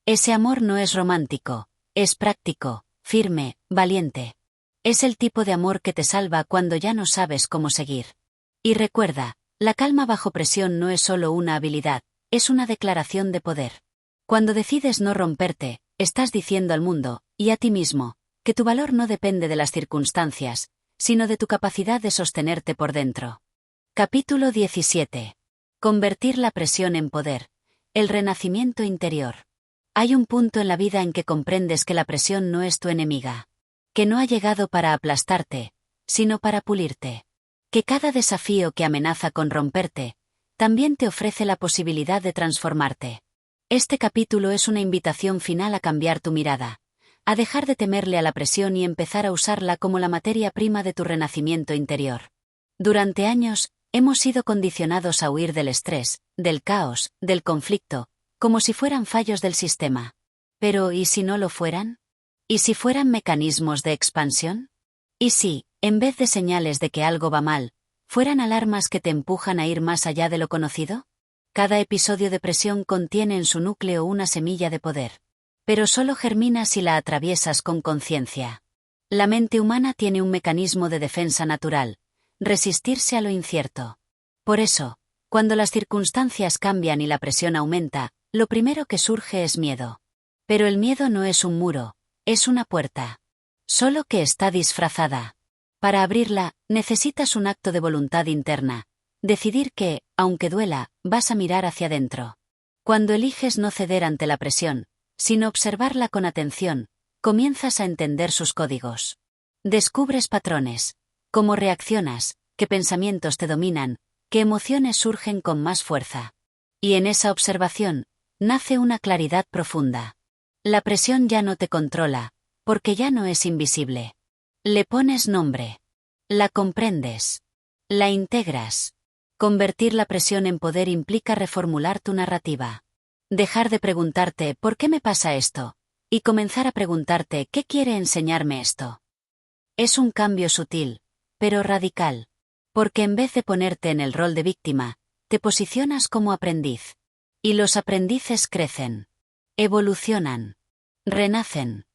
Ese amor no es romántico, es práctico, firme, valiente. Es el tipo de amor que te salva cuando ya no sabes cómo seguir. Y recuerda, la calma bajo presión no es solo una habilidad, es una declaración de poder. Cuando decides no romperte, estás diciendo al mundo, y a ti mismo, que tu valor no depende de las circunstancias, sino de tu capacidad de sostenerte por dentro. Capítulo 17. Convertir la presión en poder. El renacimiento interior. Hay un punto en la vida en que comprendes que la presión no es tu enemiga. Que no ha llegado para aplastarte, sino para pulirte. Que cada desafío que amenaza con romperte, también te ofrece la posibilidad de transformarte. Este capítulo es una invitación final a cambiar tu mirada, a dejar de temerle a la presión y empezar a usarla como la materia prima de tu renacimiento interior. Durante años, hemos sido condicionados a huir del estrés, del caos, del conflicto, como si fueran fallos del sistema. Pero, ¿y si no lo fueran? ¿Y si fueran mecanismos de expansión? ¿Y si, en vez de señales de que algo va mal, fueran alarmas que te empujan a ir más allá de lo conocido? Cada episodio de presión contiene en su núcleo una semilla de poder. Pero solo germina si la atraviesas con conciencia. La mente humana tiene un mecanismo de defensa natural: resistirse a lo incierto. Por eso, cuando las circunstancias cambian y la presión aumenta, lo primero que surge es miedo. Pero el miedo no es un muro, es una puerta. Solo que está disfrazada. Para abrirla, necesitas un acto de voluntad interna. Decidir que, aunque duela, vas a mirar hacia adentro. Cuando eliges no ceder ante la presión, sino observarla con atención, comienzas a entender sus códigos. Descubres patrones. Cómo reaccionas, qué pensamientos te dominan, qué emociones surgen con más fuerza. Y en esa observación, nace una claridad profunda. La presión ya no te controla, porque ya no es invisible. Le pones nombre. La comprendes. La integras. Convertir la presión en poder implica reformular tu narrativa. Dejar de preguntarte ¿por qué me pasa esto? Y comenzar a preguntarte ¿qué quiere enseñarme esto? Es un cambio sutil, pero radical. Porque en vez de ponerte en el rol de víctima, te posicionas como aprendiz. Y los aprendices crecen. Evolucionan. Renacen.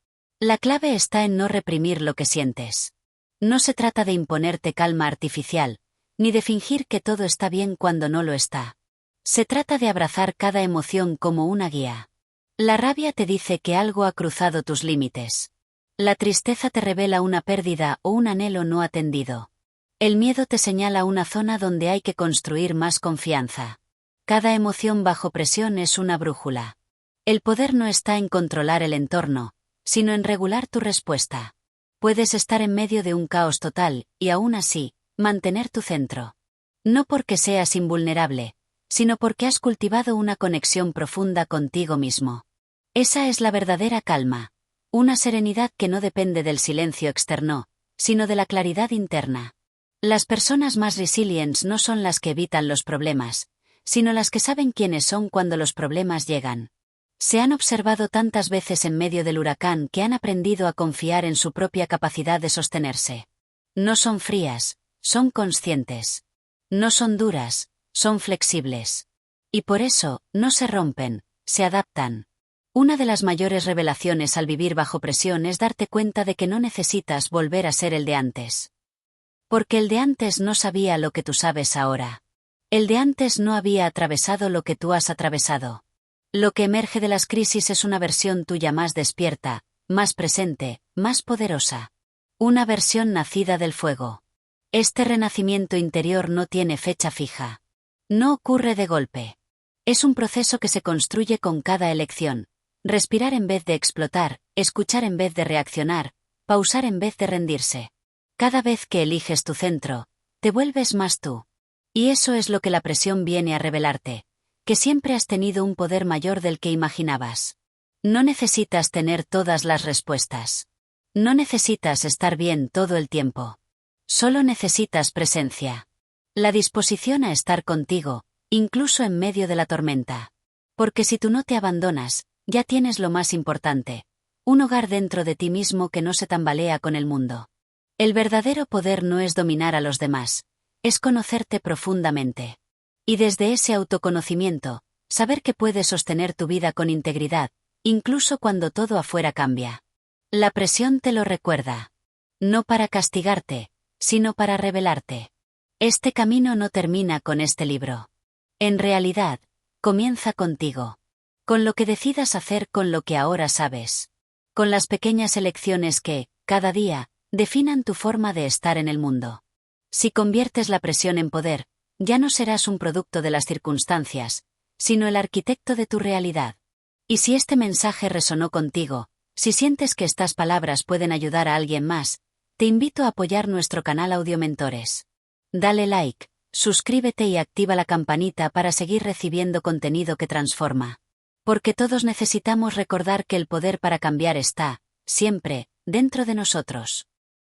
La clave está en no reprimir lo que sientes. No se trata de imponerte calma artificial, ni de fingir que todo está bien cuando no lo está. Se trata de abrazar cada emoción como una guía. La rabia te dice que algo ha cruzado tus límites. La tristeza te revela una pérdida o un anhelo no atendido. El miedo te señala una zona donde hay que construir más confianza. Cada emoción bajo presión es una brújula. El poder no está en controlar el entorno, sino en regular tu respuesta. Puedes estar en medio de un caos total, y aún así, mantener tu centro. No porque seas invulnerable, sino porque has cultivado una conexión profunda contigo mismo. Esa es la verdadera calma. Una serenidad que no depende del silencio externo, sino de la claridad interna. Las personas más resilientes no son las que evitan los problemas, sino las que saben quiénes son cuando los problemas llegan. Se han observado tantas veces en medio del huracán que han aprendido a confiar en su propia capacidad de sostenerse. No son frías, son conscientes. No son duras, son flexibles. Y por eso, no se rompen, se adaptan. Una de las mayores revelaciones al vivir bajo presión es darte cuenta de que no necesitas volver a ser el de antes. Porque el de antes no sabía lo que tú sabes ahora. El de antes no había atravesado lo que tú has atravesado. Lo que emerge de las crisis es una versión tuya más despierta, más presente, más poderosa. Una versión nacida del fuego. Este renacimiento interior no tiene fecha fija. No ocurre de golpe. Es un proceso que se construye con cada elección. Respirar en vez de explotar, escuchar en vez de reaccionar, pausar en vez de rendirse. Cada vez que eliges tu centro, te vuelves más tú. Y eso es lo que la presión viene a revelarte, que siempre has tenido un poder mayor del que imaginabas. No necesitas tener todas las respuestas. No necesitas estar bien todo el tiempo. Solo necesitas presencia. La disposición a estar contigo, incluso en medio de la tormenta. Porque si tú no te abandonas, ya tienes lo más importante, un hogar dentro de ti mismo que no se tambalea con el mundo. El verdadero poder no es dominar a los demás, es conocerte profundamente. Y desde ese autoconocimiento, saber que puedes sostener tu vida con integridad, incluso cuando todo afuera cambia. La presión te lo recuerda. No para castigarte, sino para revelarte. Este camino no termina con este libro. En realidad, comienza contigo. Con lo que decidas hacer con lo que ahora sabes. Con las pequeñas elecciones que, cada día, definan tu forma de estar en el mundo. Si conviertes la presión en poder, ya no serás un producto de las circunstancias, sino el arquitecto de tu realidad. Y si este mensaje resonó contigo, si sientes que estas palabras pueden ayudar a alguien más, te invito a apoyar nuestro canal Audiomentores. Dale like, suscríbete y activa la campanita para seguir recibiendo contenido que transforma. Porque todos necesitamos recordar que el poder para cambiar está, siempre, dentro de nosotros.